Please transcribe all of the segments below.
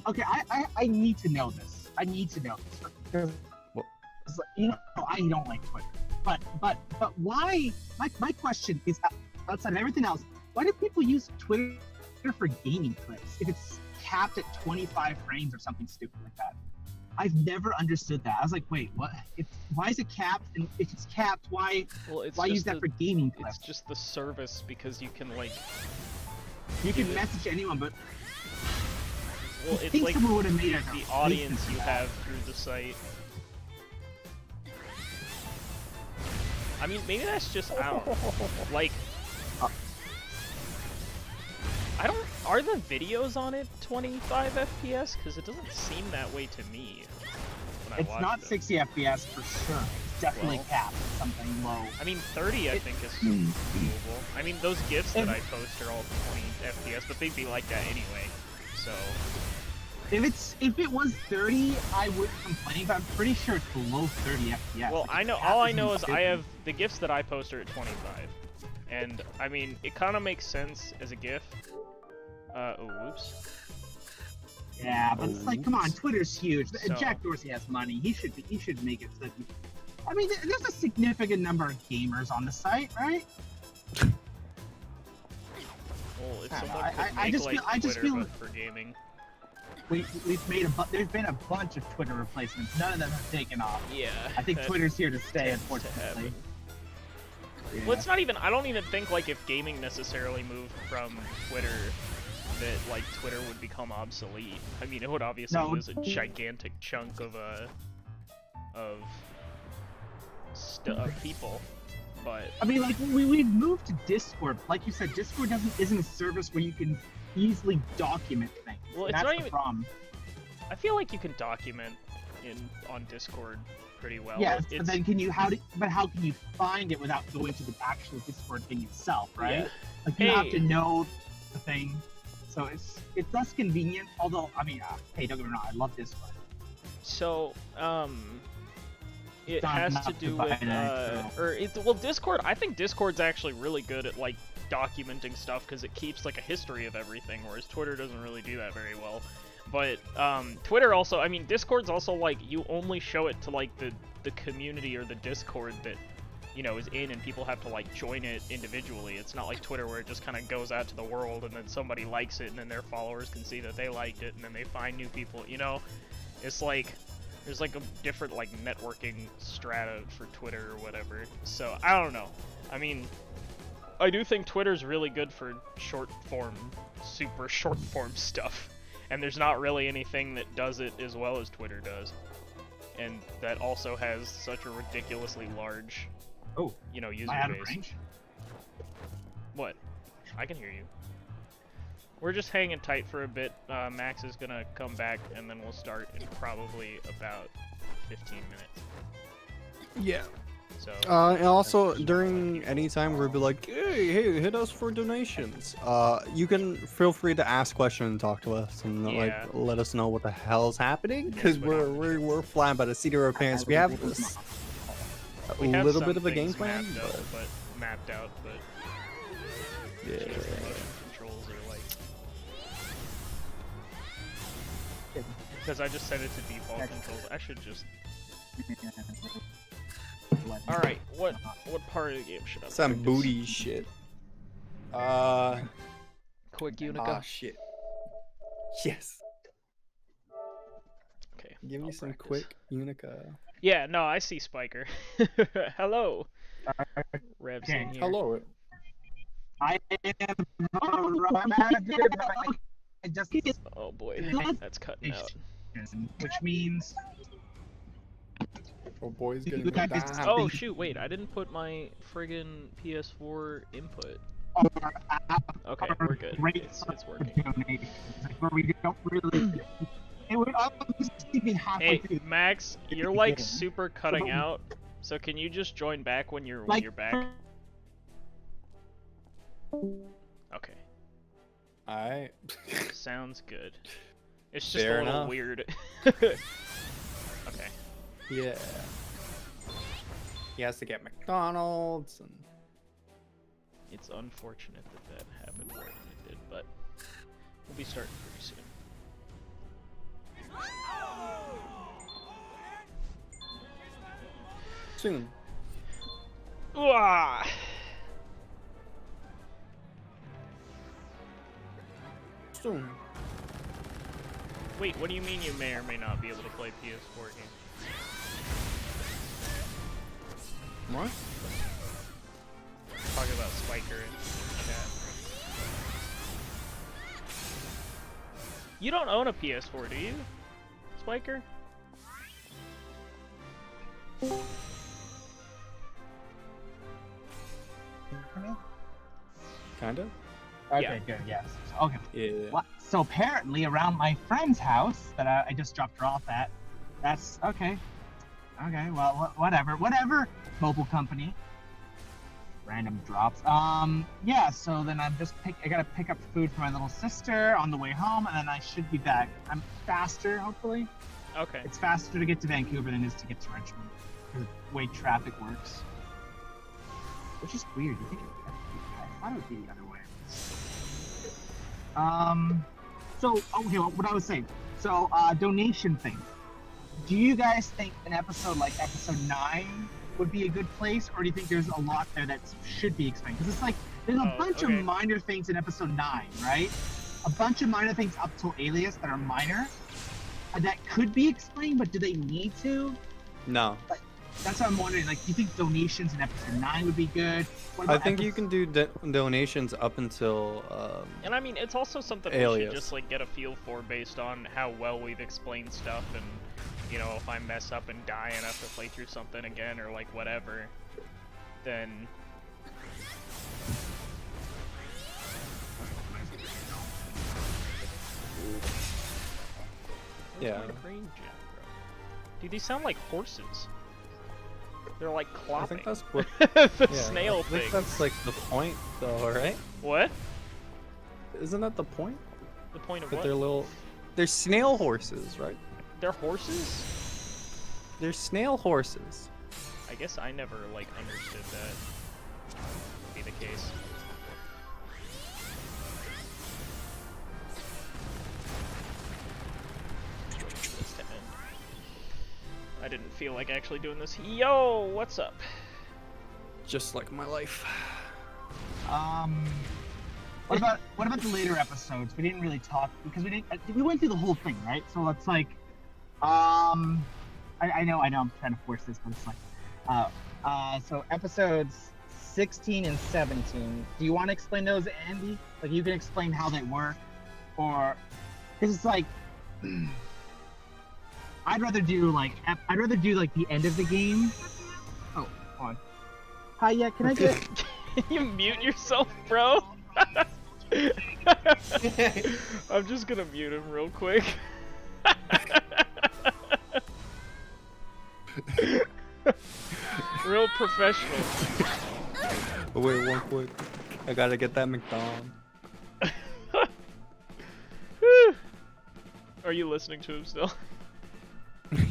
Okay, I need to know this. I need to know this because you know I don't like Twitter. But why? My question is outside of everything else. Why do people use Twitter for gaming clips if it's capped at 25 frames or something stupid like that? I've never understood that. I was like, wait, what? Why is it capped? And if it's capped, why use that for gaming clips? It's just the service because you can like. You can message anyone, but well, it's like someone would have made the audience you have through the site. I mean, maybe that's just I don't know. Like. I don't. Are the videos on it 25 FPS? Because it doesn't seem that way to me. When it's not 60 FPS for sure. It's definitely capped at something low. I mean, 30 I think is doable. I mean, those GIFs that I post are all 20 FPS, but they'd be like that anyway. So. If it was 30, I would complain, but I'm pretty sure it's below 30 FPS. Well, I know. All I know is I have the GIFs that I post are at 25, and I mean, it kind of makes sense as a GIF. Oh, whoops. Yeah, but it's like, come on, Twitter's huge. So, Jack Dorsey has money. He should make it so that I mean, there's a significant number of gamers on the site, right? Well, if someone could I just feel for gaming. We've made there's been a bunch of Twitter replacements. None of them have taken off. Yeah. I think Twitter's here to stay, unfortunately. Yeah. Well, it's not even. I don't even think like if gaming necessarily moved from Twitter, that like Twitter would become obsolete. I mean, it would obviously lose a gigantic chunk of people, but I mean, like we've moved to Discord. Like you said, Discord isn't a service where you can easily document things. Well, it's not even. Problem. I feel like you can document on Discord pretty well. Yeah, but then how can you find it without going to the actual Discord thing itself, right? Yeah. Like you have to know the thing. So it's less convenient, although, I mean, hey, don't get me wrong, I love Discord. So, it has to do with, well, Discord, I think Discord's actually really good at, like, documenting stuff, because it keeps, like, a history of everything, whereas Twitter doesn't really do that very well. But, Twitter also, I mean, Discord's also, like, you only show it to, like, the community or the Discord that, you know, is in, and people have to like join it individually. It's not like Twitter where it just kind of goes out to the world and then somebody likes it and then their followers can see that they liked it and then they find new people, you know? It's like there's like a different like networking strata for Twitter or whatever. So I don't know. I mean, I do think Twitter's really good for short form, super short form stuff, and there's not really anything that does it as well as Twitter does, and that also has such a ridiculously large you know, user base. What? I can hear you. We're just hanging tight for a bit. Max is gonna come back, and then we'll start in probably about 15 minutes. Yeah. So. And also, during any time, we'll be like, hey, hit us for donations. You can feel free to ask questions and talk to us, and like let us know what the hell's happening, because we're flying by the seat of our pants. We have this. A little bit of a game plan, mapped out, but yeah. Controls are like, because I just set it to default controls. I should just. All right, what part of the game should I? Some booty shit. Quick Unica. Ah shit. Yes. Okay. Give me some quick Unica. Yeah, no, I see Spiker. Hello. Rev's in here. Hello. I am. Oh boy, that's cutting out. Which means. Oh boy's gonna go down. Oh shoot! Wait, I didn't put my friggin' PS4 input. Okay, we're good. It's working. Where we don't really. It would obviously be halfway through. Max, you're like super cutting out. So can you just join back when you're back? Okay. Alright. Sounds good. It's just a little weird. Okay. Yeah. He has to get McDonald's and. It's unfortunate that happened when it did, but we'll be starting pretty soon. Soon. Wah. Soon. Wait, what do you mean you may or may not be able to play PS4 games? What? Talking about Spiker and chat. You don't own a PS4, do you, Spiker? Kinda? Okay, Yeah. good, yes. Okay. Yeah. Well, so apparently around my friend's house that I just dropped her off at, that's okay. Okay, well, whatever. Whatever, mobile company. Random drops. Yeah, so then I gotta pick up food for my little sister on the way home, and then I should be back. I'm faster, hopefully. Okay. It's faster to get to Vancouver than it is to get to Richmond, because the way traffic works. Which is weird. You think I thought it would be the other way. So, okay, well, what I was saying. So, donation thing. Do you guys think an episode like episode 9 would be a good place, or do you think there's a lot there that should be explained? Because it's like, there's a bunch of minor things in episode 9, right? A bunch of minor things up till Alias that are minor, that could be explained, but do they need to? No. Like, that's what I'm wondering. Like, do you think donations in episode 9 would be good? I think you can do donations up until. And I mean, it's also something Alias. we should just like get a feel for based on how well we've explained stuff, and you know, if I mess up and die and have to play through something again or like whatever, then. Yeah. Dude, these sound like horses. They're like clopping. I think that's what the yeah, snail I think thing. that's like the point, though, right? What? Isn't that the point? The point of That what? they're snail horses, right? They're horses? They're snail horses. I guess I never like understood that to be the case. I didn't feel like actually doing this. Yo, what's up? Just like my life. What about the later episodes? We didn't really talk because we went through the whole thing, right? So it's like, I know I'm trying to force this, but it's like, so episodes 16 and 17. Do you want to explain those, Andy? Like, you can explain how they work, or because it's like, I'd rather do like the end of the game. Oh, hold on. Hi, yeah, can I get? Can you mute yourself, bro? I'm just gonna mute him real quick. Real professional. Oh, wait, one quick. I gotta get that McDonald's. Are you listening to him still?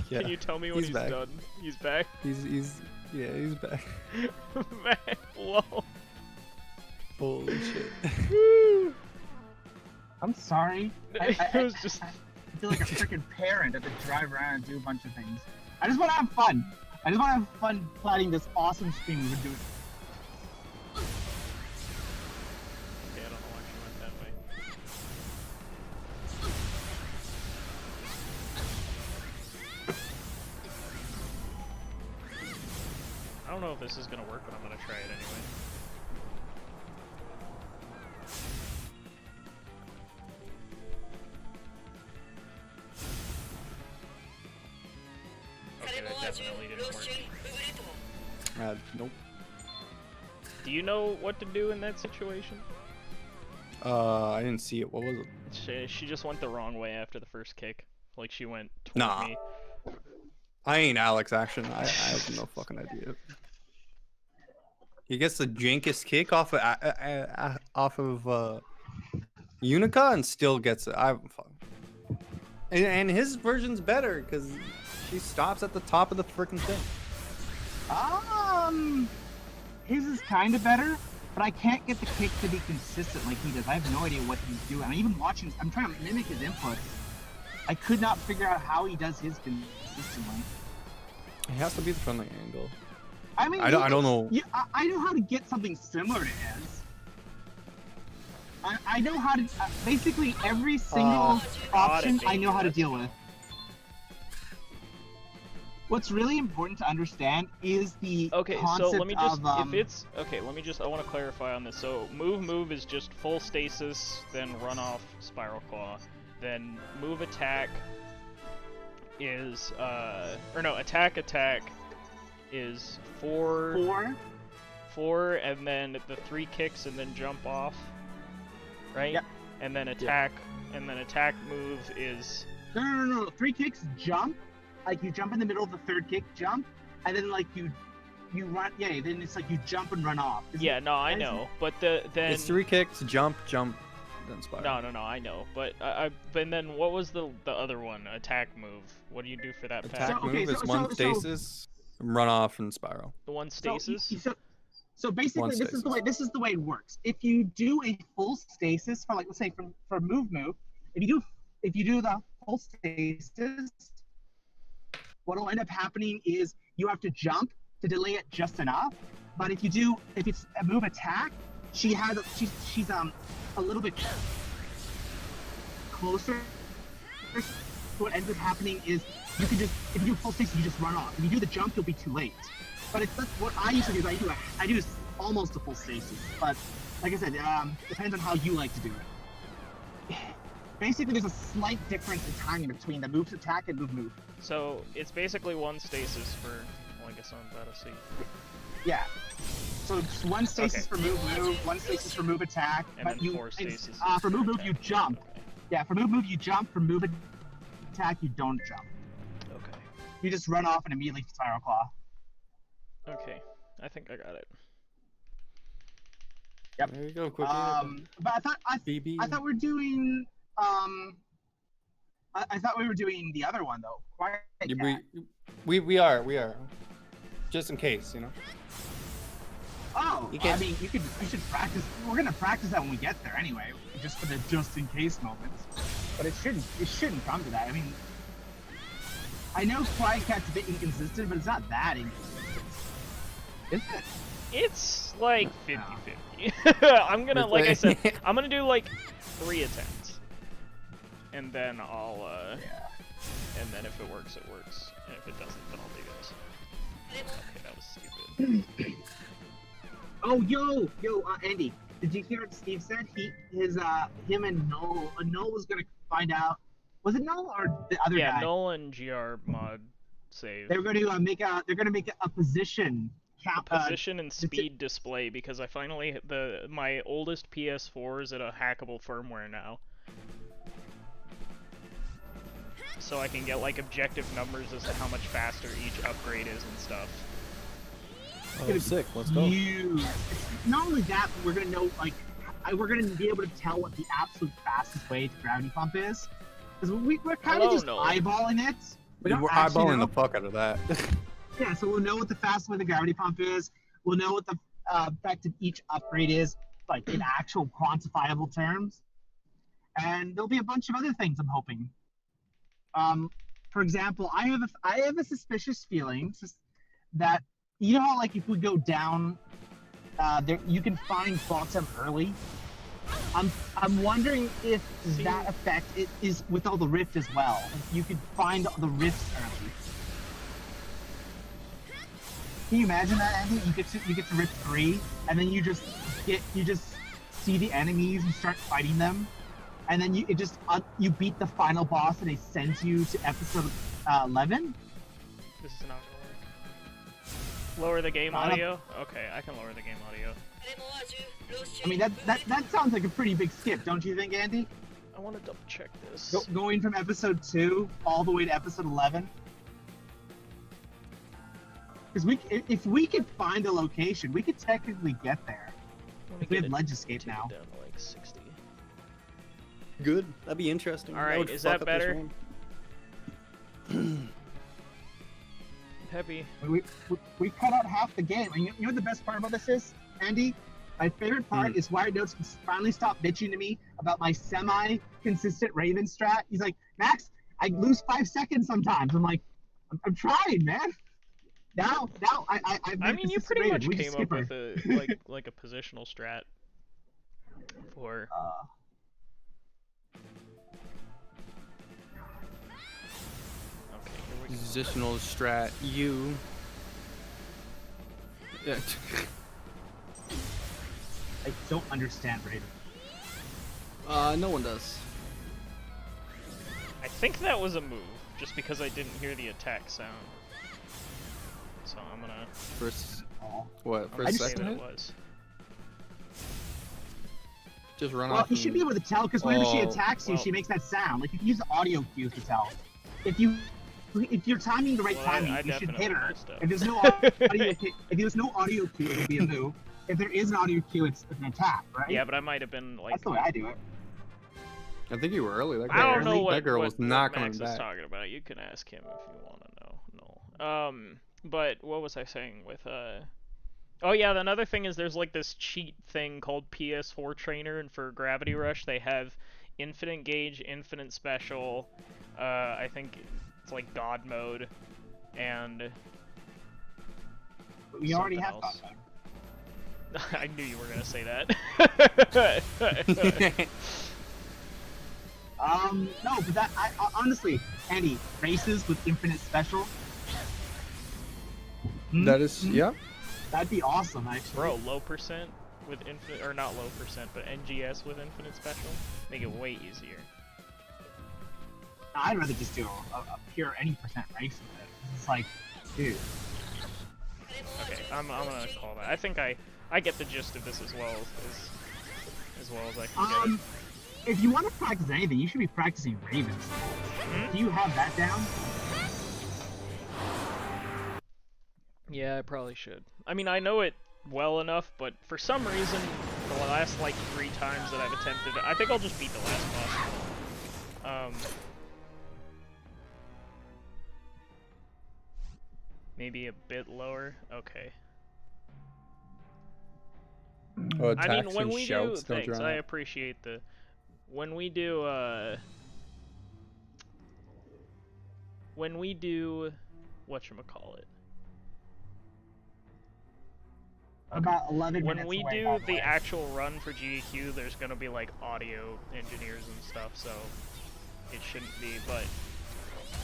Yeah. Can you tell me when he's back. done? He's back? He's back. Man, lol. Holy shit. I'm sorry. It was just... I feel like a freaking parent that to drive around and do a bunch of things. I just want to have fun. I just want to have fun planning this awesome stream we've been doing. Okay, I don't know why she went that way. I don't know if this is gonna work, but I'm gonna try it anyway. Okay, that definitely didn't work. Nope. Do you know what to do in that situation? I didn't see it. What was it? She just went the wrong way after the first kick. Like, she went toward Nah. me. I ain't Alex Action. I have no fucking idea. He gets the jankest kick off of Unica and still gets it. And his version's better because she stops at the top of the freaking thing. His is kind of better, but I can't get the kick to be consistent like he does. I have no idea what he's doing. I'm even watching. I'm trying to mimic his inputs. I could not figure out how he does his consistently. It has to be the friendly angle. I mean, I don't know. Yeah, I know how to get something similar to his. I know how to basically every single option I know how to deal with. What's really important to understand is the concept so let me just of, if it's let me just I want to clarify on this. So move is just full stasis, then run off spiral claw, then move attack is attack is 4, and then the 3 kicks and then jump off, right? Yep. And then attack move is no 3 kicks, jump. Like you jump in the middle of the 3rd kick, jump, and then like you run. Yeah, then it's like you jump and run off. I know, but then it's 3 kicks, jump, then spiral. No, I know, but and then what was the other one? Attack move. What do you do for that? Attack move is one stasis, run off, and spiral. The one stasis. So basically, this is the way it works. If you do a full stasis for like let's say for move, if you do the full stasis. What will end up happening is you have to jump to delay it just enough. But if it's a move attack, she's a little bit closer. What ends up happening is you can just if you do full stasis, you just run off. If you do the jump, you'll be too late. But that's what I usually do. I do almost a full stasis. But like I said, depends on how you like to do it. Basically, there's a slight difference in timing between the move's attack and move. So it's basically one stasis for. Well, I guess I'm about to see. Yeah. So it's one stasis for move, one stasis for move attack. And then 4 stasis. For move, you jump. Yeah, for move, you jump. For move attack, you don't jump. Okay. You just run off and immediately spiral claw. Okay, I think I got it. Yep. There you go. Quickly. But I thought we're doing. I thought we were doing the other one though. We are. Just in case, you know. Oh, I mean, you should practice. We're gonna practice that when we get there anyway, just for the just in case moments. But it shouldn't come to that. I mean, I know Quiet Cat's a bit inconsistent, but it's not that inconsistent, is it? It's like 50-50. I'm gonna, like I said, I'm gonna do like 3 attempts. And then I'll, and then if it works, it works. And if it doesn't, then I'll do this. Okay, that was stupid. Oh, yo, Andy, did you hear what Steve said? Him and Null was gonna find out. Was it Null or the other guy? Yeah, Null and GR mod save. They're going to make a position. Position and speed display because I finally my oldest PS4 is at a hackable firmware now, so I can get like objective numbers as to how much faster each upgrade is and stuff. Oh, sick! Let's go. Not only that, but we're gonna know we're gonna be able to tell what the absolute fastest way to gravity pump is, because we're kind of just eyeballing it. We're eyeballing the fuck out of that. Yeah, so we'll know what the fastest way the gravity pump is. We'll know what the effect of each upgrade is, like in actual quantifiable terms. And there'll be a bunch of other things I'm hoping. For example, I have a suspicious feeling that you know how like if we go down, there you can find bottom early. I'm wondering if that effect is with all the rift as well. If you could find the rifts early. Can you imagine that, Andy? You get to Rift 3, and then you just see the enemies, you start fighting them, and then you beat the final boss, and it sends you to episode 11. This is not gonna work. Lower the game audio. Okay, I can lower the game audio. I mean that sounds like a pretty big skip, don't you think, Andy? I want to double check this. Going from episode 2 all the way to episode 11. Because if we could find a location, we could technically get there. If we have Ledge Escape now. Down to like 60. Good. That'd be interesting. All right, is that better? Heavy. We cut out half the game. And you know what the best part about this is, Andy? My favorite part is Wired Notes finally stopped bitching to me about my semi-consistent Raven strat. He's like, Max, I lose 5 seconds sometimes. I'm like, I'm trying, man. I mean, you pretty much came up with a like a positional strat for. Okay, here we go. Positional strat. You. Yeah. I don't understand Raven. No one does. I think that was a move, just because I didn't hear the attack sound. So I'm gonna. What? I'm First gonna second say that hit? it was. Just run Well, off. you should be able to tell because whenever she attacks you, she makes that sound. Like you can use the audio cues to tell. If you're timing the right timing, you should hit her. If there's no audio cue, it'll be a move. If there is an audio cue, it's an attack, right? Yeah, but I might have been like. That's the way I do it. I think you were early. That I don't know that girl was not what Max coming is back. talking about. You can ask him if you want to know. No. But what was I saying with Oh yeah, another thing is there's like this cheat thing called PS4 Trainer, and for Gravity Rush they have infinite gauge, infinite special. I think it's like God mode, and. We already have God mode. I knew you were gonna say that. No, but that I honestly, Andy, races with infinite special. That is, yeah. That'd be awesome, actually. Bro, low percent with infinite, or not low percent, but NGS with infinite special, make it way easier. I'd rather just do a pure any percent race with it. It's like, dude. Okay, I'm gonna call that. I think I get the gist of this as well as I can get it. If you want to practice anything, you should be practicing Ravens. Do you have that down? Yeah, I probably should. I mean, I know it well enough, but for some reason, the last like 3 times that I've attempted it, I think I'll just beat the last boss. Maybe a bit lower. Okay. Oh, I mean, when we do things, I appreciate the. When we do whatchamacallit? About 11 minutes When we away, do the actual run for GDQ, there's gonna be like audio engineers and stuff, so it shouldn't be, but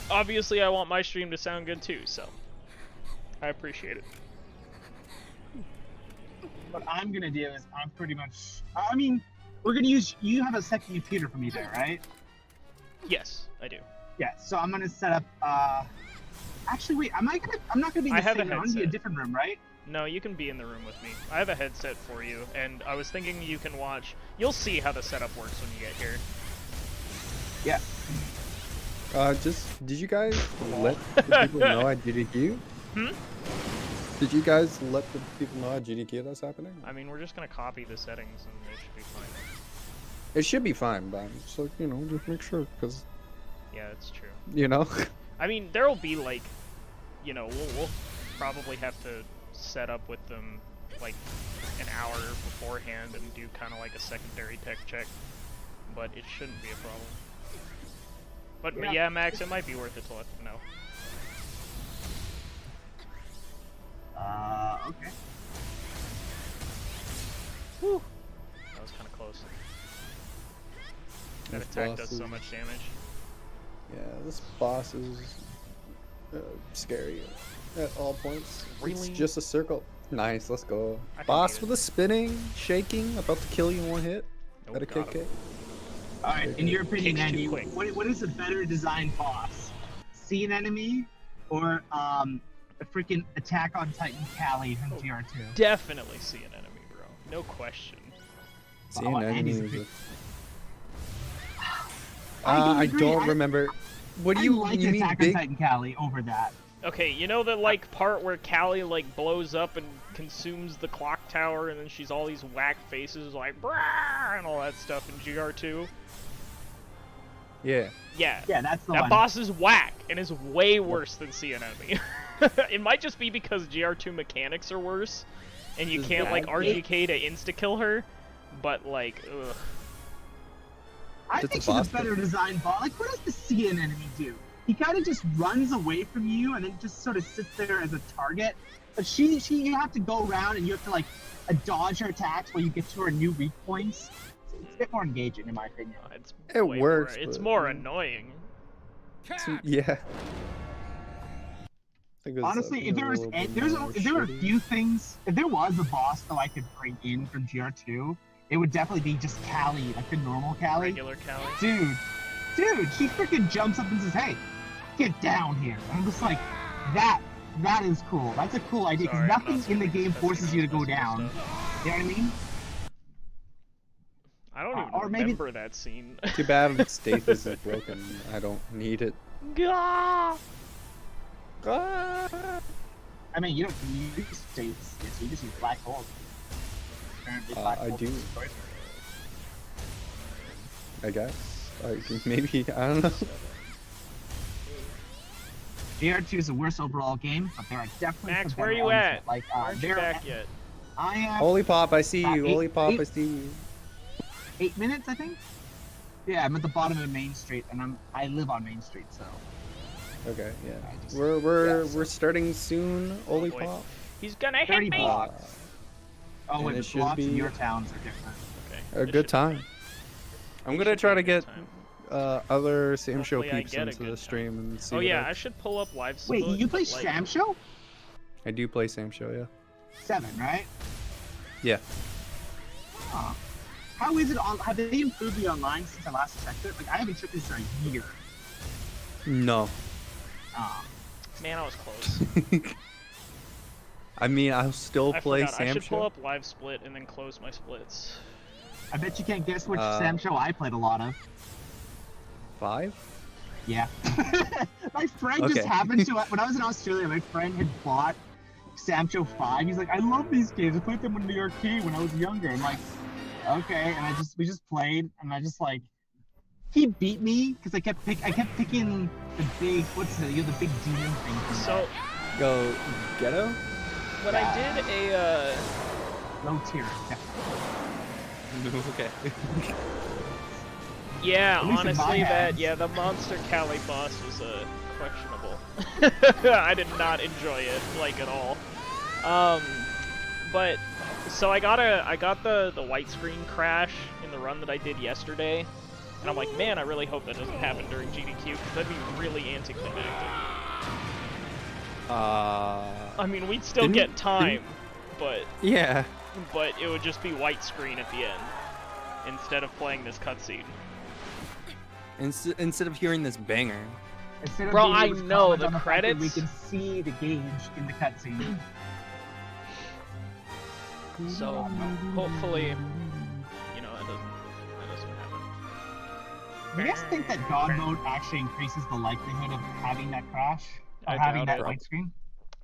obviously I want my stream to sound good too, so I appreciate it. What I'm gonna do is I'm pretty much, I mean, we're gonna use, you have a second computer for me there, right? Yes, I do. Yeah, so I'm gonna set up, actually wait, I'm not gonna be in the same room, I'm gonna be in a different room, right? No, you can be in the room with me. I have a headset for you, and I was thinking you can watch, you'll see how the setup works when you get here. Yeah. Did you guys let the people know at GDQ? Did you guys let the people know at GDQ that's happening? I mean, we're just gonna copy the settings and it should be fine. It should be fine, but I'm just like, just make sure, because... Yeah, that's true. I mean, there'll be like, we'll probably have to set up with them like an hour beforehand and do kind of like a secondary tech check, but it shouldn't be a problem. But yeah, Max, it might be worth it to let them know. Okay. Whew. That was kind of close. That attack does so much damage. Yeah, this boss is scary at all points. Really? It's just a circle. Nice, let's go. Boss with a spinning, shaking, about to kill you in one hit. Got a KK. Alright, in your opinion, Andy, what is a better designed boss? See an enemy, or a freaking Attack on Titan Callie from GR2? Definitely see an enemy, bro. No question. See an enemy is I don't remember. What do you mean Attack on Titan Callie over that? Okay, you know the part where Callie like blows up and consumes the clock tower, and then she's all these whack faces like brrr, and all that stuff in GR2? Yeah. Yeah. Yeah, that's the one. That boss is whack and is way worse than See an Enemy. It might just be because GR2 mechanics are worse, and you can't like RGK to insta-kill her, but like, ugh. I think she's a better designed boss. Like, what does the See an Enemy do? he kind of just runs away from you and then just sort of sits there as a target. But you have to go around and you have to like dodge her attacks while you get to her new weak points. It's a bit more engaging, in my opinion. It works. It's more annoying. Yeah. Honestly, if there was a boss that I could bring in from GR2, it would definitely be just Callie, like the normal Callie. Regular Callie. Dude, she freaking jumps up and says, "Hey, get down here." I'm just like, that is cool. That's a cool idea because nothing in the game forces you to go down. You know what I mean? I don't even remember that scene. Too bad stasis is broken. I don't need it. Gah! I mean, you don't use states. You just use black holes. I do. I guess. Maybe. I don't know. GR2 is the worst overall game, but there are definitely Max, some where are you ones at? Like, aren't you back yet? I am. Holy Pop, I see you. Holy Pop, I see you. 8 minutes, I think. Yeah, I'm at the bottom of Main Street, and I live on Main Street, so. Okay, yeah. We're starting soon. Holy Pop. He's gonna hit me. Blocks. Oh, wait, the blocks in your towns are different. Okay. A good time. I'm gonna try to get other Sam Show peeps into the stream and see. Oh yeah, I should pull up live. Wait, you play Sam Show? I do play Sam Show, yeah. 7, right? Yeah. Huh. How is it on? Have they improved the online since I last checked it? Like, I haven't checked this in a year. No. Man, I was close. I mean, I'll still play Sam Show. I should pull up live split and then close my splits. I bet you can't guess which Sam Show I played a lot of. 5? Yeah. My friend just happened to, when I was in Australia, my friend had bought Sam Show 5. He's like, I love these games. I played them in the arcade when I was younger. I'm like, okay. And we just played, and I just like, he beat me because I kept picking the big, the big demon thing. So, go ghetto? When I did a low tier, definitely. Okay. Yeah, honestly, the Monster Callie boss was questionable. I did not enjoy it like at all. But so I got the white screen crash in the run that I did yesterday, and I'm like, man, I really hope that doesn't happen during GDQ because that'd be really anticlimactic. I mean, we'd still get time, but yeah, but it would just be white screen at the end instead of playing this cutscene. Instead of hearing this banger. Bro, I know the credits. We can see the gauge in the cutscene. So hopefully, you know, that doesn't happen. Do you guys think that God mode actually increases the likelihood of having that crash or having that white screen?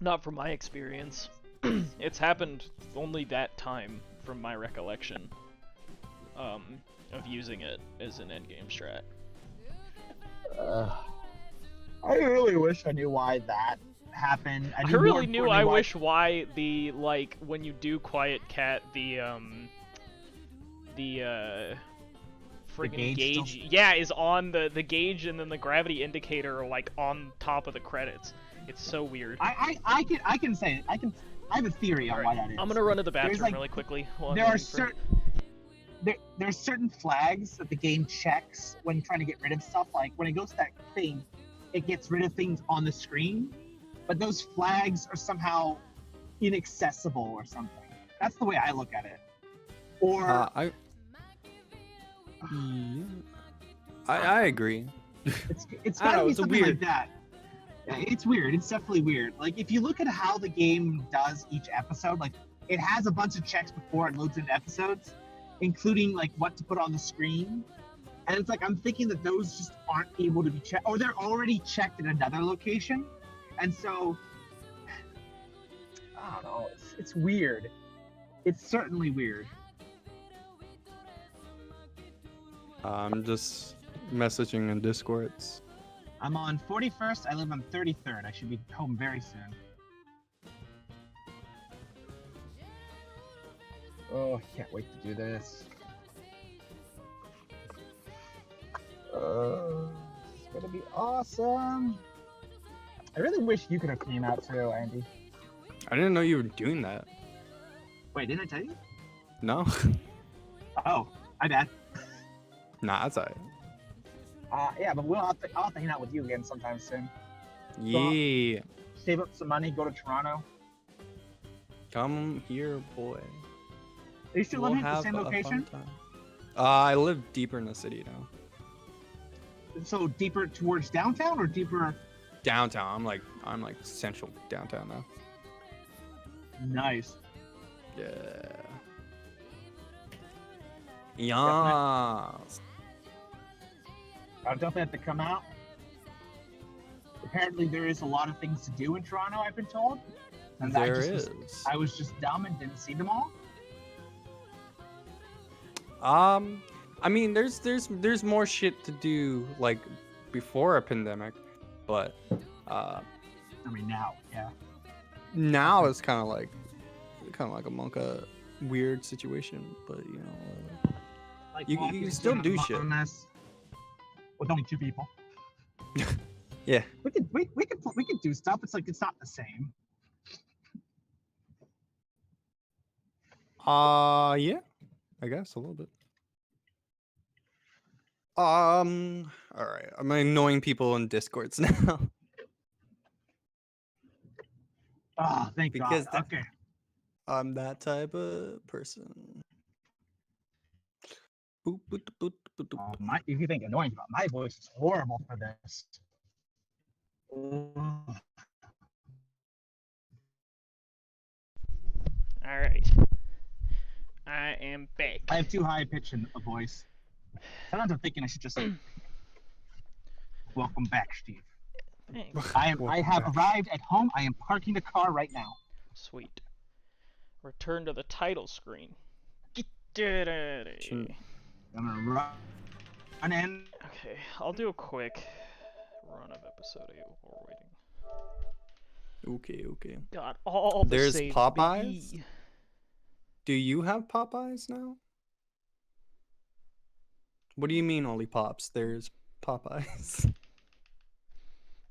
Not from my experience. It's happened only that time, from my recollection, of using it as an endgame strat. I really wish I knew why that happened. I really knew. I wish why the when you do Quiet Cat, the friggin' gauge, is on the gauge, and then the gravity indicator are like on top of the credits. It's so weird. I can say it. I have a theory on why that is. I'm gonna run to the bathroom really quickly. There are certain flags that the game checks when trying to get rid of stuff. Like when it goes to that thing, it gets rid of things on the screen, but those flags are somehow inaccessible or something. That's the way I look at it. Or I agree. It's gotta be something like that. Yeah, it's weird. It's definitely weird. Like if you look at how the game does each episode, like it has a bunch of checks before it loads into episodes, including like what to put on the screen. And it's like I'm thinking that those just aren't able to be checked, or they're already checked in another location. And so I don't know, it's weird. It's certainly weird. I'm just messaging in Discords. I'm on 41st, I live on 33rd. I should be home very soon. Oh, I can't wait to do this. This is gonna be awesome. I really wish you could have came out too, Andy. I didn't know you were doing that. Wait, didn't I tell you? No. Oh, my bad. Nah, that's alright. Yeah, but I'll have to hang out with you again sometime soon. Yeah. Save up some money, go to Toronto. Come here, boy. Are you still living at the same location? I live deeper in the city now. So deeper towards downtown or deeper? Downtown. I'm like central downtown now. Nice. Yeah. Yes. I'll definitely have to come out. Apparently there is a lot of things to do in Toronto, I've been told. And There is. I was just dumb and didn't see them all. I mean, there's more shit to do like before a pandemic, but I mean now, yeah. now it's kind of like a monka weird situation, but you know, Like, you can still do shit. With only 2 people. Yeah. We could do stuff. It's like it's not the same. Yeah, I guess a little bit. All right. I'm annoying people in Discords now. Oh, thank Because God. Okay. I'm that type of person. Boop, boop, boop, boop, boop. If you think annoying about my voice is horrible for this. All right. I am back. I have too high a pitch in a voice. Sometimes I'm thinking I should just welcome back, Steve. Thanks. I have arrived at home. I am parking the car right now. Sweet. Return to the title screen. I'm gonna run in. Okay, I'll do a quick run of episode 8 while we're waiting. Okay. Got all the There's save Popeyes? B. Do you have Popeyes now? What do you mean only Pops? There's Popeyes.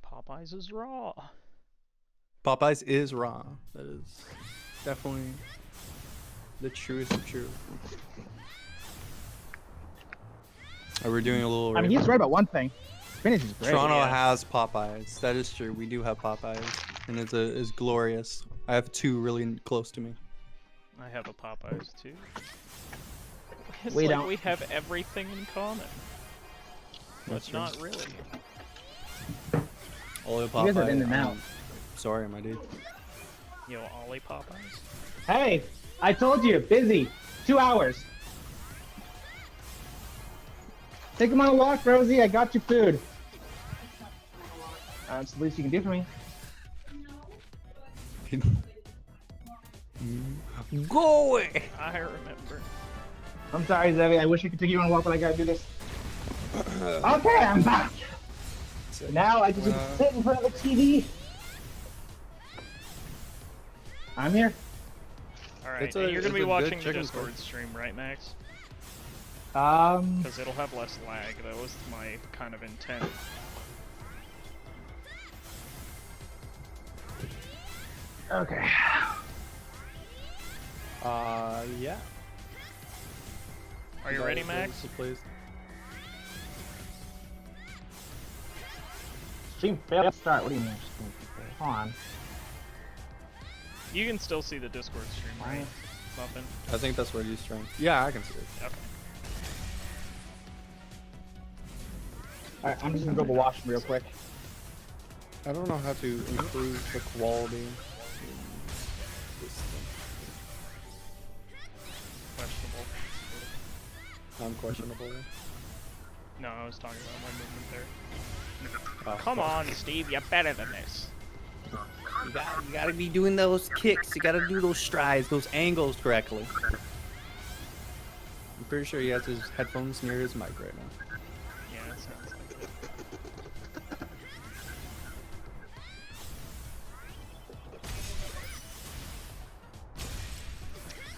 Popeyes is raw. Popeyes is raw. That is definitely the truest of truth. We're doing a little. I mean, he's right about one thing. Spinach is great. Toronto has Popeyes. That is true. We do have Popeyes, and it's glorious. I have 2 really close to me. I have a Popeyes too. It's we like don't. We have everything in common. That's But not really. Ollie Popeye. You guys are in and out. Sorry, my dude. Yo, Ollie Popeyes? Hey, I told you, busy. 2 hours. Take him on a walk, Rosie. I got you food. That's the least you can do for me. Go away! I remember. I'm sorry, Zevi. I wish I could take you on a walk, but I gotta do this. Okay, I'm back. So now I just sit in front of the TV. I'm here. Alright, and you're gonna be watching the Discord stream, right, Max? Because it'll have less lag. That was my kind of intent. Okay. Yeah. Are you ready, Max? Please. Stream failed. Start. What do you mean? Hold on. You can still see the Discord stream, right, Muffin? I think that's what he's trying. Yeah, I can see it. Okay. Alright, I'm just gonna go to the washroom real quick. I don't know how to improve the quality. Questionable. Non-questionable. No, I was talking about my movement there. Come on, Steve, you're better than this. You gotta be doing those kicks. You gotta do those strides, those angles correctly. I'm pretty sure he has his headphones near his mic right now. Yeah, it sounds like it.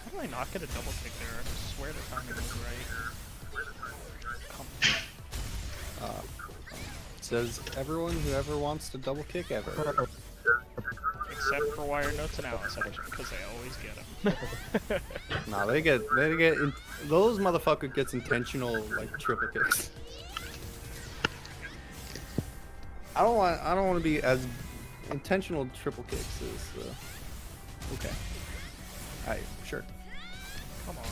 How do I not get a double kick there? I swear the timing was right. Come on. Says everyone who ever wants to double kick ever. Except for Wire Notes and Alice, because they always get them. Nah, they get those motherfucker gets intentional like triple kicks. I don't want to be as intentional triple kicks as okay. Alright, sure. Come on.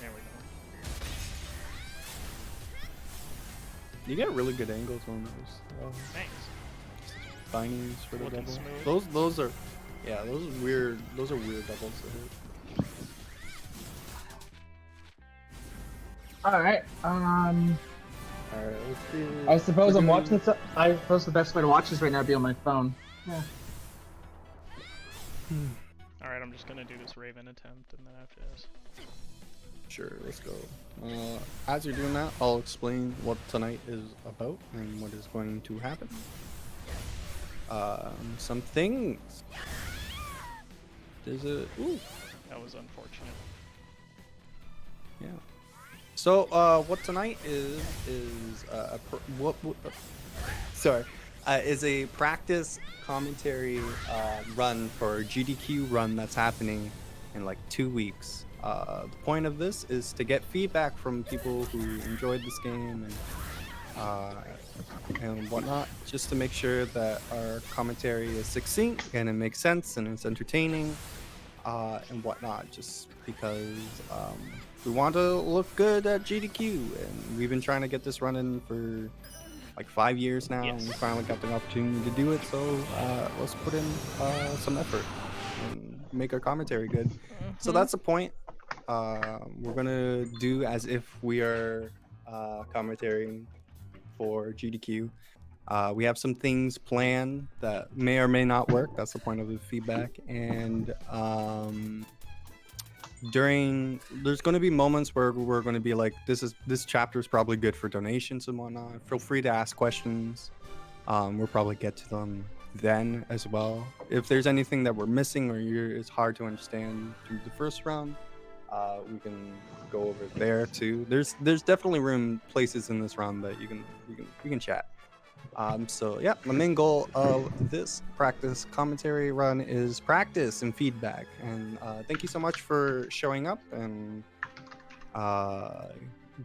There we go. You get really good angles on those. Thanks. Binies for the Looking double. smooth. Those are, yeah, those are weird doubles to hit. Alright, Alright, let's do... I suppose I'm watching this. I suppose the best way to watch this right now would be on my phone. Yeah. Alright, I'm just gonna do this Raven attempt, and then after this. Sure, let's go. As you're doing that, I'll explain what tonight is about and what is going to happen. Some things. There's a... Ooh. That was unfortunate. Yeah. So, what tonight is is a practice commentary run for GDQ Run that's happening in like 2 weeks. The point of this is to get feedback from people who enjoyed this game and whatnot, just to make sure that our commentary is succinct and it makes sense and it's entertaining and whatnot, just because we want to look good at GDQ, and we've been trying to get this running for like 5 years now, yes. And we finally got the opportunity to do it, so let's put in some effort and make our commentary good. So that's the point. We're gonna do as if we are commentating for GDQ. We have some things planned that may or may not work. That's the point of the feedback. And there's going to be moments where we're going to be like, this chapter is probably good for donations and whatnot. Feel free to ask questions. We'll probably get to them then as well. If there's anything that we're missing or it's hard to understand through the first round, we can go over there too. There's definitely places in this round that you can chat. So yeah, the main goal of this practice commentary run is practice and feedback. And thank you so much for showing up and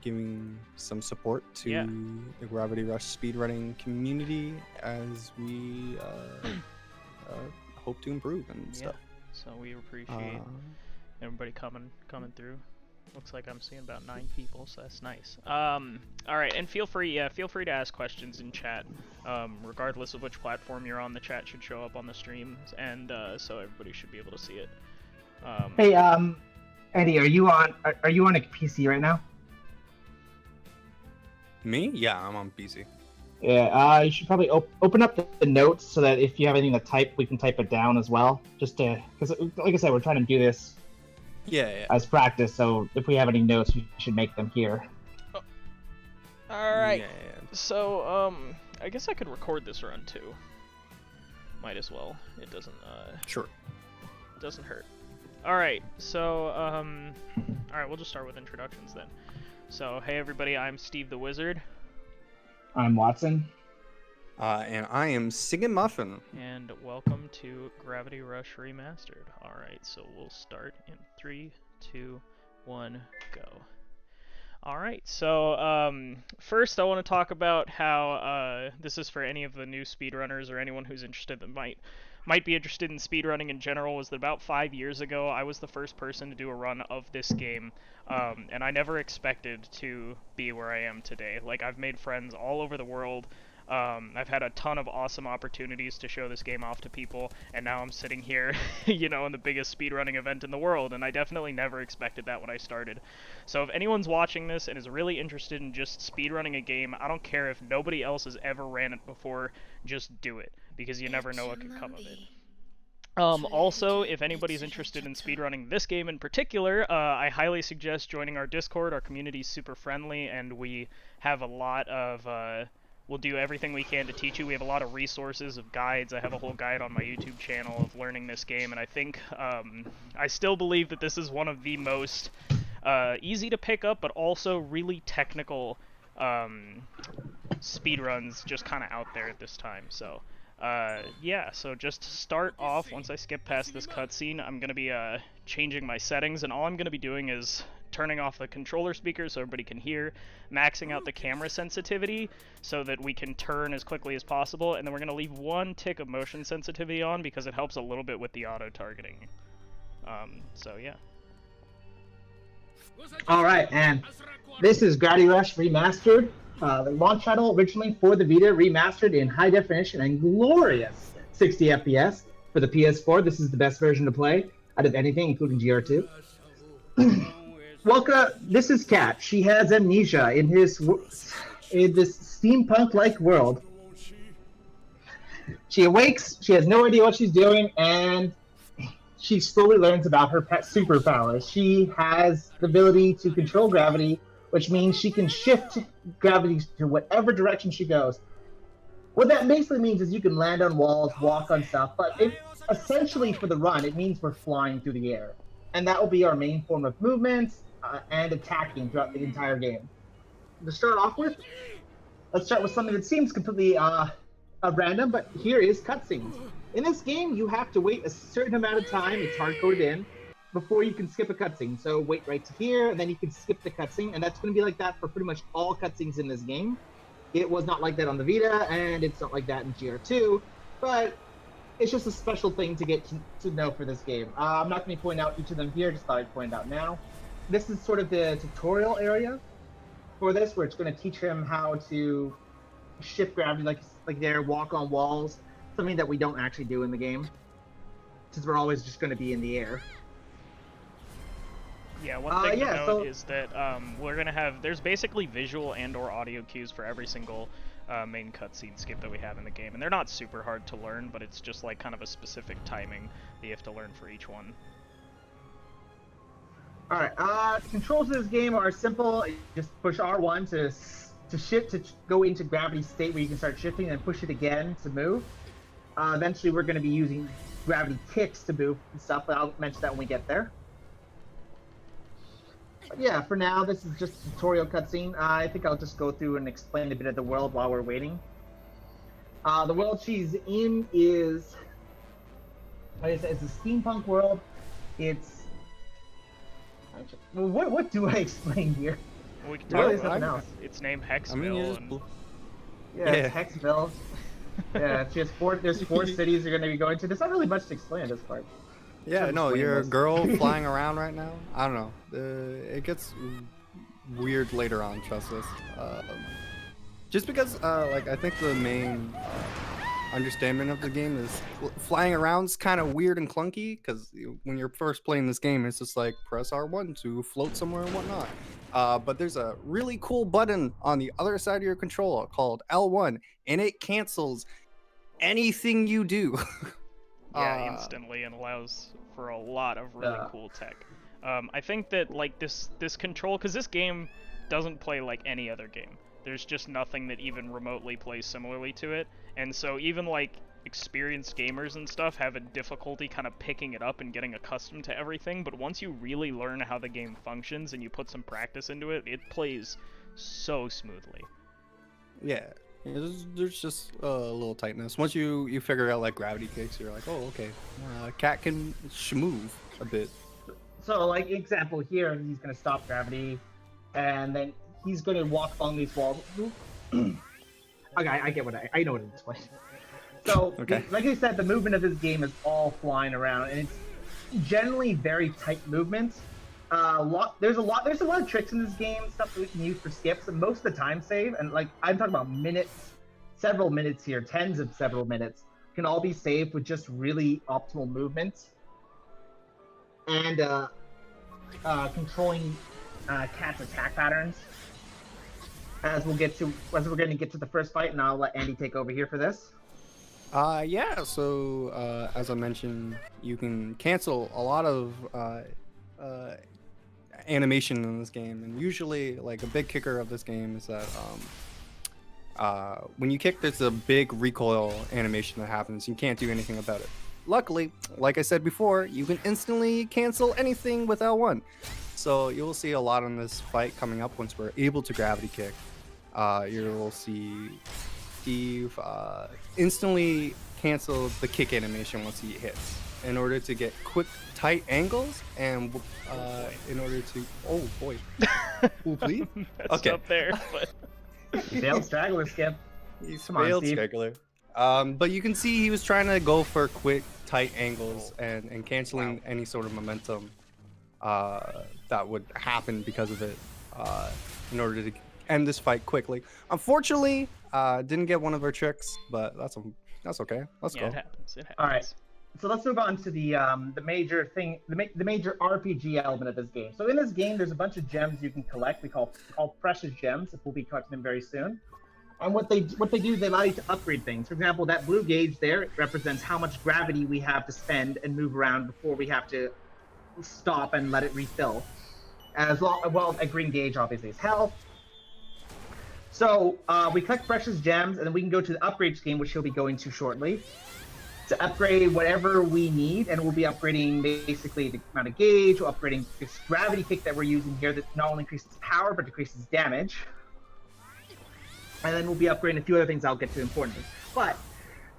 giving some support to the Gravity Rush speedrunning community as we hope to improve and stuff. So we appreciate everybody coming through. Looks like I'm seeing about 9 people, so that's nice. All right, and feel free to ask questions in chat. Regardless of which platform you're on, the chat should show up on the stream, and so everybody should be able to see it. Hey, Eddie, are you on a PC right now? Me? Yeah, I'm on PC. Yeah, you should probably open up the notes so that if you have anything to type, we can type it down as well. Just to, because like I said, we're trying to do this. Yeah. As practice, so if we have any notes, we should make them here. Oh. All right. Yeah. So, I guess I could record this run too. Might as well. It doesn't. Sure. Doesn't hurt. All right. So, all right. We'll just start with introductions then. So, hey everybody, I'm Steve the Wizard. I'm Watson. And I am Singin' Muffin. And welcome to Gravity Rush Remastered. Alright, so we'll start in 3, 2, 1, go. Alright, so first I want to talk about how this is for any of the new speedrunners or anyone who's interested that might be interested in speedrunning in general, was that about 5 years ago I was the first person to do a run of this game, and I never expected to be where I am today. Like, I've made friends all over the world. I've had a ton of awesome opportunities to show this game off to people, and now I'm sitting here, you know, in the biggest speedrunning event in the world, and I definitely never expected that when I started. So if anyone's watching this and is really interested in just speedrunning a game, I don't care if nobody else has ever ran it before, just do it, because you never know what could come of it. Also, if anybody's interested in speedrunning this game in particular, I highly suggest joining our Discord. Our community's super friendly, and we have a lot of... we'll do everything we can to teach you. We have a lot of resources of guides. I have a whole guide on my YouTube channel of learning this game, and I think, I still believe that this is one of the most easy to pick up, but also really technical speedruns just kind of out there at this time. So yeah, so just to start off, once I skip past this cutscene, I'm going to be changing my settings, and all I'm going to be doing is turning off the controller speakers so everybody can hear, maxing out the camera sensitivity so that we can turn as quickly as possible, and then we're going to leave 1 tick of motion sensitivity on because it helps a little bit with the auto-targeting. So yeah. Alright, and this is GDQ Rush Remastered. The launch title originally for the Vita, remastered in high definition and glorious 60 FPS for the PS4. This is the best version to play out of anything, including GR2. This is Kat. She has amnesia in this steampunk-like world. She awakes, she has no idea what she's doing, and she slowly learns about her pet superpowers. She has the ability to control gravity, which means she can shift gravity to whatever direction she goes. What that basically means is you can land on walls, walk on stuff, but essentially for the run, it means we're flying through the air. And that will be our main form of movement and attacking throughout the entire game. To start off with, let's start with something that seems completely random, but here is cutscenes. In this game, you have to wait a certain amount of time, it's hard-coded in, before you can skip a cutscene. So wait right to here, and then you can skip the cutscene, and that's going to be like that for pretty much all cutscenes in this game. It was not like that on the Vita, and it's not like that in GR2, but it's just a special thing to get to know for this game. I'm not going to point out each of them here, just thought I'd point it out now. This is sort of the tutorial area for this, where it's going to teach him how to shift gravity like there, walk on walls, something that we don't actually do in the game, since we're always just going to be in the air. Yeah, one thing to note is that we're going to have, there's basically visual and or audio cues for every single main cutscene skip that we have in the game, and they're not super hard to learn, but it's just like kind of a specific timing that you have to learn for each one. Alright, the controls of this game are simple. You just push R1 to shift, to go into gravity state where you can start shifting, and push it again to move. Eventually we're going to be using gravity kicks to move and stuff, but I'll mention that when we get there. But yeah, for now, this is just a tutorial cutscene. I think I'll just go through and explain a bit of the world while we're waiting. The world she's in is, like I said, it's a steampunk world. It's... Well, what do I explain here? Well, we can talk about something else. It's named Hexville. Yeah, it's Hexville. Yeah, there's 4 cities you're going to be going to. There's not really much to explain at this part. Yeah, no, you're a girl flying around right now. I don't know. It gets weird later on, trust us. Just because, like, I think the main understanding of the game is flying around's kind of weird and clunky, because when you're first playing this game, it's just like press R1 to float somewhere and whatnot. But there's a really cool button on the other side of your controller called L1, and it cancels anything you do. Yeah, instantly, and allows for a lot of really cool tech. I think that like this control, because this game doesn't play like any other game. There's just nothing that even remotely plays similarly to it, and so even like experienced gamers and stuff have a difficulty kind of picking it up and getting accustomed to everything, but once you really learn how the game functions and you put some practice into it, it plays so smoothly. Yeah. There's just a little tightness. Once you figure out like gravity kicks, you're like, oh, okay. Cat can shmove a bit. So, like, example here, he's going to stop gravity, and then he's going to walk along these walls. Okay, I get what I know what to explain. So, like I said, the movement of this game is all flying around, and it's generally very tight movements. There's a lot of tricks in this game, stuff that we can use for skips, and most of the time save, and like I'm talking about minutes, several minutes here, tens of several minutes, can all be saved with just really optimal movements. And controlling Cat's attack patterns. As we're going to get to the first fight, and I'll let Andy take over here for this. Yeah, so as I mentioned, you can cancel a lot of animation in this game, and usually like a big kicker of this game is that when you kick, there's a big recoil animation that happens. You can't do anything about it. Luckily, like I said before, you can instantly cancel anything with L1, so you'll see a lot on this fight coming up once we're able to gravity kick. you'll see Steve instantly cancel the kick animation once he hits in order to get quick, tight angles and in order to... Oh, boy. Ooh, please? Okay. Up there, but... He failed straggler, Skip. He failed straggler. But you can see he was trying to go for quick, tight angles and canceling any sort of momentum that would happen because of it in order to end this fight quickly. Unfortunately, didn't get one of our tricks, but that's okay. Let's go. It happens. All right. So let's move on to the major thing, the major RPG element of this game. So in this game, there's a bunch of gems you can collect. We call precious gems. We'll be collecting them very soon. And what they do, they allow you to upgrade things. For example, that blue gauge there represents how much gravity we have to spend and move around before we have to stop and let it refill. As well, a green gauge obviously is health. So we collect precious gems, and then we can go to the upgrade scheme, which he'll be going to shortly, to upgrade whatever we need. And we'll be upgrading basically the amount of gauge, we're upgrading this gravity kick that we're using here that not only increases power, but decreases damage. And then we'll be upgrading a few other things I'll get to importantly. But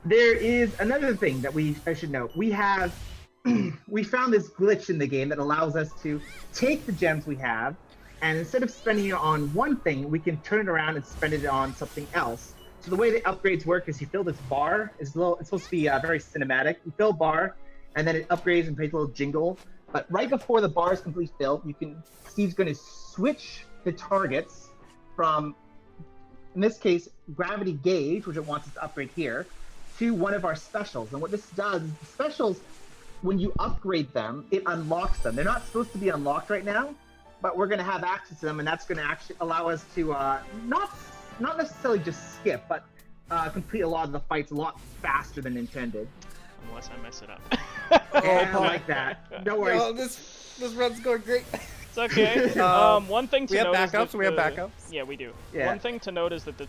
there is another thing that I should note. We found this glitch in the game that allows us to take the gems we have, and instead of spending it on one thing, we can turn it around and spend it on something else. So the way the upgrades work is you fill this bar. It's supposed to be very cinematic. You fill bar, and then it upgrades and plays a little jingle. But right before the bar is completely filled, Steve's going to switch the targets from, in this case, gravity gauge, which it wants us to upgrade here, to one of our specials. And what this does is the specials, when you upgrade them, it unlocks them. They're not supposed to be unlocked right now, but we're going to have access to them, and that's going to actually allow us to not necessarily just skip, but complete a lot of the fights a lot faster than intended. Unless I mess it up. Yeah, like that. No worries. Oh, this run's going great. It's okay. One thing to note we have backups. Yeah, we do. Yeah. One thing to note is that the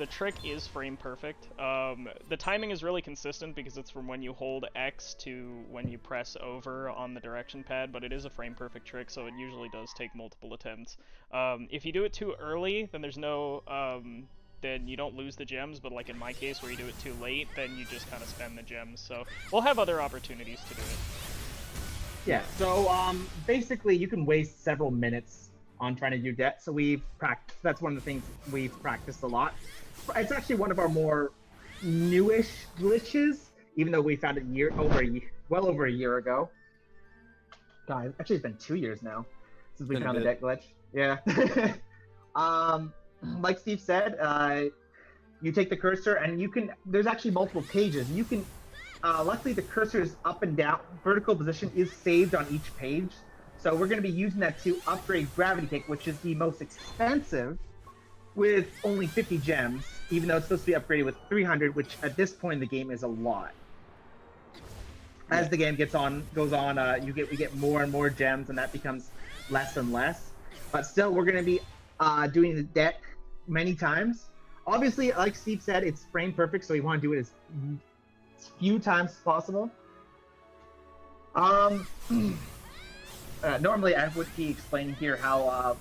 trick is frame perfect. The timing is really consistent because it's from when you hold X to when you press over on the direction pad, but it is a frame perfect trick, so it usually does take multiple attempts. If you do it too early, then there's no then you don't lose the gems, but like in my case where you do it too late, then you just kind of spend the gems. So we'll have other opportunities to do it. Yeah, so basically you can waste several minutes on trying to do that, so that's one of the things we've practiced a lot. It's actually one of our more newish glitches, even though we found it well over a year ago. God, actually it's been 2 years now since we found the deck glitch. Yeah. Like Steve said, you take the cursor and there's actually multiple pages. You can, luckily the cursor is up and down, vertical position is saved on each page. So we're going to be using that to upgrade Gravity Kick, which is the most expensive, with only 50 gems, even though it's supposed to be upgraded with 300, which at this point in the game is a lot. As the game goes on, we get more and more gems, and that becomes less and less. But still, we're going to be doing the deck many times. Obviously, like Steve said, it's frame perfect, so we want to do it as few times as possible. Normally, I would be explaining here how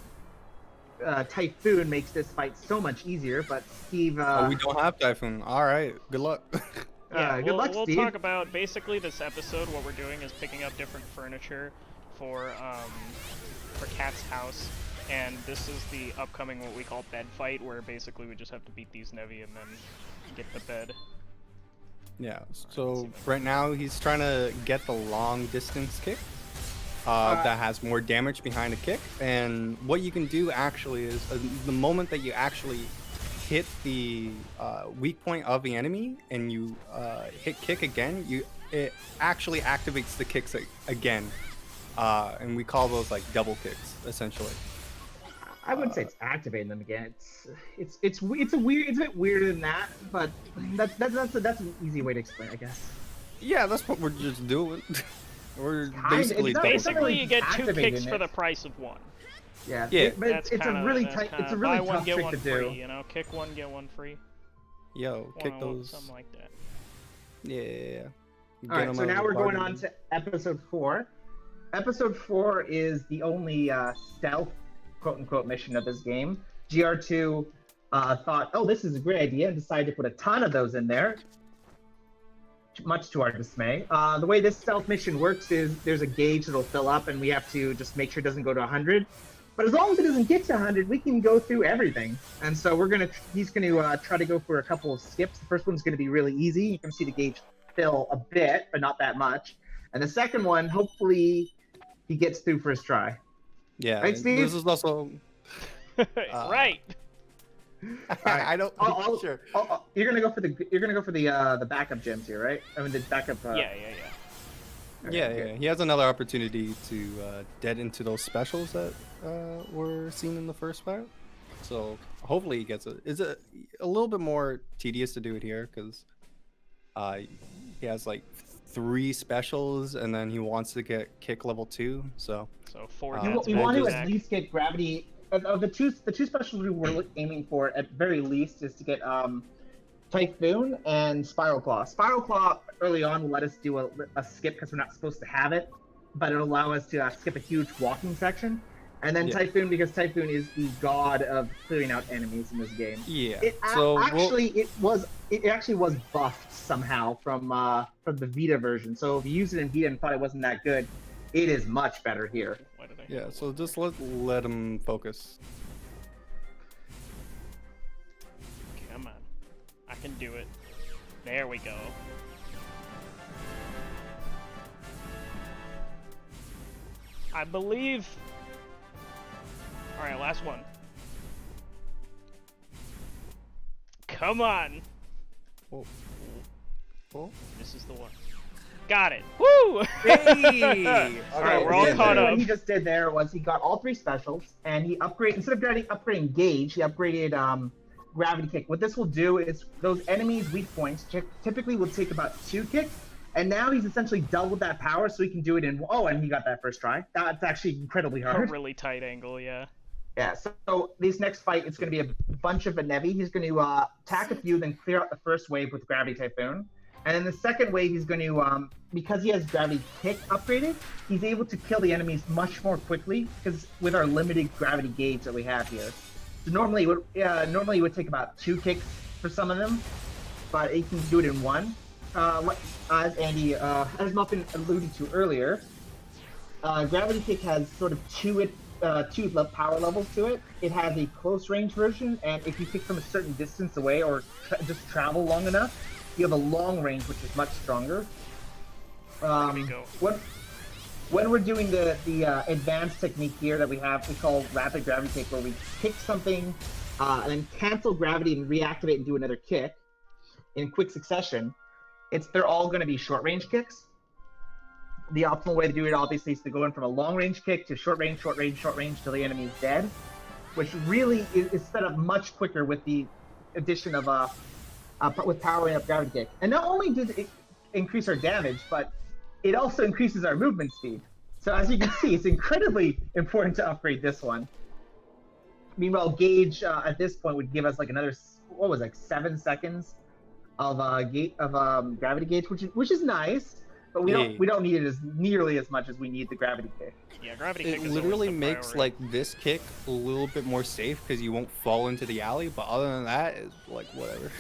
Typhoon makes this fight so much easier, but Steve... we don't have Typhoon. All right, good luck. Yeah, good luck, we'll Steve. talk about, basically this episode, what we're doing is picking up different furniture for Cat's house, and this is the upcoming, what we call bed fight, where basically we just have to beat these Nevi and then get the bed. Yeah, so right now he's trying to get the long distance kick. That has more damage behind a kick, and what you can do actually is the moment that you actually hit the weak point of the enemy and you hit kick again, it actually activates the kicks again, and we call those like double kicks essentially. I wouldn't say it's activating them again. It's a bit weirder than that, but that's an easy way to explain, I guess. Yeah, that's what we're just doing. We're basically you get 2 kicks for the price of 1. Yeah, yeah. But it's a really tough trick to do. Free, you know, kick 1, get 1 free. Yo, kick those. Something like that. Yeah. All right, so now we're going on to episode 4. Episode 4 is the only stealth, quote-unquote, mission of this game. GR2 thought, oh, this is a great idea, and decided to put a ton of those in there, much to our dismay. The way this stealth mission works is there's a gauge that'll fill up, and we have to just make sure it doesn't go to 100. But as long as it doesn't get to 100, we can go through everything. And so he's gonna try to go for a couple of skips. The first one's gonna be really easy. You can see the gauge fill a bit, but not that much. And the second one, hopefully, he gets through first try. Yeah, right, Steve? This is also right. I don't. Sure. You're gonna go for the backup gems here, right? I mean the backup. Yeah. Yeah. He has another opportunity to dead into those specials that were seen in the first fight. So hopefully he gets it. Is it a little bit more tedious to do it here because he has like 3 specials and then he wants to get kick level 2. So 4. We want to at least get gravity. Of the two specials we were aiming for at very least is to get Typhoon and Spiral Claw. Spiral Claw early on will let us do a skip because we're not supposed to have it, but it'll allow us to skip a huge walking section. And then Typhoon, because Typhoon is the god of clearing out enemies in this game. Yeah. It actually was buffed somehow from the Vita version. So if you used it in Vita and thought it wasn't that good, it is much better here. Yeah, so just let him focus. Come on. I can do it. There we go. I believe... Alright, last one. Come on! Oh. This is the one. Got it. Woo! Hey! Alright, we're all caught up. What he just did there was he got all 3 specials, and he upgraded, instead of upgrading Gauge, he upgraded Gravity Kick. What this will do is those enemies' weak points typically will take about 2 kicks, and now he's essentially doubled that power, so he can do it in... Oh, and he got that first try. That's actually incredibly hard. A really tight angle, yeah. Yeah, so this next fight, it's going to be a bunch of Benevi. He's going to attack a few, then clear out the first wave with Gravity Typhoon. And then the second wave, he's going to, because he has Gravity Kick upgraded, he's able to kill the enemies much more quickly because with our limited gravity gauge that we have here. So normally it would take about 2 kicks for some of them, but he can do it in 1. As Muffin alluded to earlier, Gravity Kick has sort of two power levels to it. It has a close range version, and if you kick from a certain distance away or just travel long enough, you have a long range, which is much stronger. When we're doing the advanced technique here that we call rapid gravity kick, where we kick something and then cancel gravity and reactivate and do another kick in quick succession. They're all going to be short range kicks. The optimal way to do it obviously is to go in from a long range kick to short range till the enemy is dead, which really is set up much quicker with the addition of with powering up gravity kick. And not only does it increase our damage, but it also increases our movement speed. So as you can see, it's incredibly important to upgrade this one. Meanwhile, Gauge at this point would give us like another 7 seconds of gravity gauge, which is nice, but we don't need it nearly as much as we need the gravity kick. Yeah, gravity kick it literally makes like this kick a little bit more safe because you won't fall into the alley. But other than that, it's like whatever.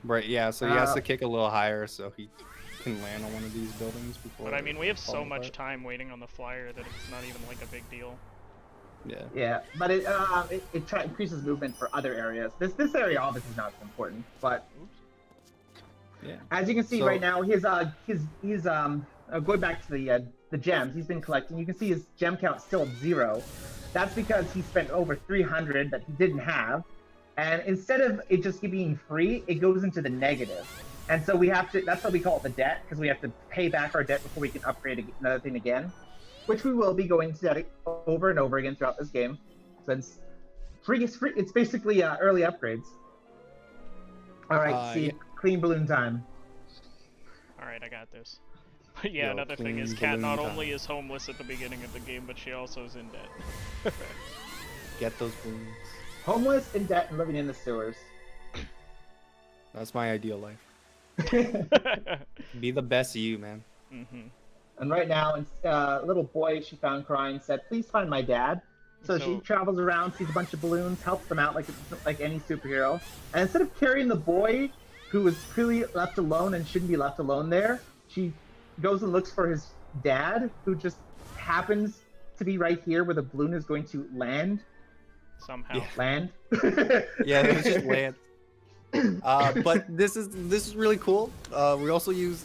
Right? Yeah. So he has to kick a little higher so he can land on one of these buildings before. But I mean, we have so much time waiting on the flyer that it's not even like a big deal. Yeah. Yeah, but it increases movement for other areas. This area obviously is not as important, but yeah. As you can see right now, he's going back to the gems he's been collecting. You can see his gem count still at 0. That's because he spent over 300 that he didn't have, and instead of it just being free, it goes into the negative. And so we have to. That's what we call it the debt, because we have to pay back our debt before we can upgrade another thing again. Which we will be going to that over and over again throughout this game, since free is free. It's basically early upgrades. All right, clean balloon time. All right, I got this. But yeah, another thing is, Kat not only is homeless at the beginning of the game, but she also is in debt. Get those balloons. Homeless, in debt, and living in the sewers. That's my ideal life. Be the best you, man. Mm-hmm. And right now, a little boy she found crying said, "Please find my dad." So she travels around, sees a bunch of balloons, helps them out like any superhero. And instead of carrying the boy, who was clearly left alone and shouldn't be left alone there, she goes and looks for his dad, who just happens to be right here where the balloon is going to land. Somehow. Land. Yeah, it was just land. But this is really cool. We also use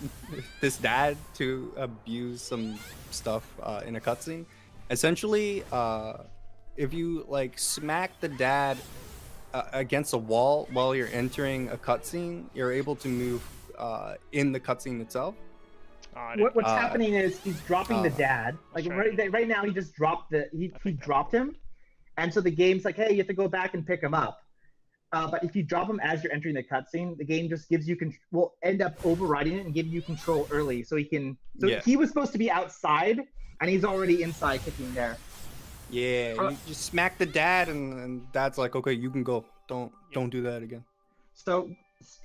this dad to abuse some stuff in a cutscene. Essentially, if you like smack the dad against a wall while you're entering a cutscene, you're able to move in the cutscene itself. What's happening is he's dropping the dad. Like right now, he just dropped he dropped him, and so the game's like, hey, you have to go back and pick him up. But if you drop him as you're entering the cutscene, the game just gives you will end up overriding it and giving you control early, so he can. So he was supposed to be outside, and he's already inside kicking there. Yeah, you just smack the dad, and dad's like, okay, you can go. Don't do that again. So,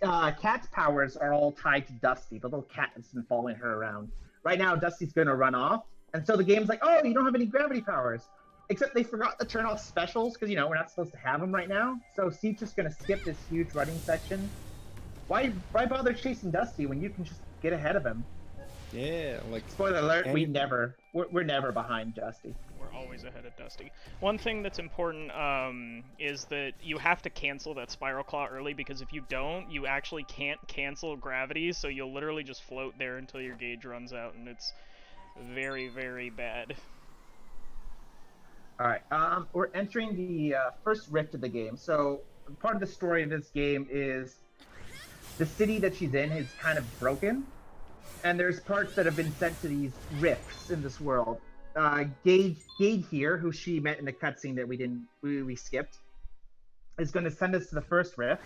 Cat's powers are all tied to Dusty, the little cat that's been following her around. Right now, Dusty's gonna run off, and so the game's like, oh, you don't have any gravity powers. Except they forgot to turn off specials, because, we're not supposed to have them right now. So Steve's just gonna skip this huge running section. Why bother chasing Dusty when you can just get ahead of him? Yeah, like... Spoiler alert, we're never behind Dusty. We're always ahead of Dusty. One thing that's important is that you have to cancel that Spiral Claw early, because if you don't, you actually can't cancel gravity, so you'll literally just float there until your gauge runs out, and it's very, very bad. Alright, we're entering the first rift of the game. So, part of the story of this game is the city that she's in is kind of broken, and there's parts that have been sent to these rifts in this world. Gage here, who she met in the cutscene that we skipped, is going to send us to the first rift,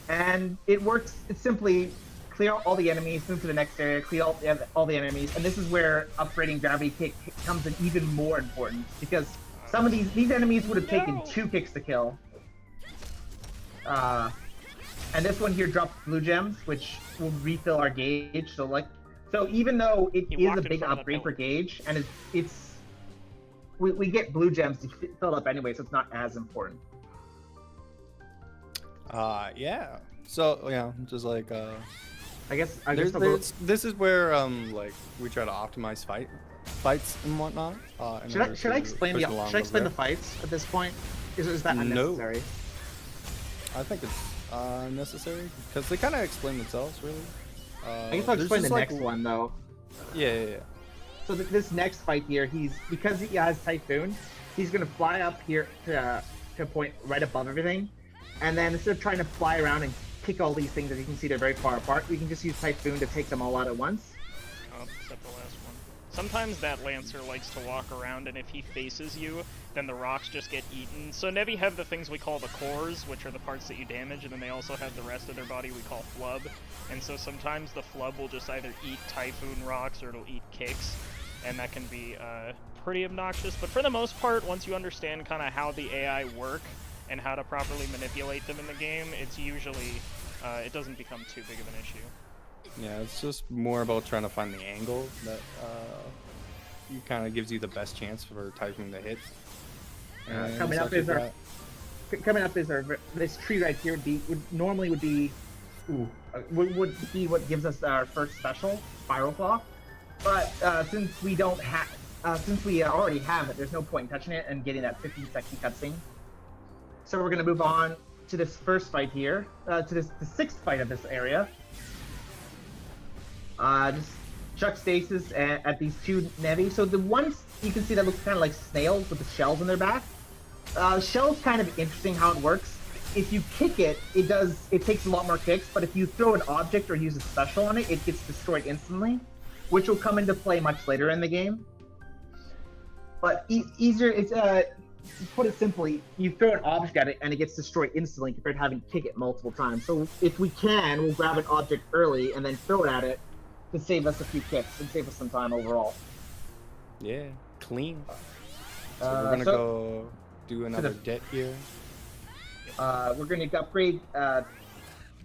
and it works. It's simply clear out all the enemies, move to the next area, clear all the enemies, and this is where upgrading Gravity Kick comes in even more important, because some of these enemies would have taken 2 kicks to kill. And this one here drops blue gems, which will refill our gauge. So even though it is a big upgrade for gauge, and we get blue gems to fill up anyway, so it's not as important. Yeah. So just like I guess this is where like we try to optimize fights and whatnot. Should I explain the fights at this point? Is that unnecessary? No. I think it's necessary because they kind of explain themselves, really. I guess I'll explain the next one though. Yeah. So this next fight here, because he has Typhoon, he's gonna fly up here to a point right above everything, and then instead of trying to fly around and kick all these things, as you can see, they're very far apart. We can just use Typhoon to take them all out at once. Except the last one. Sometimes that Lancer likes to walk around, and if he faces you, then the rocks just get eaten. So Nevi have the things we call the cores, which are the parts that you damage, and then they also have the rest of their body we call flub. And so sometimes the flub will just either eat Typhoon rocks or it'll eat kicks, and that can be pretty obnoxious. But for the most part, once you understand kind of how the AI work and how to properly manipulate them in the game, it's usually, it doesn't become too big of an issue. Yeah, it's just more about trying to find the angle that kind of gives you the best chance for Typhoon to hit. Coming up is this tree right here would be what gives us our first special, Spiral Claw. But since we already have it, there's no point in touching it and getting that 15-second cutscene. So we're gonna move on to this first fight here, to the 6th fight of this area. Just chuck stasis at these 2 Nevi. So the ones you can see that looks kind of like snails with the shells in their back. Shell's kind of interesting how it works. If you kick it, it takes a lot more kicks, but if you throw an object or use a special on it, it gets destroyed instantly, which will come into play much later in the game. But easier, it's to put it simply, you throw an object at it and it gets destroyed instantly compared to having to kick it multiple times. So if we can, we'll grab an object early and then throw it at it to save us a few kicks and save us some time overall. Yeah, clean. So we're gonna go do another debt here. We're gonna upgrade.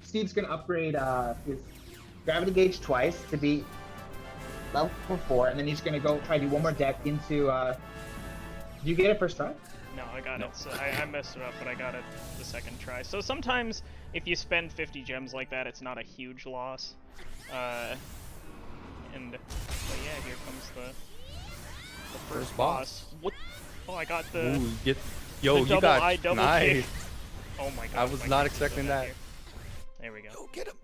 Steve's gonna upgrade his gravity gauge twice to be level 4, and then he's gonna go try to do one more deck into. Did you get it first try? No, I got it. So I messed it up, but I got it the second try. So sometimes, if you spend 50 gems like that, it's not a huge loss. But yeah, here comes the first boss. What? Oh, I got the. Ooh, the you got I double nice. kick. Oh my god. I was not expecting that. There we go. Go get him.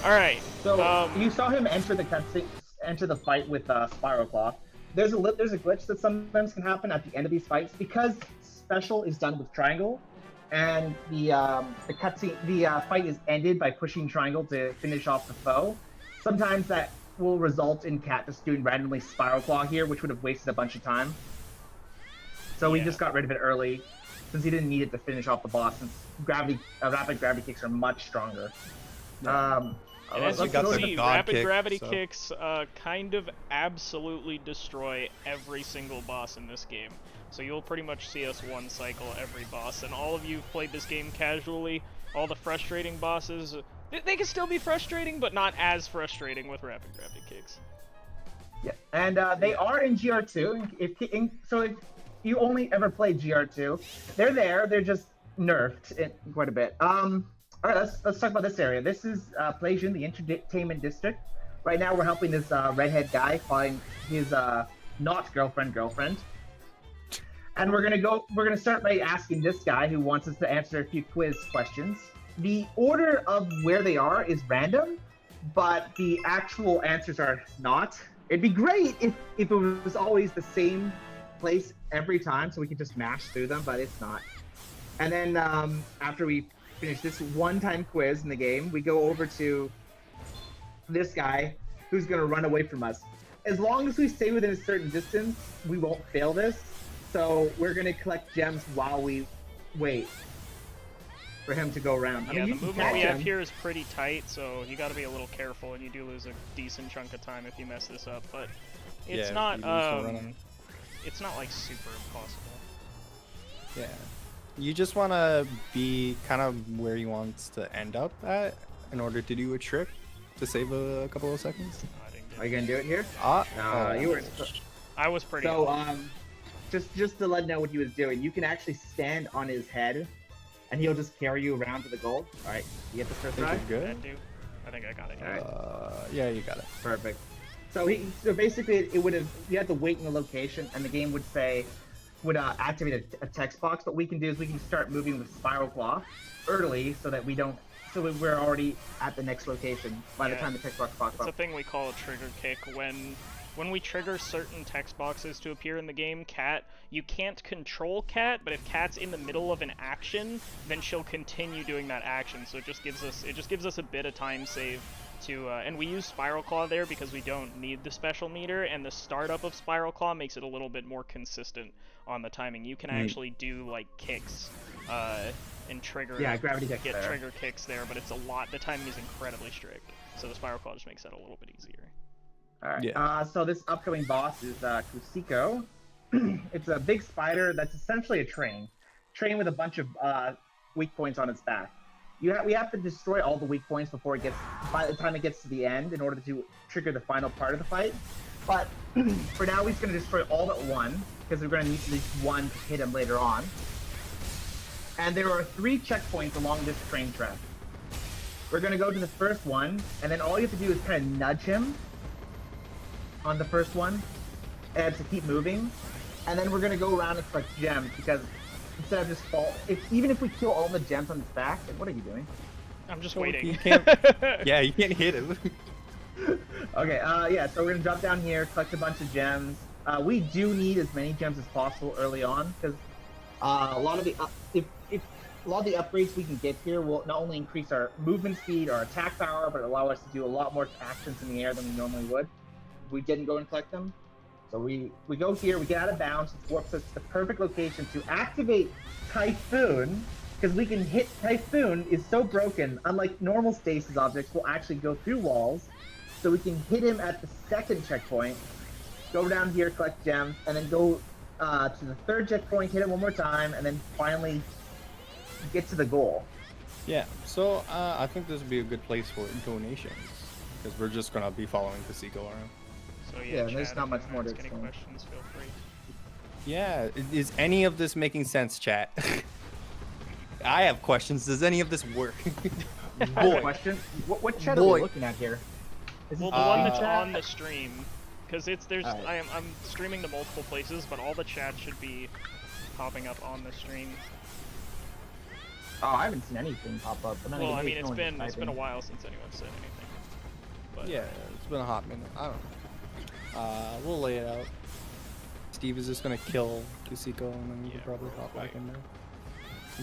All right. So you saw him enter the fight with Spiral Claw. There's a glitch that sometimes can happen at the end of these fights because special is done with triangle, and the fight is ended by pushing triangle to finish off the foe. Sometimes that will result in Cat just doing randomly Spiral Claw here, which would have wasted a bunch of time. So we just got rid of it early, since he didn't need it to finish off the boss, since rapid gravity kicks are much stronger. And as you can see, rapid kick, gravity kicks kind of absolutely destroy every single boss in this game. So you'll pretty much see us one cycle every boss, and all of you who've played this game casually, all the frustrating bosses, they can still be frustrating, but not as frustrating with rapid gravity kicks. Yeah, and they are in GR2. If you only ever played GR2, they're there. They're just nerfed quite a bit. All right, let's talk about this area. This is Plagian, the entertainment district. Right now, we're helping this redhead guy find his not girlfriend. And we're gonna start by asking this guy who wants us to answer a few quiz questions. The order of where they are is random, but the actual answers are not. It'd be great if it was always the same place every time, so we could just mash through them, but it's not. And then after we finish this one-time quiz in the game, we go over to this guy who's gonna run away from us. As long as we stay within a certain distance, we won't fail this. So we're gonna collect gems while we wait for him to go around. Yeah, the movement we have here is pretty tight, so you gotta be a little careful, and you do lose a decent chunk of time if you mess this up, but it's not it's not like super impossible. Yeah. You just want to be kind of where he wants to end up at in order to do a trick to save a couple of seconds. Are you gonna do it here? You were. I was pretty. So just to let you know what he was doing, you can actually stand on his head, and he'll just carry you around to the goal. All right, you get the first try. Good. I think I got it. All right. Yeah, you got it. Perfect. So basically it would have, you had to wait in the location, and the game would activate a text box. What we can do is we can start moving with Spiral Claw early, so that we're already at the next location by the time the text box pops up. It's a thing we call a trigger kick. When we trigger certain text boxes to appear in the game, you can't control Cat, but if Cat's in the middle of an action, then she'll continue doing that action. So it just gives us a bit of time save to, and we use Spiral Claw there because we don't need the special meter, and the startup of Spiral Claw makes it a little bit more consistent on the timing. You can actually do like kicks and trigger trigger kicks there, but the timing is incredibly strict. So the Spiral Claw just makes that a little bit easier. All right. So this upcoming boss is Kusiko. It's a big spider that's essentially a train with a bunch of weak points on its back. We have to destroy all the weak points by the time it gets to the end in order to trigger the final part of the fight. But for now, we're going to destroy all but one, because we're going to need at least one to hit him later on. And there are 3 checkpoints along this train track. We're going to go to the first one, and then all you have to do is kind of nudge him on the first one, and to keep moving. And then we're going to go around and collect gems, because instead of just even if we kill all the gems on his back, what are you doing? I'm just waiting. You can't, you can't hit him. Okay, so we're going to drop down here, collect a bunch of gems. We do need as many gems as possible early on, because a lot of the upgrades we can get here will not only increase our movement speed, our attack power, but allow us to do a lot more actions in the air than we normally would if we didn't go and collect them. So we go here, we get out of bounds, it warps us to the perfect location to activate Typhoon, because we can hit Typhoon is so broken, unlike normal stasis objects will actually go through walls. So we can hit him at the second checkpoint, go down here, collect gems, and then go to the third checkpoint, hit it one more time, and then finally get to the goal. Yeah, so I think this would be a good place for donations, because we're just going to be following Kusiko around. So yeah, there's not much more to explain. Any questions, feel free. Yeah, is any of this making sense, chat? I have questions. Does any of this work? Boy. Question. What chat are we looking at here? Well, the one that's on the stream, because I'm streaming to multiple places, but all the chat should be popping up on the stream. Oh, I haven't seen anything pop up. But well, I mean, it's been a while since anyone said anything. But yeah, it's been a hot minute. I don't know. We'll lay it out. Steve is just gonna kill Kusiko, and then you can probably hop back in there.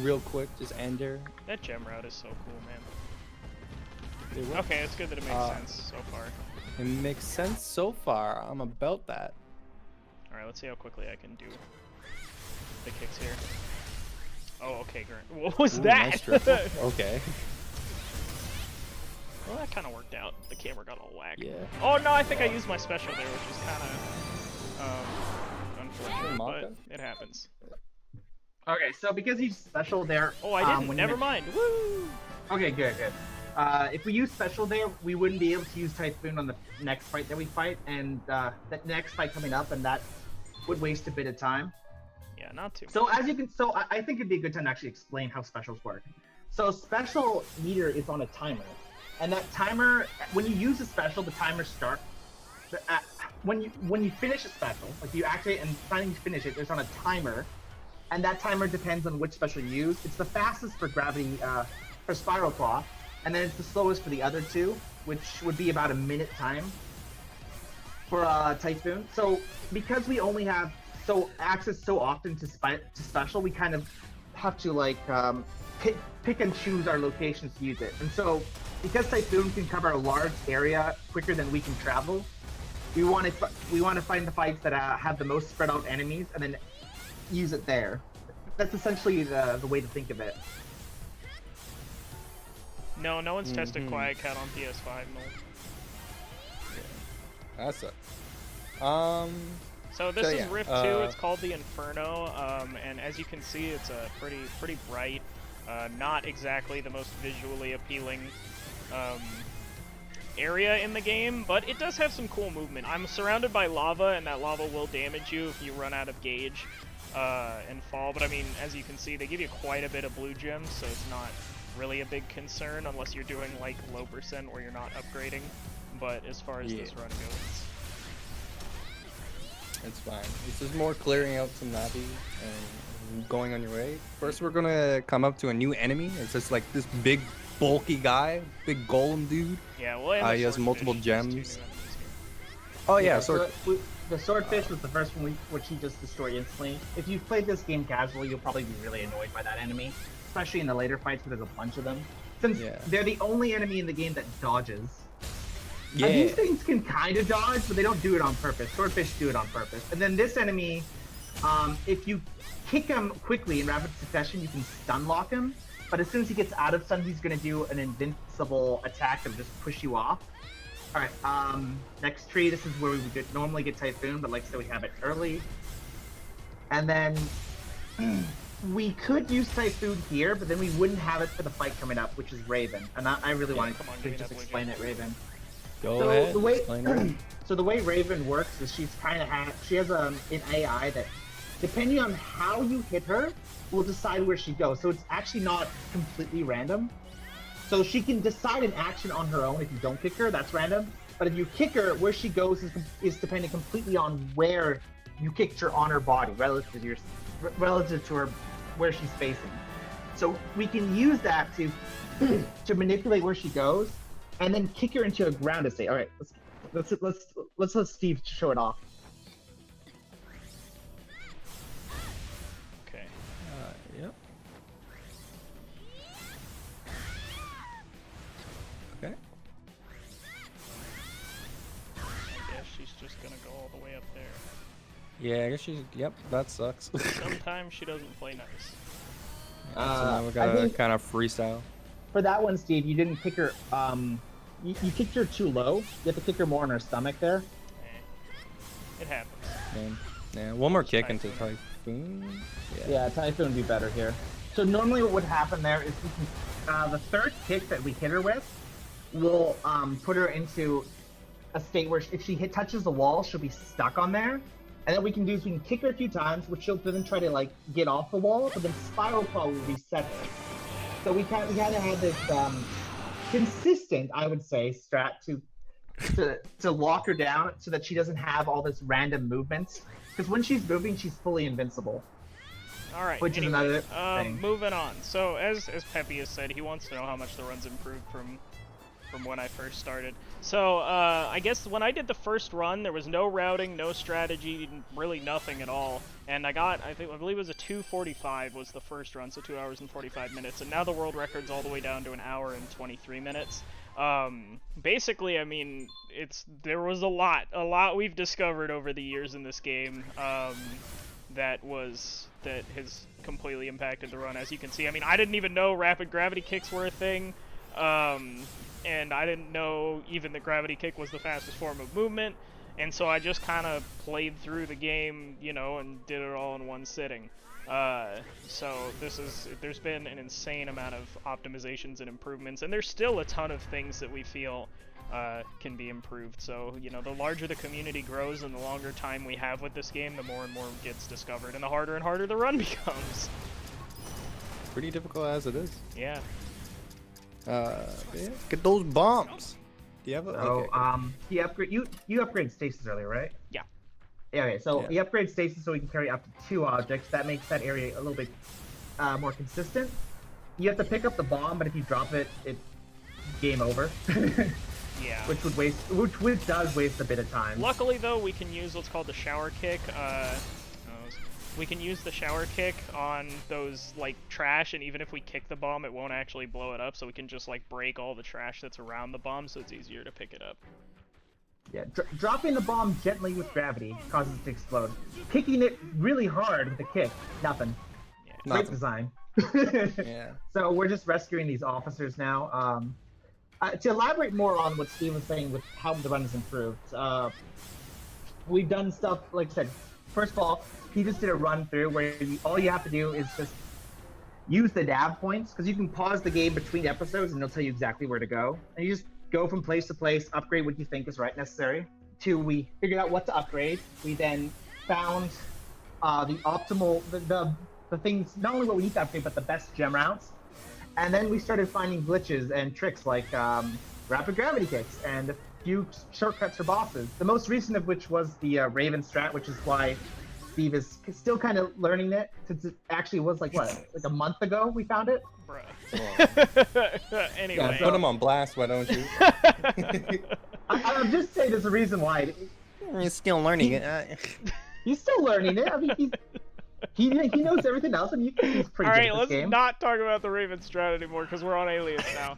Real quick, just end her. That gem route is so cool, man. Okay, it's good that it makes sense so far. It makes sense so far. I'm about that. Alright, let's see how quickly I can do the kicks here. Oh, okay, great. What was that? Nice triple. Okay. Well, that kind of worked out. The camera got all whacked. Yeah. Oh, no, I think I used my special there, which is kind of unfortunate, but it happens. Okay, so because he's special there... Oh, I didn't. Never mind. Woo! Okay, good. If we use special there, we wouldn't be able to use Typhoon on the next fight that we fight, and that next fight coming up, and that would waste a bit of time. Yeah, not too much. So as you can, I think it'd be a good time to actually explain how specials work. So special meter is on a timer, and that timer, when you use a special, the timer starts. When you finish a special, like you activate and finally finish it, there's on a timer, and that timer depends on which special you use. It's the fastest for gravity, for Spiral Claw, and then it's the slowest for the other two, which would be about a minute time for Typhoon. So because we only have access so often to special, we kind of have to like pick and choose our locations to use it. And so because Typhoon can cover a large area quicker than we can travel, we want to find the fights that have the most spread out enemies and then use it there. That's essentially the way to think of it. No one's tested Quiet Cat on PS5, no. Yeah. That sucks. So this is Rift 2, it's called the Inferno, and as you can see, it's a pretty bright, not exactly the most visually appealing area in the game, but it does have some cool movement. I'm surrounded by lava, and that lava will damage you if you run out of gauge and fall, but I mean, as you can see, they give you quite a bit of blue gems, so it's not really a big concern unless you're doing like low percent or you're not upgrading, but as far as this run goes, it's fine. It's just more clearing out some Navi and going on your way. First, we're gonna come up to a new enemy. It's just like this big, bulky guy, big golem dude. Yeah, well, he has multiple gems. Oh yeah, the swordfish was the first one which he just destroyed instantly. If you've played this game casually, you'll probably be really annoyed by that enemy, especially in the later fights where there's a bunch of them. Since they're the only enemy in the game that dodges. Yeah. And these things can kind of dodge, but they don't do it on purpose. Swordfish do it on purpose. And then this enemy, if you kick him quickly in rapid succession, you can stun lock him. But as soon as he gets out of stun, he's going to do an invincible attack that will just push you off. Alright, next tree, this is where we would normally get Typhoon, but like I said, we have it early. And then we could use Typhoon here, but then we wouldn't have it for the fight coming up, which is Raven. And I really wanted to just explain it, Raven. Go ahead. So the way Raven works is she has an AI that, depending on how you hit her, will decide where she goes. So it's actually not completely random. So she can decide an action on her own if you don't kick her, that's random. But if you kick her, where she goes is depending completely on where you kicked her on her body, relative to her where she's facing. So we can use that to manipulate where she goes, and then kick her into a grounded state. All right, let's let Steve show it off. Okay. Yep. Okay. I guess she's just gonna go all the way up there. Yeah, I guess she's. Yep, that sucks. Sometimes she doesn't play nice. So now we gotta kind of freestyle. For that one, Steve, you didn't kick her. You kicked her too low. You have to kick her more on her stomach there. It happens. Yeah, one more kick into Typhoon. Yeah, Typhoon would be better here. So normally what would happen there is we can, the third kick that we hit her with will put her into a state where if she touches the wall, she'll be stuck on there. And then we can do is we can kick her a few times, which she'll then try to like get off the wall, but then spiral claw will reset her. So we kind of have this consistent, I would say, strat to lock her down so that she doesn't have all this random movements. Because when she's moving, she's fully invincible. All right. Which anyway, is another thing. Moving on. So as Peppy has said, he wants to know how much the run's improved from when I first started. So I guess when I did the first run, there was no routing, no strategy, really nothing at all. And I believe it was a 2:45 was the first run, so 2 hours and 45 minutes. And now the world record's all the way down to 1 hour and 23 minutes. Basically, I mean, there was a lot we've discovered over the years in this game. That has completely impacted the run, as you can see. I mean, I didn't even know rapid gravity kicks were a thing, and I didn't know even that gravity kick was the fastest form of movement, and so I just kind of played through the game, you know, and did it all in one sitting. So there's been an insane amount of optimizations and improvements, and there's still a ton of things that we feel can be improved. So, you know, the larger the community grows and the longer time we have with this game, the more and more gets discovered, and the harder the run becomes. Pretty difficult as it is. Yeah. Yeah. Get those bombs. Do you have a... Okay. You upgraded stasis earlier, right? Yeah. Yeah, okay, so you upgrade stasis so we can carry up to 2 objects. That makes that area a little bit more consistent. You have to pick up the bomb, but if you drop it, it's game over. Yeah. Which does waste a bit of time. Luckily, though, we can use what's called the shower kick. We can use the shower kick on those, like, trash, and even if we kick the bomb, it won't actually blow it up, so we can just, like, break all the trash that's around the bomb, so it's easier to pick it up. Yeah, dropping the bomb gently with gravity causes it to explode. Kicking it really hard with a kick, nothing. Yeah. Great design. Yeah. So we're just rescuing these officers now. To elaborate more on what Steve was saying with how the run has improved, we've done stuff, like I said, first of all, he just did a run through where all you have to do is just use the nav points, because you can pause the game between episodes and it'll tell you exactly where to go. And you just go from place to place, upgrade what you think is necessary. We figured out what to upgrade. We then found the optimal, the things, not only what we need to upgrade, but the best gem routes. And then we started finding glitches and tricks like rapid gravity kicks and a few shortcuts for bosses. The most recent of which was the Raven strat, which is why Steve is still kind of learning it, since it actually was like a month ago we found it. Bruh. Anyway. Yeah, put him on blast, why don't you? I'm just saying there's a reason why. He's still learning it. He's still learning it. I mean, he knows everything else, and he's pretty good at this game. Alright, let's not talk about the Raven strat anymore, because we're on Alias now.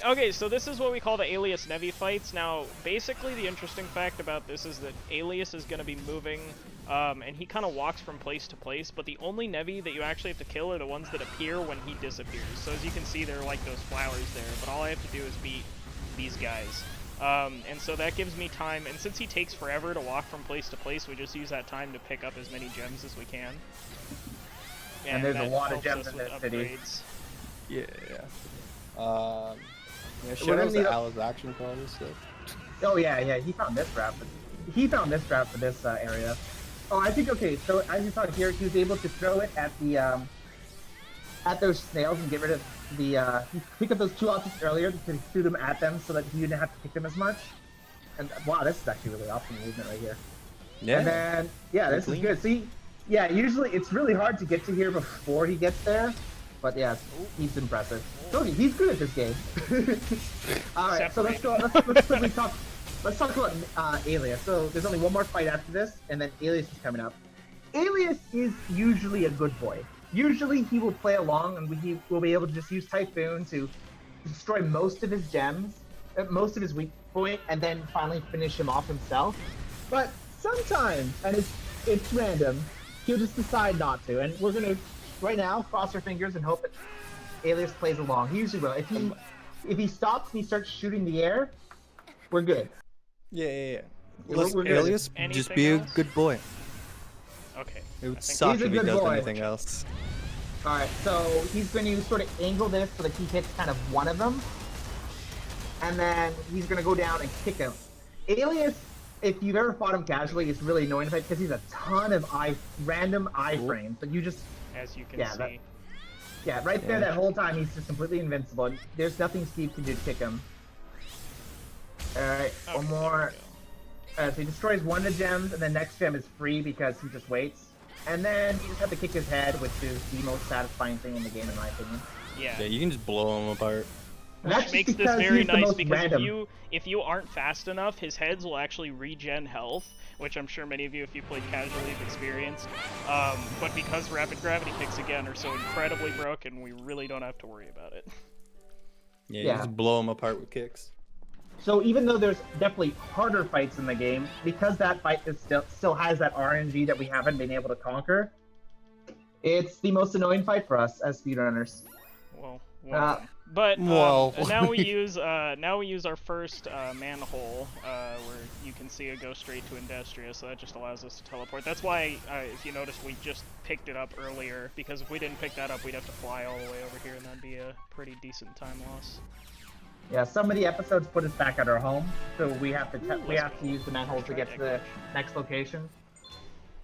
Okay, so this is what we call the Alias Nevi fights. Now, basically the interesting fact about this is that Alias is going to be moving, and he kind of walks from place to place, but the only Nevi that you actually have to kill are the ones that appear when he disappears. So as you can see, there are like those flowers there, but all I have to do is beat these guys. And so that gives me time, and since he takes forever to walk from place to place, we just use that time to pick up as many gems as we can. And there's a lot of gems in this city. Yeah. Shout out to Alice Action for all this stuff. Oh yeah, he found this route. He found this route for this area. Oh, I think, okay, so as you saw here, he was able to throw it at the, at those snails and get rid of the, he picked up those 2 objects earlier to threw them at them so that he didn't have to pick them as much. And wow, this is actually really optimal movement right here. Yeah. And then, yeah, this is good. See, yeah, usually it's really hard to get to here before he gets there. But yeah, he's impressive. So he's good at this game. Alright, so let's quickly talk. Let's talk about Alias. So there's only one more fight after this, and then Alias is coming up. Alias is usually a good boy. Usually he will play along, and he will be able to just use Typhoon to destroy most of his gems, most of his weak point, and then finally finish him off himself. But sometimes, and it's random, he'll just decide not to. And we're gonna right now cross our fingers and hope that Alias plays along. He usually will. If he stops and he starts shooting the air, we're good. Yeah. Let Alias just be a good boy. Okay. It would suck if he does anything else. Alright, so he's going to sort of angle this so that he hits kind of one of them. And then he's going to go down and kick him. Alias if you've ever fought him casually, it's really annoying because he's a ton of random iframes, but you just... As you can see. Yeah, right there, that whole time, he's just completely invincible. And there's nothing Steve can do to kick him. Alright, one more. So he destroys one of the gems, and the next gem is free because he just waits. And then you just have to kick his head, which is the most satisfying thing in the game, in my opinion. Yeah, you can just blow him apart. Which makes this very nice because if you aren't fast enough, his heads will actually regen health, which I'm sure many of you, if you played casually, have experienced. But because rapid gravity kicks again are so incredibly broken, we really don't have to worry about it. Yeah, you just blow him apart with kicks. So even though there's definitely harder fights in the game, because that fight is still has that RNG that we haven't been able to conquer, it's the most annoying fight for us as speedrunners. But now we use our first manhole where you can see it go straight to Industria, so that just allows us to teleport. That's why, if you notice, we just picked it up earlier, because if we didn't pick that up, we'd have to fly all the way over here, and that'd be a pretty decent time loss. Yeah, some of the episodes put us back at our home, so we have to use the manhole to get to the next location.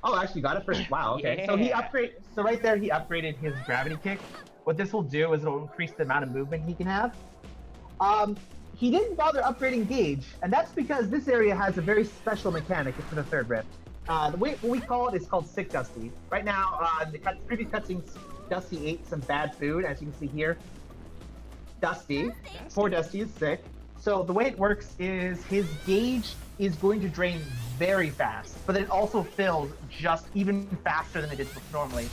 Oh, actually got it first. Wow. Okay. Yeah. So right there, he upgraded his gravity kick. What this will do is it'll increase the amount of movement he can have. He didn't bother upgrading gauge, and that's because this area has a very special mechanic for the third rift. The way what we call it is called Sick Dusty. Right now, the previous cutscenes, Dusty ate some bad food, as you can see here. Poor Dusty is sick. So the way it works is his gauge is going to drain very fast, but then it also fills just even faster than it did normally.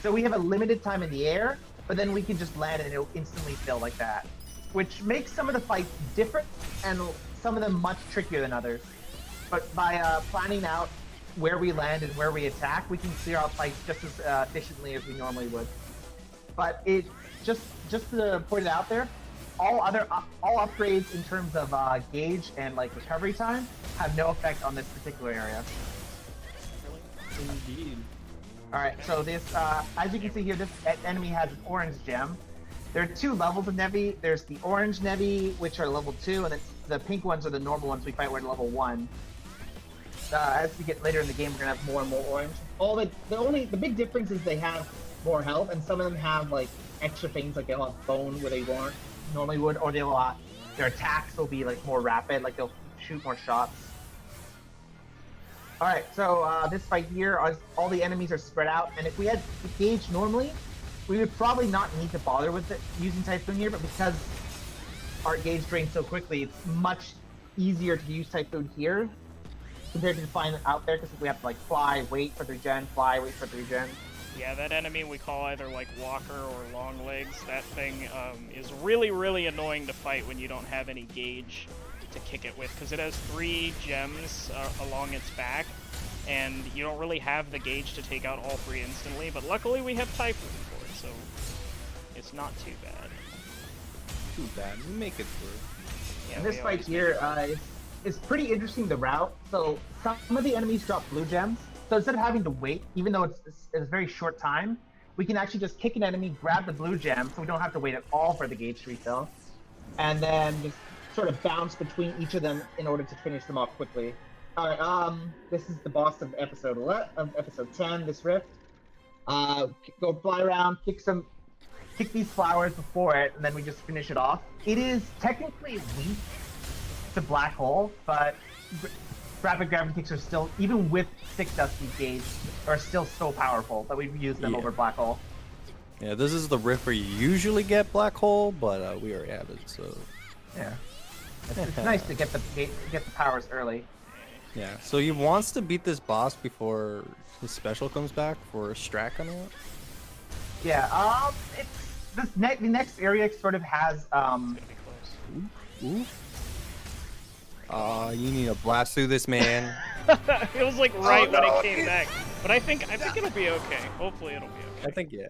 So we have a limited time in the air, but then we can just land and it'll instantly fill like that, which makes some of the fights different and some of them much trickier than others. But by planning out where we land and where we attack, we can clear out fights just as efficiently as we normally would. But it just to point it out there, all upgrades in terms of gauge and like recovery time have no effect on this particular area. Indeed. All right, so this, as you can see here, this enemy has an orange gem. There are two levels of Nevi. There's the orange Nevi, which are level 2, and then the pink ones are the normal ones we fight we're at level 1. As we get later in the game, we're gonna have more and more orange. The big difference is they have more health, and some of them have like extra things, like they'll have bone where they weren't normally would, or they'll their attacks will be like more rapid, like they'll shoot more shots. All right, so this fight here, all the enemies are spread out, and if we had the gauge normally, we would probably not need to bother with it using Typhoon here, but because our gauge drains so quickly, it's much easier to use Typhoon here compared to flying it out there, because we have to like fly, wait for the regen, fly, wait for the regen. Yeah, that enemy we call either like Walker or Long Legs. That thing is really, really annoying to fight when you don't have any gauge to kick it with, because it has 3 gems along its back, and you don't really have the gauge to take out all 3 instantly, but luckily we have Typhoon for it, so it's not too bad. Too bad. We make it through. Yeah, this fight here is pretty interesting, the route. So some of the enemies drop blue gems, so instead of having to wait, even though it's a very short time, we can actually just kick an enemy, grab the blue gem, so we don't have to wait at all for the gauge to refill, and then just sort of bounce between each of them in order to finish them off quickly. All right, this is the boss of episode 10, this rift. Go fly around, kick these flowers before it, and then we just finish it off. It is technically weak to Black Hole, but rapid gravity kicks are still, even with Sick Dusty gauge, are still so powerful that we use them over Black Hole. Yeah, this is the rift where you usually get Black Hole, but we already have it, so... Yeah. It's nice to get the powers early. Yeah, so he wants to beat this boss before his special comes back for Strat coming out? Yeah, the next area sort of has, It's gonna be close. Ooh. You need to blast through this, man. It was like right when it came back. But I think it'll be okay. Hopefully it'll be okay. I think, yeah.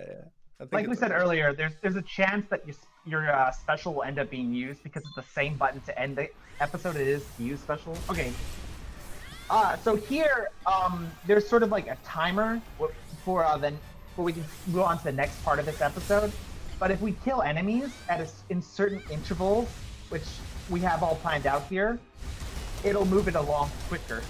Like we said earlier, there's a chance that your special will end up being used because it's the same button to end the episode it is to use special. Okay. So here, there's sort of like a timer for we can go on to the next part of this episode. But if we kill enemies in certain intervals, which we have all planned out here, it'll move it along quicker.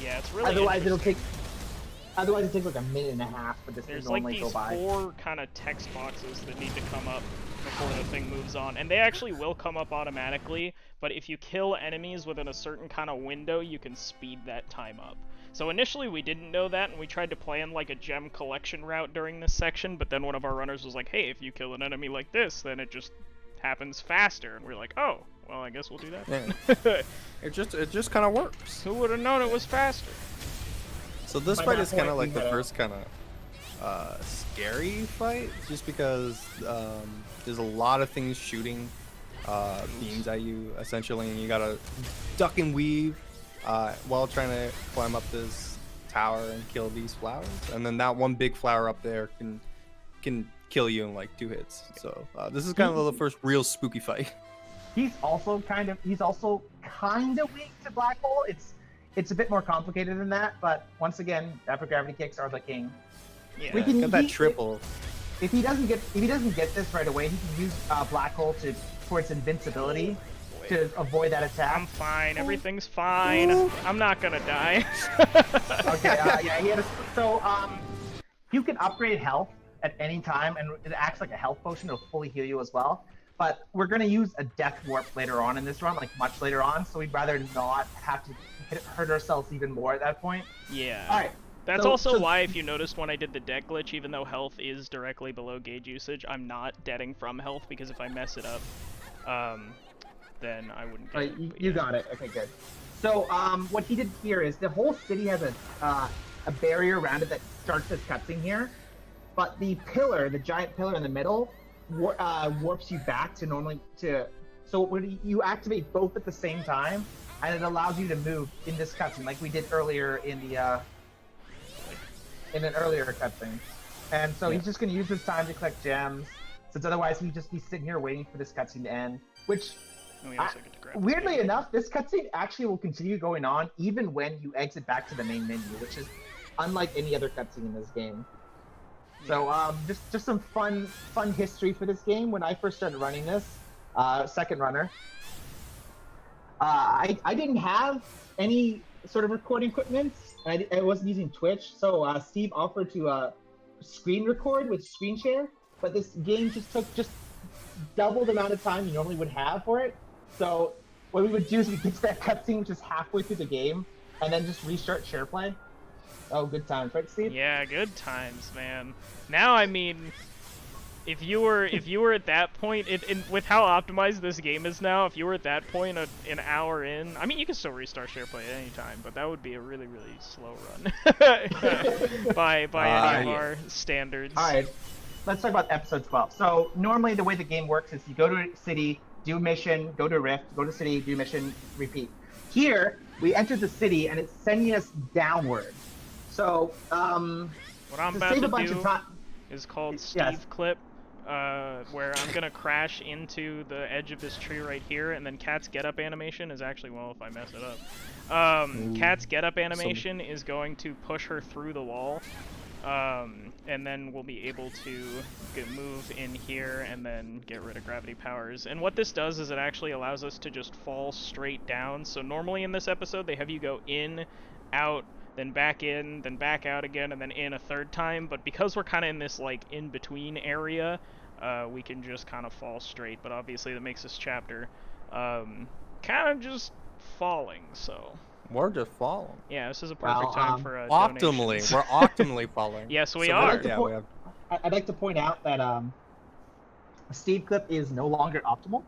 Yeah, it's really Otherwise it takes like a minute and a half for this to normally go by. There's like these 4 kind of text boxes that need to come up before the thing moves on, and they actually will come up automatically, but if you kill enemies within a certain kind of window, you can speed that time up. So initially we didn't know that, and we tried to plan like a gem collection route during this section, but then one of our runners was like, hey, if you kill an enemy like this, then it just happens faster, and we're like, oh, well, I guess we'll do that. Yeah. it just kind of works. Who would have known it was faster? So this fight is kind of like the first kind of scary fight, just because there's a lot of things shooting beams at you, essentially, and you gotta duck and weave while trying to climb up this tower and kill these flowers. And then that one big flower up there can kill you in like 2 hits. So this is kind of the first real spooky fight. He's also kind of weak to black hole. It's a bit more complicated than that, but once again, Epic Gravity Kicks are the king. Yeah, we can get that triple. If he doesn't get this right away, he can use black hole for its invincibility to avoid that attack. I'm fine. Everything's fine. I'm not gonna die. Okay. Yeah. You can upgrade health at any time, and it acts like a health potion. It'll fully heal you as well. But we're gonna use a death warp later on in this run, like much later on. So we'd rather not have to hurt ourselves even more at that point. Yeah. All right. That's also why, if you noticed when I did the deck glitch, even though health is directly below gauge usage, I'm not deading from health, because if I mess it up, then I wouldn't get it. You got it. Okay, good. So what he did here is the whole city has a barrier around it that starts this cutscene here, but the giant pillar in the middle, warps you back to so when you activate both at the same time, and it allows you to move in this cutscene like we did earlier in an earlier cutscene. And so he's just going to use this time to collect gems, since otherwise he'd just be sitting here waiting for this cutscene to end, which weirdly enough, this cutscene actually will continue going on even when you exit back to the main menu, which is unlike any other cutscene in this game. So just some fun history for this game. When I first started running this, second runner, I didn't have any sort of recording equipment. I wasn't using Twitch, so Steve offered to screen record with screen share, but this game just took double the amount of time you normally would have for it. So what we would do is we get to that cutscene, which is halfway through the game, and then just restart SharePlay. Oh, good times, right, Steve? Yeah, good times, man. Now, I mean, if you were at that point, with how optimized this game is now, if you were at that point an hour in, I mean, you can still restart SharePlay at any time, but that would be a really, really slow run by any of our standards. All right, let's talk about episode 12. So normally the way the game works is you go to a city, do a mission, go to a rift, go to city, do a mission, repeat. Here, we enter the city, and it's sending us downward. So, what I'm about to do is called Steve Clip, where I'm gonna crash into the edge of this tree right here, and then Cat's get up animation is actually, well, if I mess it up, Cat's get up animation is going to push her through the wall, and then we'll be able to move in here and then get rid of gravity powers. And what this does is it actually allows us to just fall straight down. So normally in this episode they have you go in, out, then back in, then back out again, and then in a third time. But because we're kind of in this like in-between area, we can just kind of fall straight. But obviously that makes this chapter kind of just falling, so... We're just falling. Yeah, this is a perfect time for optimally. donations. We're optimally falling. Yes, we are. I'd like to point out that Steve Clip is no longer optimal.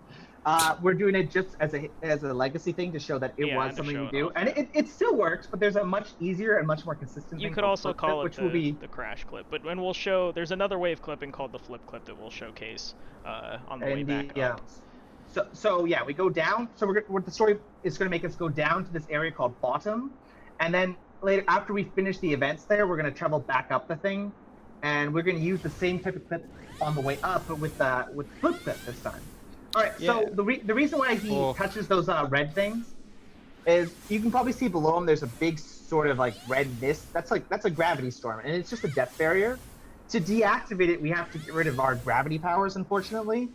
We're doing it just as a legacy thing to show that it was something we do, and it still works. But there's a much easier and much more consistent. You thing could also call clip, it the crash clip, but when we'll show, there's another way of clipping called the flip clip that we'll showcase on the way back up. So yeah, we go down. So what the story is going to make us go down to this area called Bottom, and then later, after we finish the events there, we're going to travel back up the thing, and we're going to use the same type of clip on the way up, but with flip clip this time. All right. Yeah. So the reason why he touches those red things is you can probably see below him. There's a big sort of like red mist. That's a gravity storm, and it's just a death barrier. To deactivate it, we have to get rid of our gravity powers, unfortunately.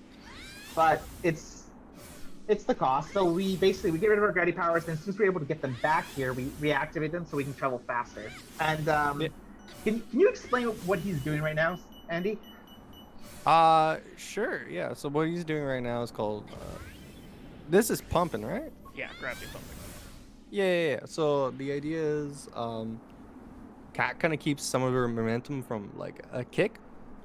But it's it's the cost. So we get rid of our gravity powers, and since we're able to get them back here, we reactivate them so we can travel faster. And can you explain what he's doing right now, Andy? Sure. Yeah. So what he's doing right now is called. This is pumping, right? Yeah, gravity pumping. Yeah. So the idea is, cat kind of keeps some of her momentum from like a kick.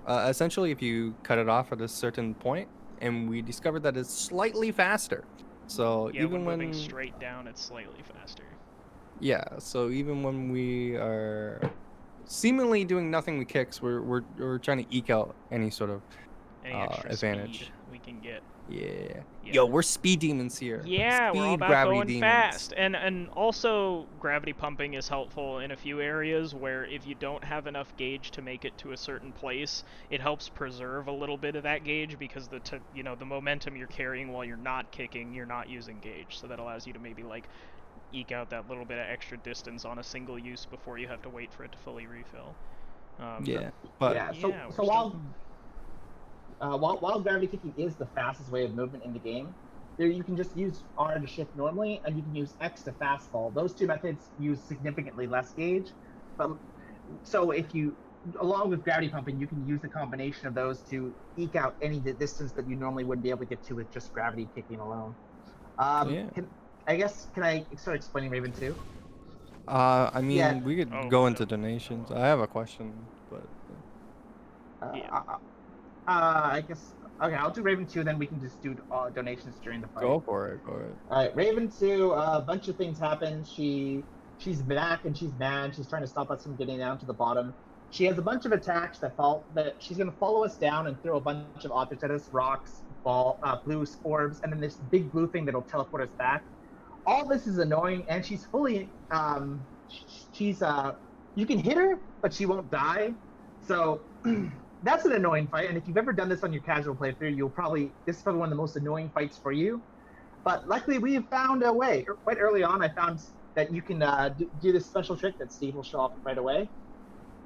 Essentially, if you cut it off at a certain point, and we discovered that it's slightly faster. So yeah, even when moving straight down, it's slightly faster. Yeah. So even when we are seemingly doing nothing with kicks, we're trying to eke out any sort of advantage speed we can get. Yeah. Yo, we're speed demons here. Yeah, speed, we're all about gravity going demons. fast. And also gravity pumping is helpful in a few areas where if you don't have enough gauge to make it to a certain place, it helps preserve a little bit of that gauge because the momentum you're carrying while you're not kicking, you're not using gauge. So that allows you to maybe like eke out that little bit of extra distance on a single use before you have to wait for it to fully refill. While gravity kicking is the fastest way of movement in the game, you can just use R to shift normally, and you can use X to fastfall. Those two methods use significantly less gauge. So if you, along with gravity pumping, you can use the combination of those to eke out any distance that you normally wouldn't be able to get to with just gravity kicking alone. Can I start explaining Raven 2? I mean, we could go into donations. I have a question, but... I guess... Okay, I'll do Raven 2, then we can just do donations during the fight. Go for it. Alright, Raven 2, a bunch of things happen. She's back and she's mad. She's trying to stop us from getting down to the bottom. She has a bunch of attacks that she's going to follow us down and throw a bunch of objects at us, rocks, blue orbs, and then this big blue thing that'll teleport us back. All this is annoying, and she's fully, you can hit her, but she won't die. So that's an annoying fight, and if you've ever done this on your casual playthrough, this is probably one of the most annoying fights for you. But luckily, we have found a way. Quite early on, I found that you can do this special trick that Steve will show off right away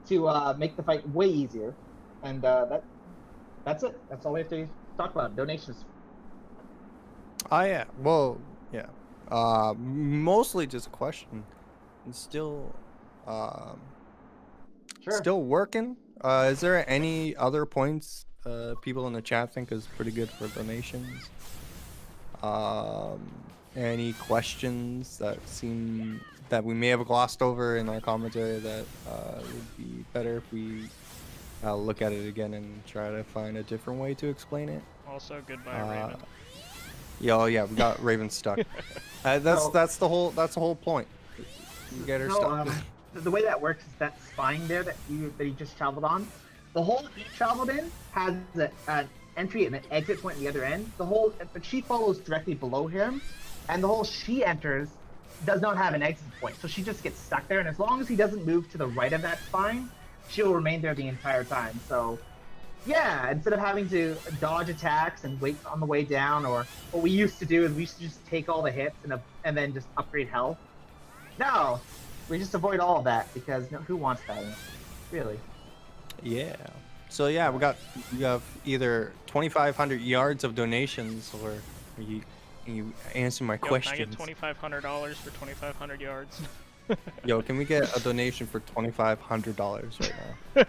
to make the fight way easier. And that's it. That's all we have to talk about. Donations. Oh, yeah. Well, yeah. Mostly just a question. It's still still working. Is there any other points people in the chat think is pretty good for donations? Any questions that we may have glossed over in our commentary that would be better if we look at it again and try to find a different way to explain it? Also, goodbye, Raven. Yeah, we got Raven stuck. That's the whole point. You get her stuck. The way that works is that spine there that he just traveled on. The hole he traveled in has an entry and an exit point at the other end. But she follows directly below him, and the hole she enters does not have an exit point, so she just gets stuck there. And as long as he doesn't move to the right of that spine, she'll remain there the entire time. So yeah, instead of having to dodge attacks and wait on the way down, or what we used to do is we used to just take all the hits and then just upgrade health. No, we just avoid all of that because who wants that? Really? Yeah. So yeah, we have either 2,500 yards of donations, or you answer my questions. Can I get $2,500 for 2,500 yards? Yo, can we get a donation for $2,500 right now?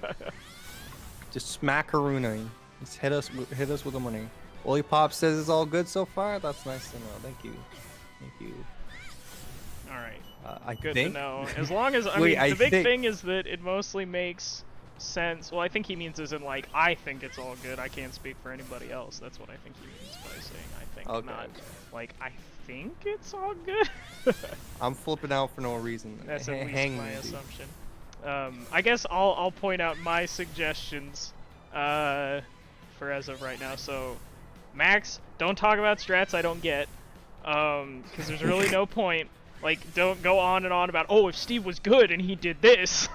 Just smackaroonie. Just hit us with the money. Lollipop says it's all good so far. That's nice to know. Thank you. All right. Good to know. As long as the big thing is that it mostly makes sense. Well, I think he means as in like I think it's all good. I can't speak for anybody else. That's what I think he means by saying I think, not like I think it's all good. I'm flipping out for no reason. That's at least my assumption. I guess I'll point out my suggestions for as of right now. So, Max, don't talk about strats I don't get, because there's really no point. Like, don't go on and on about, oh, if Steve was good and he did this.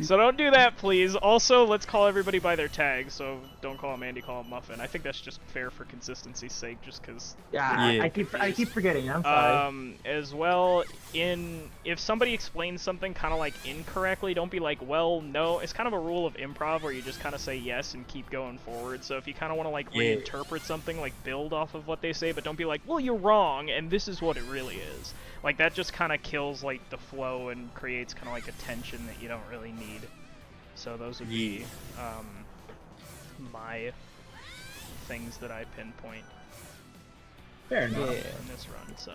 So don't do that, please. Also, let's call everybody by their tags, so don't call him Andy, call him Muffin. I think that's just fair for consistency's sake, just because... Yeah, I keep forgetting, I'm sorry. As well, if somebody explains something kind of like incorrectly, don't be like, well, no. It's kind of a rule of improv where you just kind of say yes and keep going forward. So if you kind of want to like reinterpret something, like build off of what they say, but don't be like, well, you're wrong, and this is what it really is. Like, that just kind of kills, like, the flow and creates kind of, like, a tension that you don't really need. So those would be, my things that I pinpoint. Fair enough. In this run, so.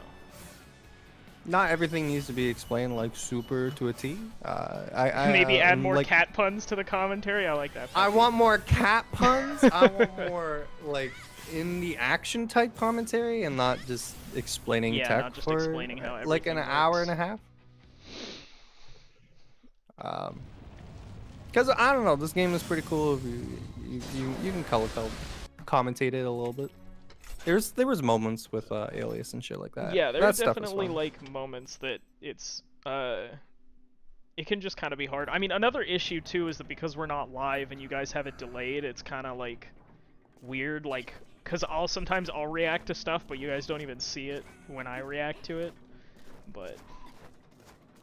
Not everything needs to be explained, like, super to a T. Maybe add more like, cat puns to the commentary? I like that. I want more cat puns. I want more, like, in the action type commentary and not just explaining tech not just for explaining how like an hour and a half. Because I don't know, this game is pretty cool. If you can color commentate it a little bit. There was moments with Alias and shit like that. Yeah, there's definitely like moments that it's it can just kind of be hard. I mean, another issue too is that because we're not live and you guys have it delayed, it's kind of like weird, like, because sometimes I'll react to stuff, but you guys don't even see it when I react to it. But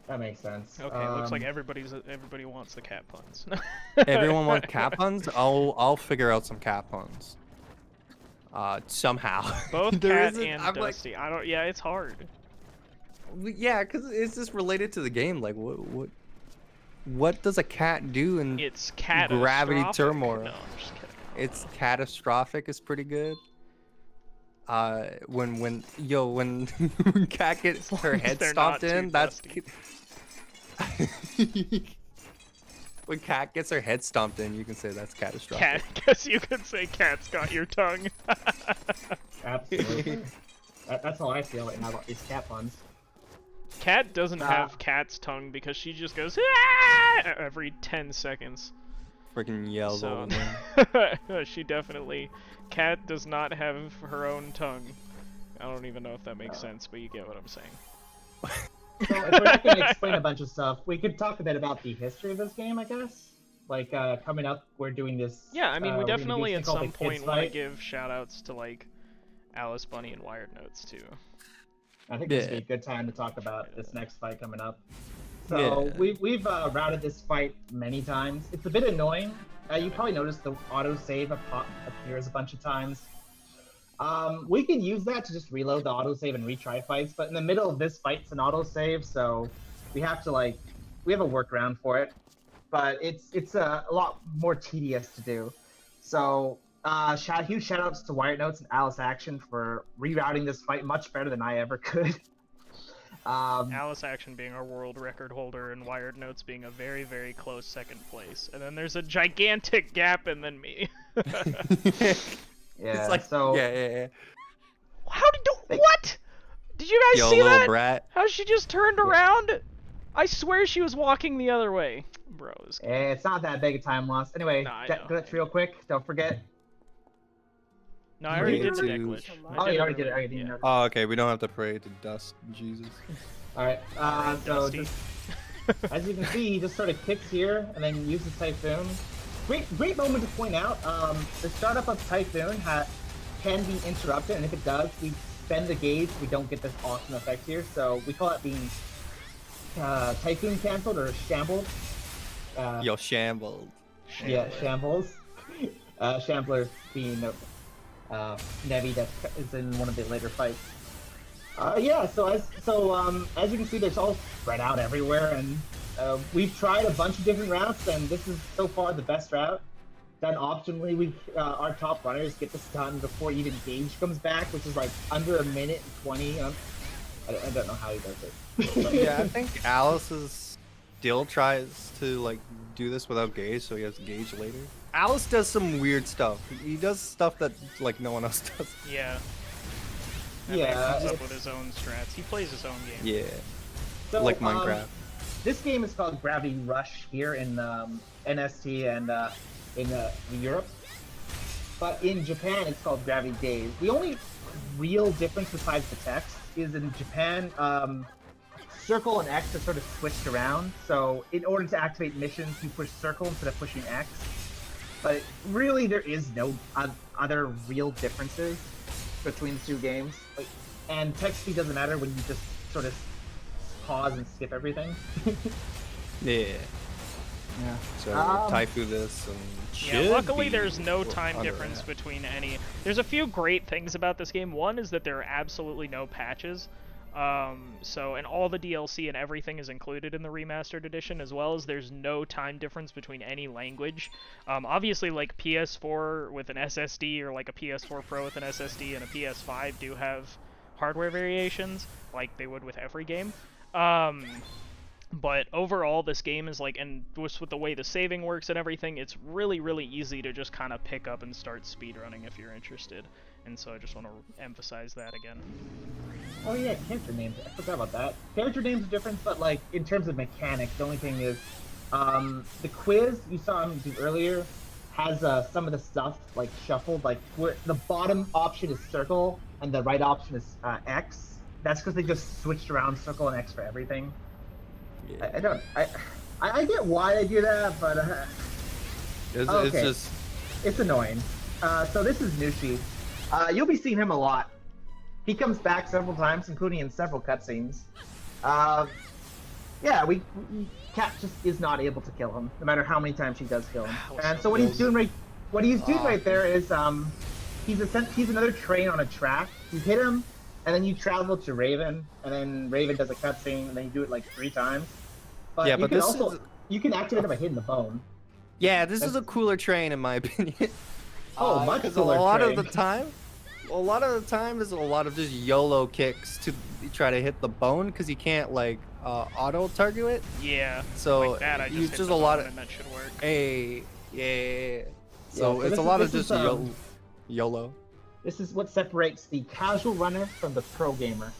that makes sense. Okay, looks like everybody wants the cat puns. Everyone wants cat puns? I'll figure out some cat puns. Somehow. Both Cat and Dusty. Like, I don't. Yeah, it's hard. Yeah, because it's just related to the game. Like, what does a cat do in it's gravity turmoil? No, I'm just kidding. It's catastrophic is pretty good. When Cat gets her head stomped in, that's when Cat gets her head stomped in, you can say that's catastrophic. Guess you could say Cat's got your tongue. Absolutely. That's how I feel right now about these cat puns. Cat doesn't have Cat's tongue because she just goes "Ah!" every 10 seconds. Freaking yells all the time. She definitely... Cat does not have her own tongue. I don't even know if that makes sense, but you get what I'm saying. So if we're not going to explain a bunch of stuff, we could talk a bit about the history of this game, I guess. Like, coming up, we're doing this... Yeah, I mean, we definitely at some point want to give shout-outs to, like, Alice, Bunny, and Wired Notes, too. I think this would be a good time to talk about this next fight coming up. So we've routed this fight many times. It's a bit annoying. You probably noticed the autosave appears a bunch of times. We can use that to just reload the autosave and retry fights, but in the middle of this fight, it's an autosave, so we have to we have a workaround for it. But it's a lot more tedious to do. So huge shout outs to Wired Notes and Alice Action for rerouting this fight much better than I ever could. Alice Action being our world record holder and Wired Notes being a very, very close second place. And then there's a gigantic gap and then me. Yeah, it's like, so... Yeah. What? Did you guys see that? Brat. How she just turned around? I swear she was walking the other way. Bro, it's not that big a time loss. Anyway, glitch real quick. Don't forget. No, I already did the deck glitch. Oh, you already did it. Yeah. Oh, okay. We don't have to pray to dust. Jesus. Alright, so just, as you can see, he just sort of kicks here and then uses Typhoon. Great moment to point out. The startup of Typhoon can be interrupted, and if it does, we spend the gauge. We don't get this awesome effect here, so we call it being Typhoon canceled or shambled. Shambled. Yeah, shambles. Shambler being Nevi that is in one of the later fights. So as you can see, there's all spread out everywhere, and we've tried a bunch of different routes, and this is so far the best route. Then optionally, our top runners get this done before even Gage comes back, which is like under a minute and 20. I don't know how he does it. Yeah, I think Alice still tries to do this without Gage, so he has Gage later. Alice does some weird stuff. He does stuff that no one else does. Yeah. He comes up with his own strats. He plays his own game. Yeah. So, like Minecraft. This game is called Gravity Rush here in NST and in Europe. But in Japan, it's called Gravity Days. The only real difference besides the text is in Japan, circle and X are sort of switched around. So in order to activate missions, you push circle instead of pushing X. But really, there is no other real differences between the two games. Like, and text speed doesn't matter when you just sort of pause and skip everything. Yeah. Yeah. So tie through this and yeah, luckily there's no time difference between any. There's a few great things about this game. One is that there are absolutely no patches. And all the DLC and everything is included in the remastered edition, as well as there's no time difference between any language. Obviously, like PS4 with an SSD or like a PS4 Pro with an SSD and a PS5 do have hardware variations, like they would with every game. But overall, this game is like, and with the way the saving works and everything, it's really, really easy to just kind of pick up and start speedrunning if you're interested. And so I just want to emphasize that again. Oh yeah, character names. I forgot about that. Character names are different, but like in terms of mechanics, the only thing is the quiz you saw him do earlier has some of the stuff like shuffled. Like where the bottom option is circle and the right option is X. That's because they just switched around circle and X for everything. Yeah. I get why they do that, but it's just it's annoying. So this is Nushi. You'll be seeing him a lot. He comes back several times, including in several cutscenes. Yeah, Cat just is not able to kill him, no matter how many times she does kill him. And so what he's doing right there is he's another train on a track. You hit him, and then you travel to Raven, and then Raven does a cutscene, and then you do it like 3 times. But yeah, you but can this also is... you can activate it by hitting the bone. Yeah, this is a cooler train in my opinion. Oh, much because cooler a lot train. of the time there's a lot of just YOLO kicks to try to hit the bone because you can't like auto target it. Yeah. So like that, I you just just hit a the lot bone of and that should work. Yeah. So it's a lot of just YOLO. This is what separates the casual runner from the pro gamer,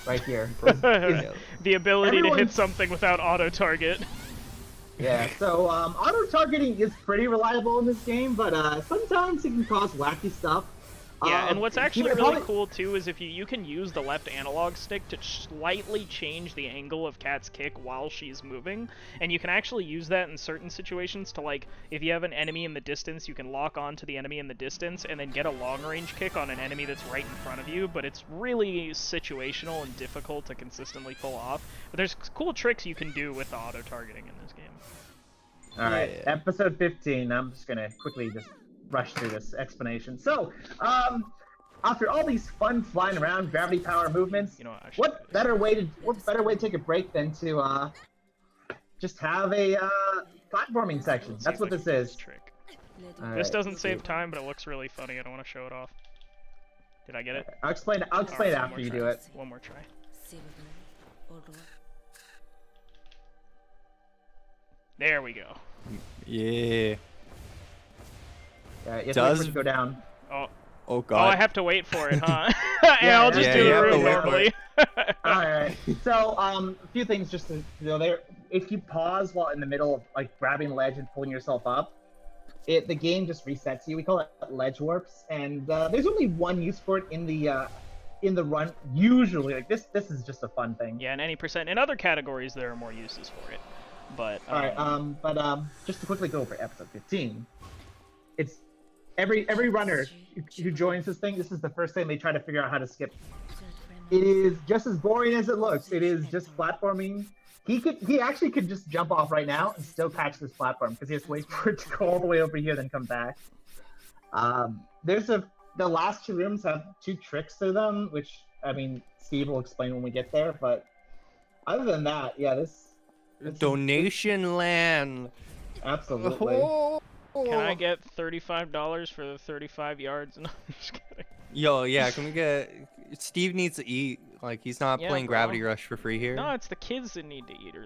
right here. The ability to hit something without auto target. Yeah, so auto targeting is pretty reliable in this game, but sometimes it can cause wacky stuff. Yeah, and what's actually really cool too is if you can use the left analog stick to slightly change the angle of Cat's kick while she's moving, and you can actually use that in certain situations to, like, if you have an enemy in the distance, you can lock on to the enemy in the distance and then get a long-range kick on an enemy that's right in front of you, but it's really situational and difficult to consistently pull off. But there's cool tricks you can do with the auto-targeting in this game. Alright, episode 15, I'm just gonna quickly just rush through this explanation. So, after all these fun flying around, gravity power movements, what better way to take a break than to just have a platforming section? That's what this is. This doesn't save time, but it looks really funny. I don't want to show it off. Did I get it? I'll explain it after you do it. One more try. There we go. Yeah. You have to go down. Oh god. Oh, I have to wait for it, huh? Yeah, I'll just do the room normally. Alright. So, a few things just to know there. If you pause while in the middle of like grabbing a ledge and pulling yourself up, the game just resets you. We call it ledge warps, and there's only one use for it in the run. Usually, like this is just a fun thing. Yeah, and any percent in other categories there are more uses for it. But alright, just to quickly go over episode 15, it's every runner who joins this thing, this is the first thing they try to figure out how to skip. It is just as boring as it looks. It is just platforming. He actually could just jump off right now and still catch this platform because he has to wait for it to go all the way over here then come back. The last 2 rooms have 2 tricks to them, which I mean Steve will explain when we get there. But other than that, yeah, this donation land. Absolutely. Can I get $35 for the 35 yards? No, I'm just kidding. Yo, yeah, can we get... Steve needs to eat. Like, he's not playing Gravity Rush for free here. No, it's the kids that need to eat, or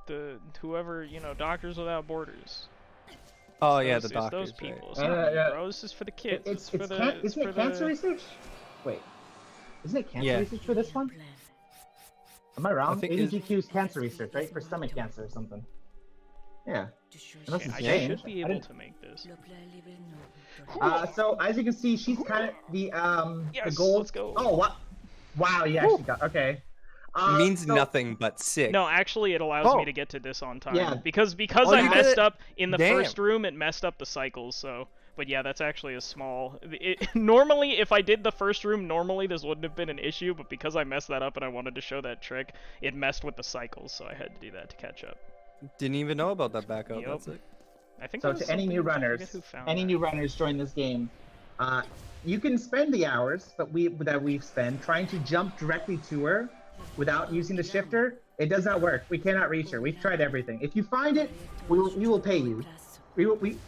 the whoever, Doctors Without Borders. Oh, it's yeah, the doctors. Those people. Right. Bro, this is for the kids. Isn't it cancer research? Wait. Isn't it cancer research for this one? Am I wrong? GDQ is cancer research, right? For stomach cancer or something. Yeah. I should be able to make this. So as you can see, she's kind of the yes, gold. Let's go. Oh, what? Wow, you actually got okay. means nothing but sick. No, actually, it allows me to get to this on time. Yeah. Because I messed up in the Damn. first room, it messed up the cycles. So, but yeah, that's actually a small. Normally, if I did the first room, normally this wouldn't have been an issue. But because I messed that up and I wanted to show that trick, it messed with the cycles. So I had to do that to catch up. Didn't even know about that backup. Yep. That's it. I think So to any new runners, join this game, you can spend the hours that we've spent trying to jump directly to her without using the shifter. It does not work. We cannot reach her. We've tried everything. If you find it, we will pay you.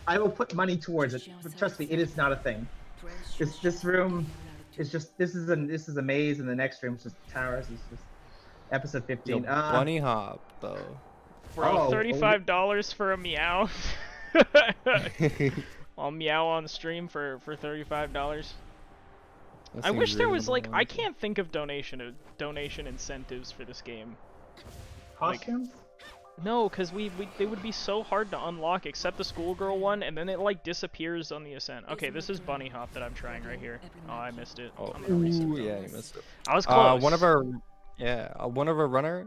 I will put money towards it. But trust me, it is not a thing. This room is just this is a maze, and the next room is just towers. It's just episode 15. Bunny hop though. Bro, $35 for a meow. I'll meow on stream for $35. I wish there was like I can't think of donation incentives for this game. Costumes? No, because they would be so hard to unlock except the schoolgirl one, and then it like disappears on the ascent. Okay, this is bunny hop that I'm trying right here. Oh, I missed it. Oh, yeah, you missed it. I was close. One of our runner,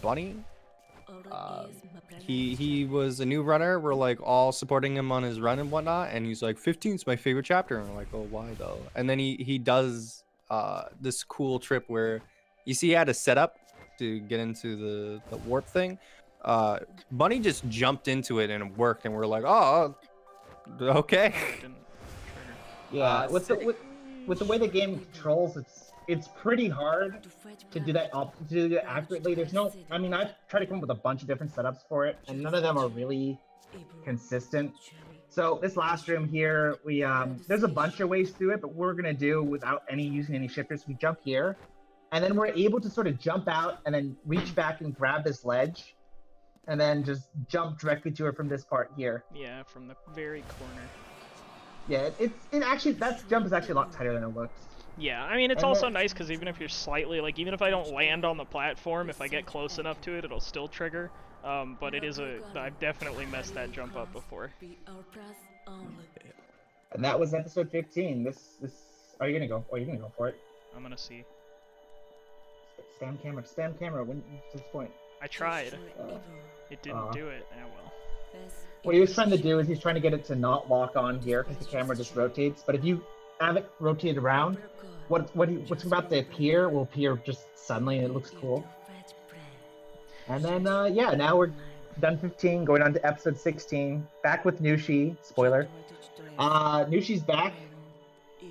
Bunny. He was a new runner. We're like all supporting him on his run and whatnot, and he's like, 15's my favorite chapter. And I'm like, oh, why though? And then he does this cool trip where you see he had a setup to get into the warp thing. Bunny just jumped into it and it worked, and we're like, oh, okay. Yeah, with the way the game controls, it's pretty hard to do that accurately. There's no, I mean, I've tried to come up with a bunch of different setups for it, and none of them are really consistent. So this last room here, we there's a bunch of ways to do it, but we're gonna do without using any shifters. We jump here, and then we're able to sort of jump out and then reach back and grab this ledge, and then just jump directly to her from this part here. Yeah, from the very corner. Yeah, it actually, that jump is actually a lot tighter than it looks. Yeah, I mean, it's also nice because even if you're slightly, like, even if I don't land on the platform, if I get close enough to it, it'll still trigger. But it is I've definitely messed that jump up before. And that was episode 15. Are you gonna go for it? I'm gonna see. Spam camera, when, to this point. I tried. It didn't do it. Yeah, well. What he was trying to do is he's trying to get it to not lock on here because the camera just rotates. But if you have it rotated around, what's about to appear will appear just suddenly, and it looks cool. And then yeah, now we're done 15, going on to episode 16. Back with Nushi. Spoiler. Nushi's back,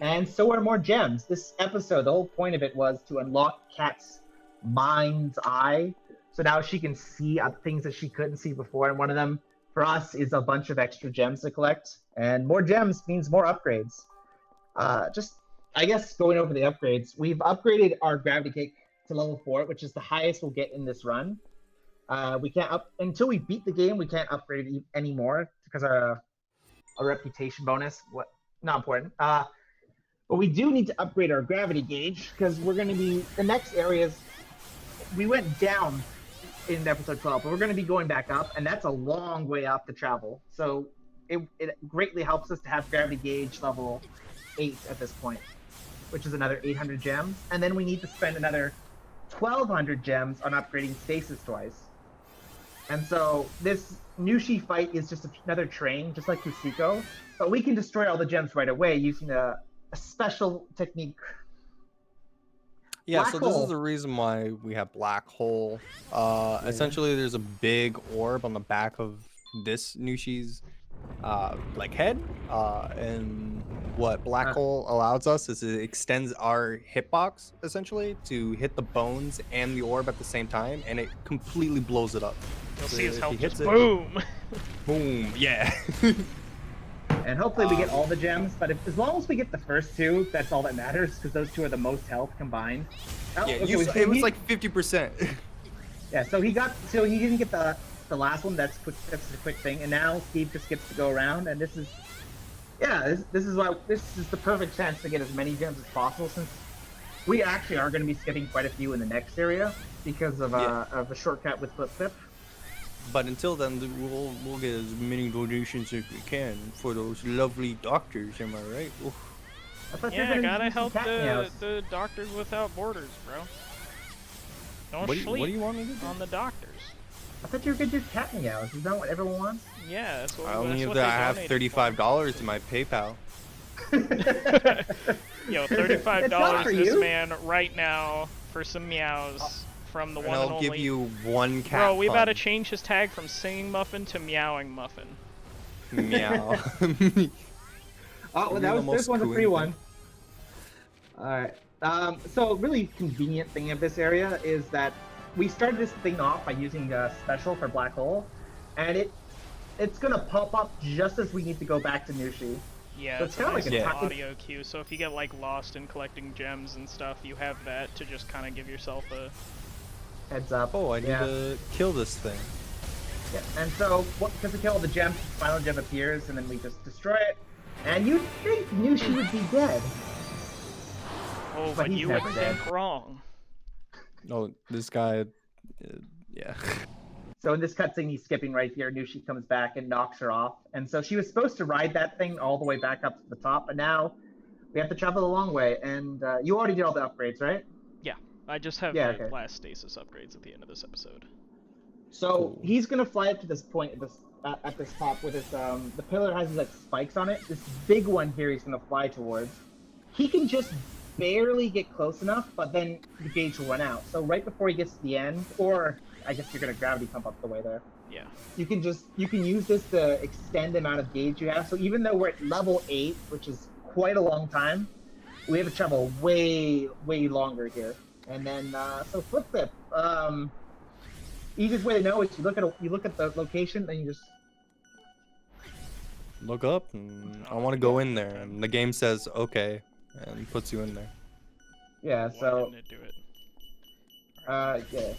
and so are more gems. This episode, the whole point of it was to unlock Kat's mind's eye, so now she can see things that she couldn't see before. And one of them, for us, is a bunch of extra gems to collect. And more gems means more upgrades. Just, I guess, going over the upgrades, we've upgraded our gravity kick to level 4, which is the highest we'll get in this run. We can't until we beat the game. We can't upgrade it anymore because our reputation bonus. Not important. But we do need to upgrade our gravity gauge because we're going to be the next areas. We went down in episode 12, but we're going to be going back up, and that's a long way up to travel. So it greatly helps us to have gravity gauge level 8 at this point, which is another 800 gems, and then we need to spend another 1,200 gems on upgrading stasis twice. And so this Nushi fight is just another train, just like Kusiko, but we can destroy all the gems right away using a special technique. Yeah, so this is the reason why we have black hole. Essentially, there's a big orb on the back of this Nushi's like head, and what black hole allows us is it extends our hitbox essentially to hit the bones and the orb at the same time, and it completely blows it up. You'll see his health just boom. Boom, yeah. And hopefully we get all the gems, but as long as we get the first two, that's all that matters, because those two are the most health combined. Yeah, it was like 50%. Yeah, so he didn't get the last one. That's a quick thing, and now Steve just gets to go around, and this is the perfect chance to get as many gems as possible, since we actually are going to be skipping quite a few in the next area because of a shortcut with Flip. But until then, we'll get as many donations as we can for those lovely doctors. Am I right? Yeah, gotta help the Doctors Without Borders, bro. Don't What sleep do you want me to do? on the doctors. I thought you were gonna do cat meows. Is that what everyone wants? Yeah, that's what. I only that's have what I have they donated $35 in my PayPal. for. Yo, $35 It's not for this you. man right now for some meows from the And one and I'll only. give you one cat. Bro, we pun. about to change his tag from singing muffin to meowing muffin. Meow. Oh, well, You're the this most one's a free cooing one. All right. So really convenient thing of this area is that we started this thing off by using a special for Black Hole, and it's gonna pop up just as we need to go back to Nushi. Yeah, So it's it's kinda nice like a little tactic- audio cue. So if you get like lost in collecting gems and stuff, you have that to just kind of give yourself a. Heads up. Oh, I need Yeah. to kill this thing. Yeah. And so because we kill all the gems, the final gem appears, and then we just destroy it. And you'd think Nushi would be dead. Oh, But but he's you would never dead. think wrong. Oh, this guy. Yeah. So in this cutscene he's skipping right here, Nushi comes back and knocks her off. And so she was supposed to ride that thing all the way back up to the top, but now we have to travel a long way. And you already did all the upgrades, right? Yeah, I just have Yeah, the okay. last stasis upgrades at the end of this episode. So Cool. he's gonna fly up to this point at this top with his the pillar has these like spikes on it. This big one here he's gonna fly towards. He can just barely get close enough, but then the gauge will run out. So right before he gets to the end, or I guess you're gonna gravity pump up the way there. Yeah. You can use this to extend the amount of gauge you have. So even though we're at level 8, which is quite a long time, we have to travel way longer here. And then so flip. Easiest way to know is you look at the location, then you just Look up, and I want to go in there, and the game says okay, and puts you in there. yeah. Why So didn't it do it? yeah.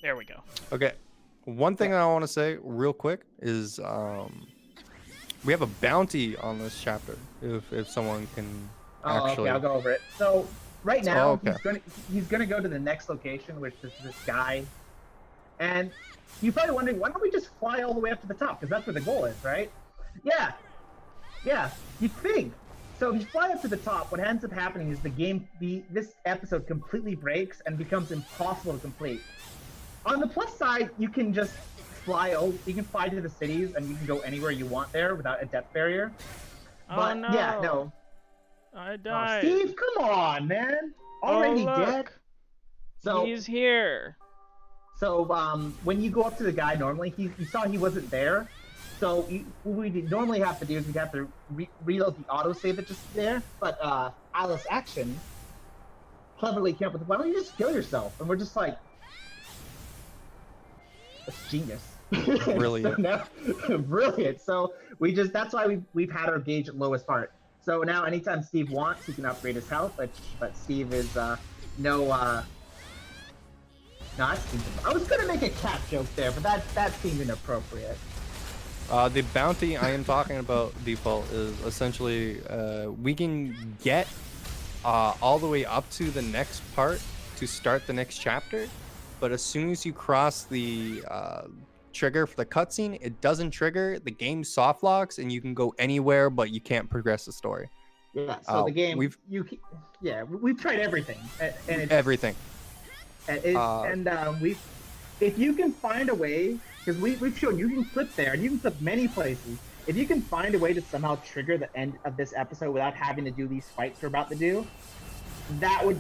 There we go. Okay, one thing I want to say real quick is we have a bounty on this chapter. If someone can Oh, actually. okay, I'll go over it. So right now okay. he's gonna go to the next location, which is this guy. And you're probably wondering, why don't we just fly all the way up to the top? Because that's where the goal is, right? Yeah, you think. So if you fly up to the top, what ends up happening is this episode completely breaks and becomes impossible to complete. On the plus side, you can just you can fly to the cities and you can go anywhere you want there without a depth barrier. But no. yeah, no. I Oh, died. Steve, come on, man. Already oh, look. dead. So He's here. So when you go up to the guy, normally you saw he wasn't there. So what we normally have to do is we'd have to reload the autosave that's just there. But Alice Action cleverly came up with, why don't you just kill yourself? And we're just like, that's genius. Brilliant. So now, brilliant. So that's why we've had our gauge at lowest part. So now anytime Steve wants, he can upgrade his health. But Steve is no. No, I was gonna make a cat joke there, but that seemed inappropriate. The bounty I am talking about, default, is essentially we can get all the way up to the next part to start the next chapter, but as soon as you cross the trigger for the cutscene, it doesn't trigger. The game soft locks, and you can go anywhere, but you can't progress the story. Yeah. So the game we've tried everything, and it's everything. If you can find a way, because we've shown you can flip there, and you can flip many places. If you can find a way to somehow trigger the end of this episode without having to do these fights we're about to do, that would.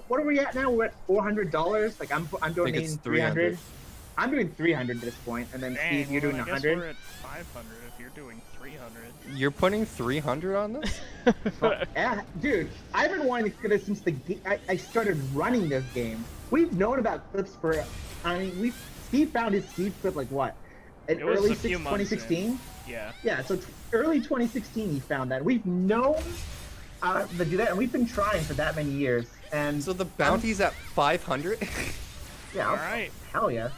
What are we at now? We're at $400. Like I'm donating 300. I'm doing 300 at this point, and then Dang, Steve, you're doing I guess 100. we're at 500 if you're doing 300. You're putting 300 on this? Yeah, dude, I've been wanting to get it since I started running this game. We've known about clips for, Steve found his Steve clip like what? In It was early a few months 2016? Yeah. Yeah, so early 2016 he found that. We've known to do that, and we've been trying for that many years. And So the bounty's at 500? yeah, Alright. hell yeah.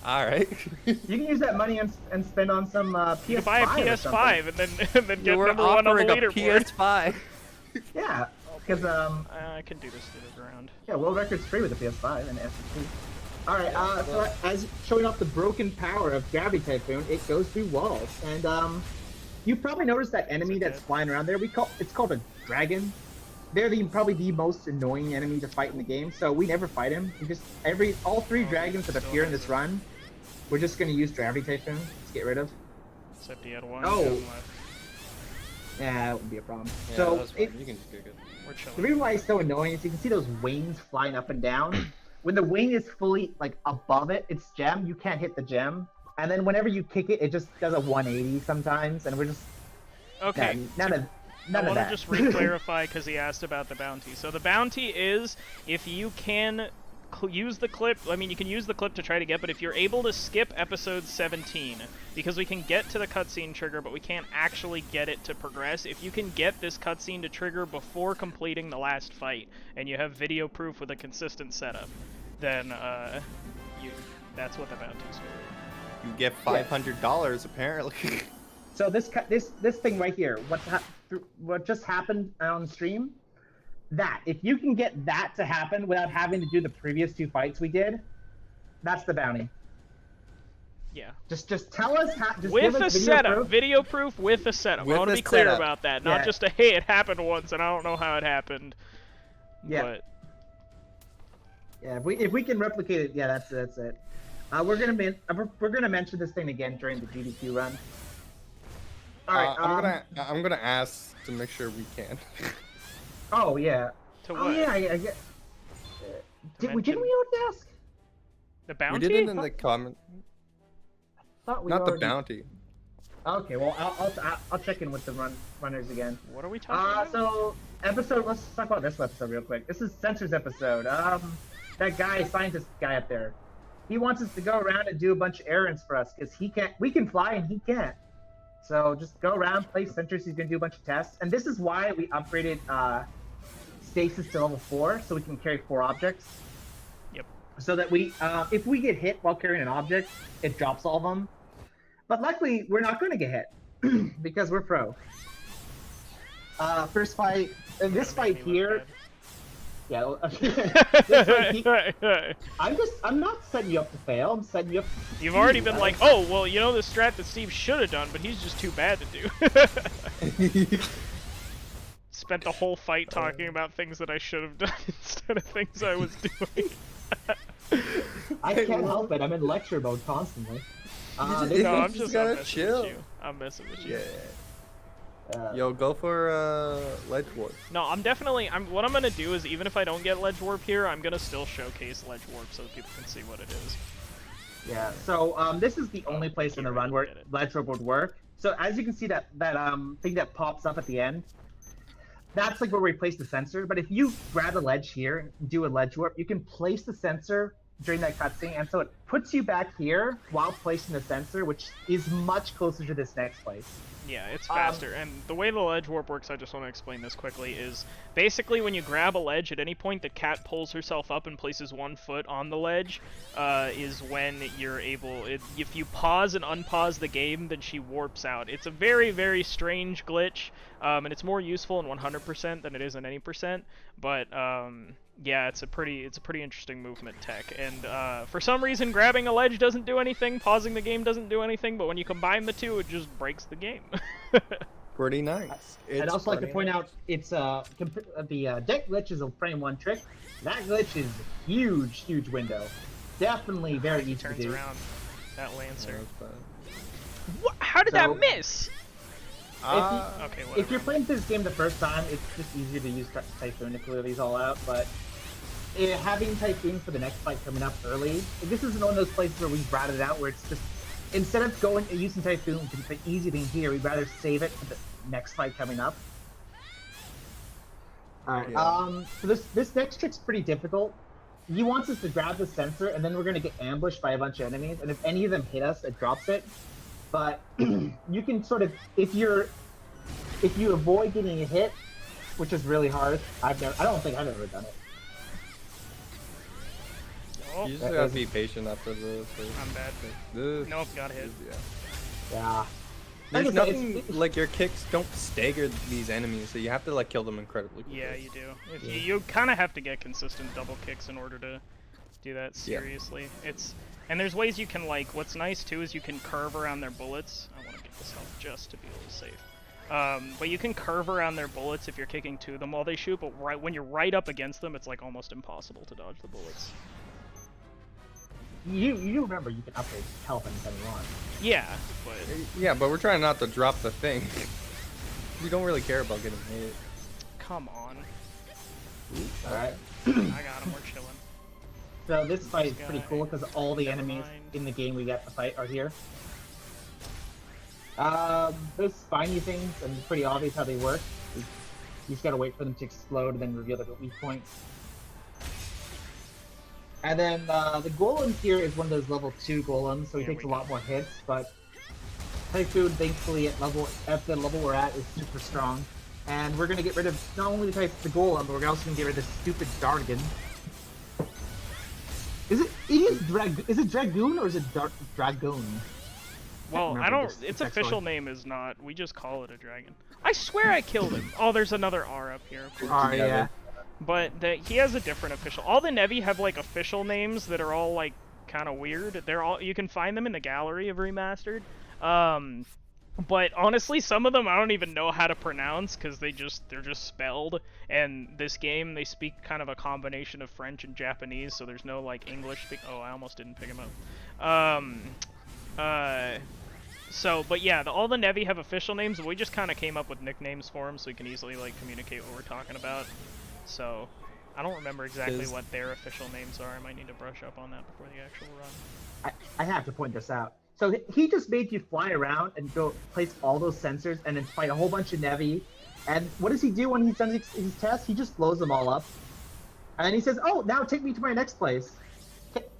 All right. You can use that money and spend on some PS5 You can buy a or something. PS5 and then get We're number one on the offering a leaderboard. PS5. Yeah, because I can do this through the ground. yeah, world record's free with the PS5 and SSD. All right, so as showing off the broken power of Gravity Typhoon, it goes through walls, and you probably noticed that enemy that's flying around there. It's called a dragon, they're probably the most annoying enemy to fight in the game. So we never fight him. We just all 3 dragons that appear in this run, we're just gonna use Gravity Typhoon to get rid of. Except he had 1 Oh. left. Yeah, that wouldn't be a problem. Yeah, so that's fine. You can just get good. We're chilling. the reason why it's so annoying is you can see those wings flying up and down. When the wing is fully like above it, it's gem. You can't hit the gem, and then whenever you kick it, it just does a 180 sometimes, and we're just Okay. none of I that. want to just re-clarify because he asked about the bounty. So the bounty is if you can use the clip. I mean, you can use the clip to try to get, but if you're able to skip episode 17, because we can get to the cutscene trigger, but we can't actually get it to progress. If you can get this cutscene to trigger before completing the last fight, and you have video proof with a consistent setup, then that's what the bounty's for. You get $500 apparently. So this thing right here, what just happened on stream, that if you can get that to happen without having to do the previous 2 fights we did, that's the bounty. Yeah. Just tell us how. Just With give us a setup, proof. video proof with a setup. With I want to a be clear setup. about that, not Yeah. just a hey, it happened once and I don't know how it happened. Yeah. But Yeah, if we can replicate it, yeah, that's it. We're gonna mention this thing again during the GDQ run. All right. I'm gonna ask to make sure we can. Oh yeah. to Oh what? yeah. I get. Didn't we already ask? The We bounty? did it in the comment. Thought we Not the already... bounty. Okay, well I'll check in with the runners again. What are we talking about? So let's talk about this episode real quick. This is Censor's episode. That guy, scientist guy up there, he wants us to go around and do a bunch of errands for us because we can fly and he can't. So just go around, play Sensors. He's gonna do a bunch of tests, and this is why we upgraded stasis to level 4, so we can carry 4 objects. Yep. So that if we get hit while carrying an object, it drops all of them. But luckily, we're not going to get hit because we're pro. First fight, this fight here. Yeah, this fight here, I'm not setting you up to fail. I'm setting you up. You've already been like, oh, well, you know the strat that Steve should have done, but he's just too bad to do. Spent the whole fight talking about things that I should have done instead of things I was doing. I can't help it. I'm in lecture mode constantly. No, I'm just gotta messing chill. with you. I'm messing with you. Yo, go for ledge warp. No, what I'm gonna do is even if I don't get ledge warp here, I'm gonna still showcase ledge warp so that people can see what it is. Yeah. So this is the only place in the run where ledge warp would work. So as you can see that thing that pops up at the end, that's like where we place the sensor. But if you grab a ledge here and do a ledge warp, you can place the sensor during that cutscene, and so it puts you back here while placing the sensor, which is much closer to this next place. Yeah, it's faster. And the way the ledge warp works, I just want to explain this quickly, is basically when you grab a ledge, at any point the cat pulls herself up and places 1 foot on the ledge, is when you're able... if you pause and unpause the game, then she warps out. It's a very, very strange glitch, and it's more useful in 100% than it is in any percent, but... yeah, it's a pretty interesting movement tech, and for some reason grabbing a ledge doesn't do anything, pausing the game doesn't do anything, but when you combine the two, it just breaks the game. Pretty nice. I'd also like to point out it's the deck glitch is a frame 1 trick. That glitch is huge window. Definitely very easy to Turns do. around that Lancer. What? How did that miss? Okay, If you're playing this game the first time, it's just easier to use Typhoon to clear these all out, but having Typhoon for the next fight coming up early, this is one of those places where we've routed out where it's just, instead of going and using Typhoon to the easy thing here, we'd rather save it for the next fight coming up. Alright, so this next trick's pretty difficult. He wants us to grab the sensor, and then we're going to get ambushed by a bunch of enemies, and if any of them hit us, it drops it. But you can sort of, if you avoid getting a hit, which is really hard, I don't think I've ever done it. Oh, You just gotta be patient after the... I'm bad. Nope, got hit. Yeah. There's nothing, like, your kicks don't stagger these enemies, so you have to, like, kill them incredibly quickly. Yeah, you do. You kind of have to get consistent double kicks in order to do that seriously. And there's ways you can, like, what's nice too is you can curve around their bullets. I want to get this health just to be a little safe. But you can curve around their bullets if you're kicking to them while they shoot, but when you're right up against them, it's like almost impossible to dodge the bullets. You remember you can upgrade health anytime you want. Yeah, but... Yeah, but we're trying not to drop the thing. We don't really care about getting hit. Come on. Alright. I got him, we're chilling. So this fight is pretty cool because all the enemies in the game we get to fight are here. Those spiny things, and it's pretty obvious how they work. You just gotta wait for them to explode and then reveal their weak points. And then the golem here is one of those level 2 golems, so he takes a lot more hits, but Typhoon, thankfully, at the level we're at, is super strong. And we're gonna get rid of not only the golem, but we're also gonna get rid of this stupid Dargon. Is it Dragoon or is it Dragoon? Well, I don't. Its official name is not. We just call it a dragon. I swear I killed him. Oh, there's another R up here. R, yeah. But he has a different official. All the Nevi have like official names that are all like kind of weird. They're all. You can find them in the gallery of Remastered. But honestly, some of them I don't even know how to pronounce because they're just spelled. And this game, they speak kind of a combination of French and Japanese, so there's no like English. Oh, I almost didn't pick him up. But yeah, all the Nevi have official names, and we just kind of came up with nicknames for them so we can easily like communicate what we're talking about. So I don't remember exactly what their official names are. I might need to brush up on that before the actual run. I have to point this out. So he just made you fly around and go place all those sensors and then fight a whole bunch of Nevi. And what does he do when he's done his test? He just blows them all up. And then he says, "Oh, now take me to my next place."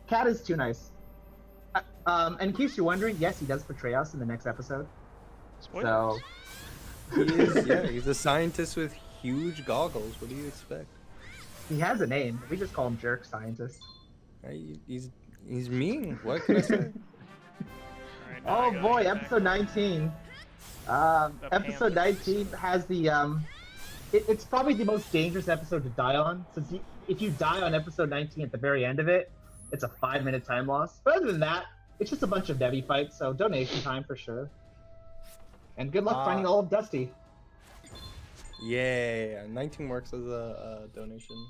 Cat is too nice. And in case you're wondering, yes, he does betray us in the next episode. Spoilers. So He's a scientist with huge goggles. What do you expect? He has a name. We just call him Jerk Scientist. He's mean. What can I say? Oh boy, episode 19. Episode 19 has the it's probably the most dangerous episode to die on. Since if you die on episode 19 at the very end of it, it's a 5-minute time loss. But other than that, it's just a bunch of Nevi fights, so donation time for sure. And good luck finding all of Dusty. Yeah, 19 works as a donation.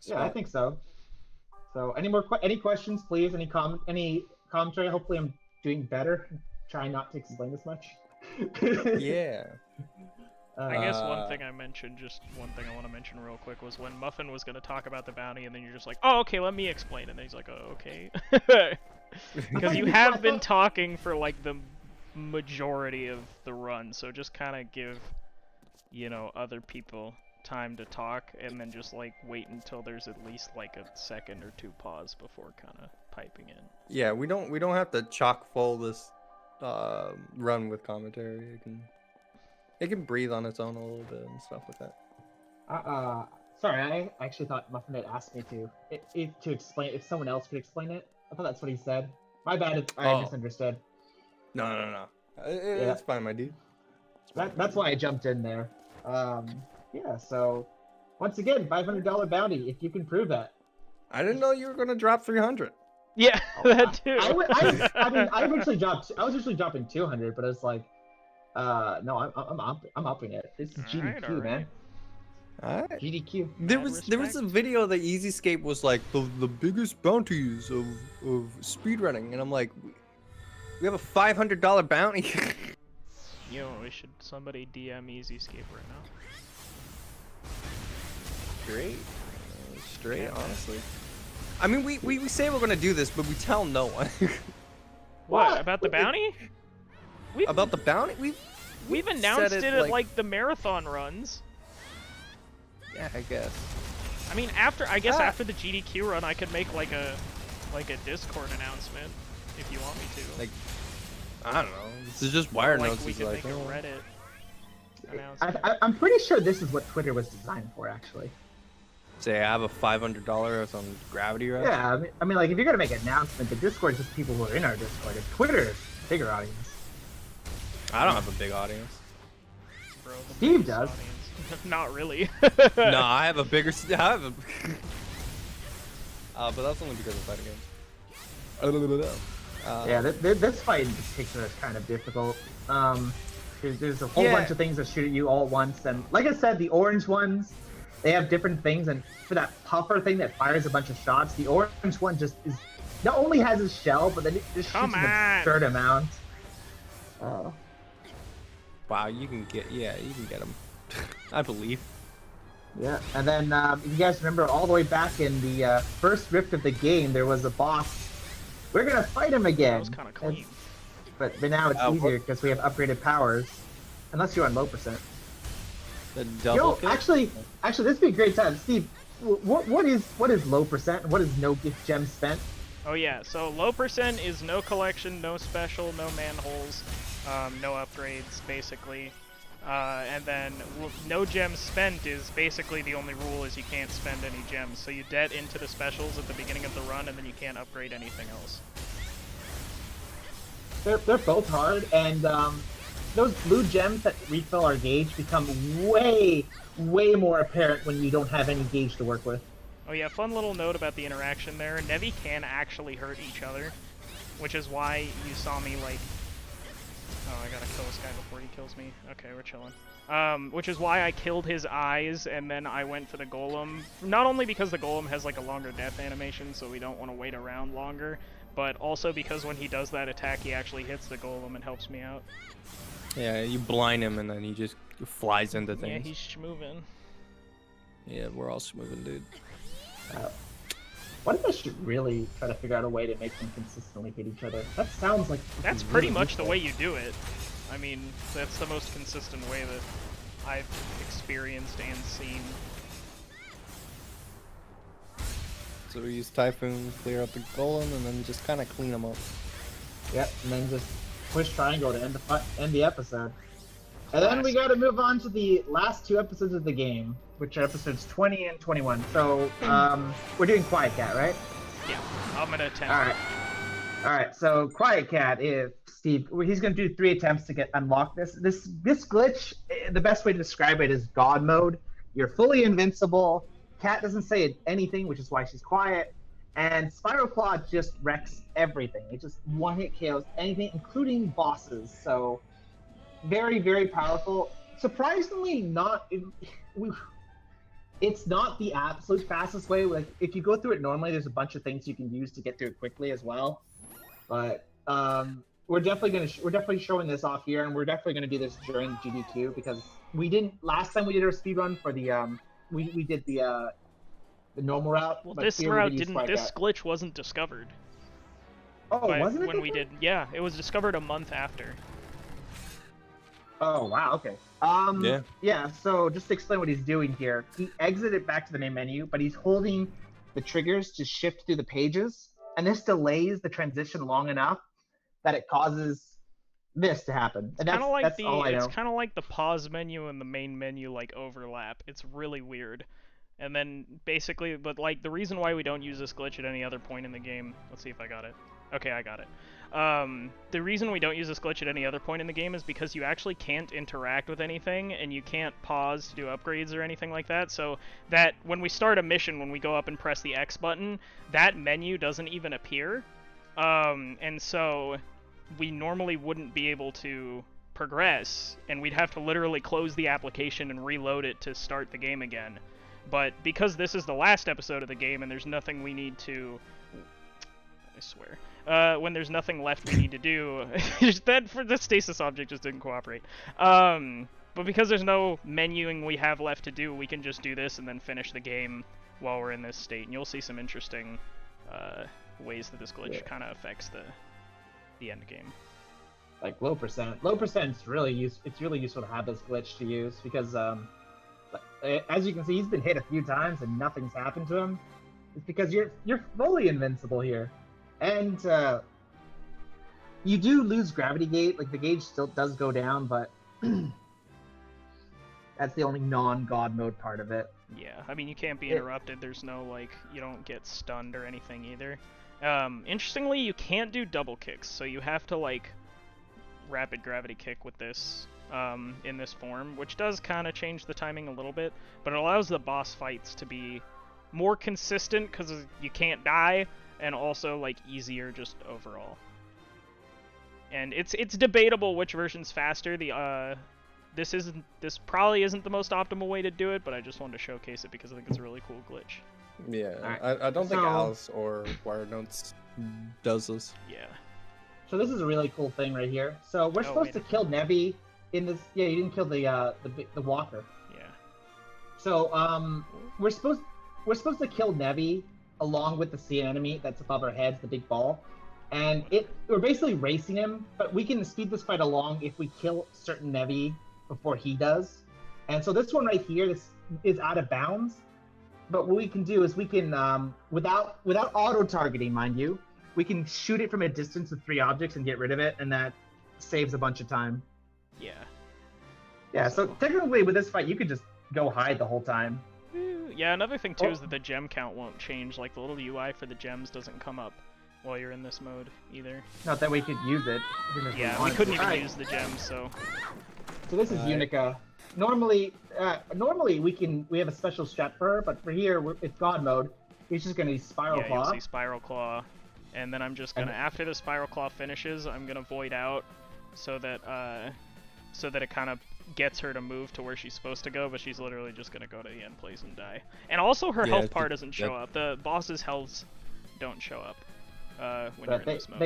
Yeah, I think so. So any questions, please? Any commentary? Hopefully I'm doing better. Trying not to explain this much. Yeah. I guess one thing I want to mention real quick was when Muffin was going to talk about the bounty, and then you're just like, "Oh, okay, let me explain." And then he's like, "Oh, okay." Because you have been talking for like the majority of the run, so just kind of give, other people time to talk, and then just like wait until there's at least like a second or two pause before kind of piping in. Yeah, we don't have to chock full this run with commentary. It can breathe on its own a little bit and stuff like that. Sorry, I actually thought Muffin had asked me to explain if someone else could explain it. I thought that's what he said. My bad if I misunderstood. No. It's fine, my dude. That's why I jumped in there. Yeah, so once again, $500 bounty if you can prove that. I didn't know you were gonna drop 300. Yeah, that too. I mean, I was usually dropping 200, but it's like, no, I'm upping it. This is GDQ, man. Alright. GDQ. There was a video that EasyScape was like the biggest bounties of speedrunning, and I'm like, we have a $500 bounty. Somebody DM EasyScape right now. Straight, honestly. I mean, we say we're gonna do this, but we tell no one. What about the bounty? About the bounty? We've announced it at like the marathon runs. Yeah, I guess. I mean, after the GDQ run, I could make like a Discord announcement if you want me to. Like, I don't know. This is just wire notes. We could make a Reddit announcement. I'm pretty sure this is what Twitter was designed for, actually. Say I have a $500 on Gravity Rush. Yeah, I mean, like if you're gonna make an announcement, the Discord is just people who are in our Discord. And Twitter is a bigger audience. I don't have a big audience. Bro, Steve does. Not really. No, I have a bigger. But that's only because of fighting games. Yeah, this fight in particular is kind of difficult. There's a whole bunch of things that shoot at you all at once, and like I said, the orange ones, they have different things, and for that puffer thing that fires a bunch of shots, the orange one just is not only has a shell, but then it just shoots an absurd amount. Oh. Wow, you can get them. I believe. Yeah, and then if you guys remember, all the way back in the first rift of the game, there was a boss. We're gonna fight him again. That was kind of clean. But now it's easier because we have upgraded powers. Unless you're on low percent. The double kill? Actually, this would be a great time. Steve, what is low percent and what is no gift gem spent? Oh yeah, so low percent is no collection, no special, no manholes, no upgrades, basically. And then no gems spent is basically the only rule is you can't spend any gems. So you debt into the specials at the beginning of the run and then you can't upgrade anything else. They're both hard, and those blue gems that refill our gauge become way more apparent when you don't have any gauge to work with. Oh yeah, fun little note about the interaction there. Nevi can actually hurt each other, which is why you saw me like... Oh, I gotta kill this guy before he kills me. Okay, we're chilling. Which is why I killed his eyes, and then I went for the golem. Not only because the golem has like a longer death animation, so we don't want to wait around longer, but also because when he does that attack, he actually hits the golem and helps me out. Yeah, you blind him and then he just flies into things. Yeah, he's schmovin'. Yeah, we're all schmovin', dude. What if I should really try to figure out a way to make them consistently hit each other? That sounds like... That's pretty much the way you do it. I mean, that's the most consistent way that I've experienced and seen. So we use Typhoon, clear up the golem, and then just kind of clean them up. Yep, and then just push triangle to end the episode. And then we got to move on to the last two episodes of the game, which are episodes 20 and 21. So, we're doing Quiet Cat, right? Yeah, I'm gonna attempt. Alright, so Quiet Cat is Steve. He's gonna do 3 attempts to unlock this. This glitch, the best way to describe it is God mode. You're fully invincible. Cat doesn't say anything, which is why she's quiet. And Spiral Claw just wrecks everything. It just one-hit KOs anything, including bosses. So, very, very powerful. Surprisingly, it's not the absolute fastest way. Like, if you go through it normally, there's a bunch of things you can use to get through it quickly as well. But we're definitely showing this off here, and we're definitely gonna do this during GDQ because we didn't last time we did our speed run for the we did the normal route. Well, this route didn't. This glitch wasn't discovered. Oh, wasn't it? When we did, yeah, it was discovered a month after. Oh wow, okay. Yeah, so just to explain what he's doing here, he exited back to the main menu, but he's holding the triggers to shift through the pages, and this delays the transition long enough that it causes this to happen. And that's all I know. It's kind of like the pause menu and the main menu like overlap. It's really weird. And then basically, but like the reason why we don't use this glitch at any other point in the game, let's see if I got it. Okay, I got it. The reason we don't use this glitch at any other point in the game is because you actually can't interact with anything, and you can't pause to do upgrades or anything like that, so that when we start a mission, when we go up and press the X button, that menu doesn't even appear, and so we normally wouldn't be able to progress, and we'd have to literally close the application and reload it to start the game again. But because this is the last episode of the game and there's nothing we need to... I swear. When there's nothing left we need to do, that for the stasis object just didn't cooperate. But because there's no menuing we have left to do, we can just do this and then finish the game while we're in this state. And you'll see some interesting ways that this glitch kind of affects the end game. Like low percent is really it's really useful to have this glitch to use because as you can see, he's been hit a few times and nothing's happened to him. It's because you're fully invincible here. And you do lose gravity gauge, like the gauge still does go down, but that's the only non-god mode part of it. Yeah, I mean, you can't be interrupted. There's no, like, you don't get stunned or anything either. Interestingly, you can't do double kicks, so you have to, like, rapid gravity kick with this in this form, which does kind of change the timing a little bit, but it allows the boss fights to be more consistent because you can't die, and also like easier just overall. And it's debatable which version's faster. This probably isn't the most optimal way to do it, but I just wanted to showcase it because I think it's a really cool glitch. Yeah, Right. I don't think Alice or Wired Notes does this. Yeah. So this is a really cool thing right here. So we're supposed to kill Nevi in this. Yeah, you didn't kill the walker. Yeah. So we're supposed to kill Nevi along with the sea enemy that's above our heads, the big ball, and we're basically racing him. But we can speed this fight along if we kill certain Nevi before he does. And so this one right here, this is out of bounds. But what we can do is we can, without auto targeting, mind you, we can shoot it from a distance with 3 objects and get rid of it, and that saves a bunch of time. Yeah. Yeah. So technically, with this fight, you could just go hide the whole time. Yeah. Another thing too is that the gem count won't change. Like the little UI for the gems doesn't come up while you're in this mode either. Not that we could use it. Yeah, we couldn't even use the gems, so. So this is Unica. Normally we have a special strat for her, but for here it's God mode. He's just gonna use Spiral Claw. You'll see Spiral Claw, and then I'm just gonna after the Spiral Claw finishes, I'm gonna Void out, so that it kind of gets her to move to where she's supposed to go, but she's literally just gonna go to the end place and die. And also her health bar doesn't show up. The boss's healths don't show up when you're in this mode.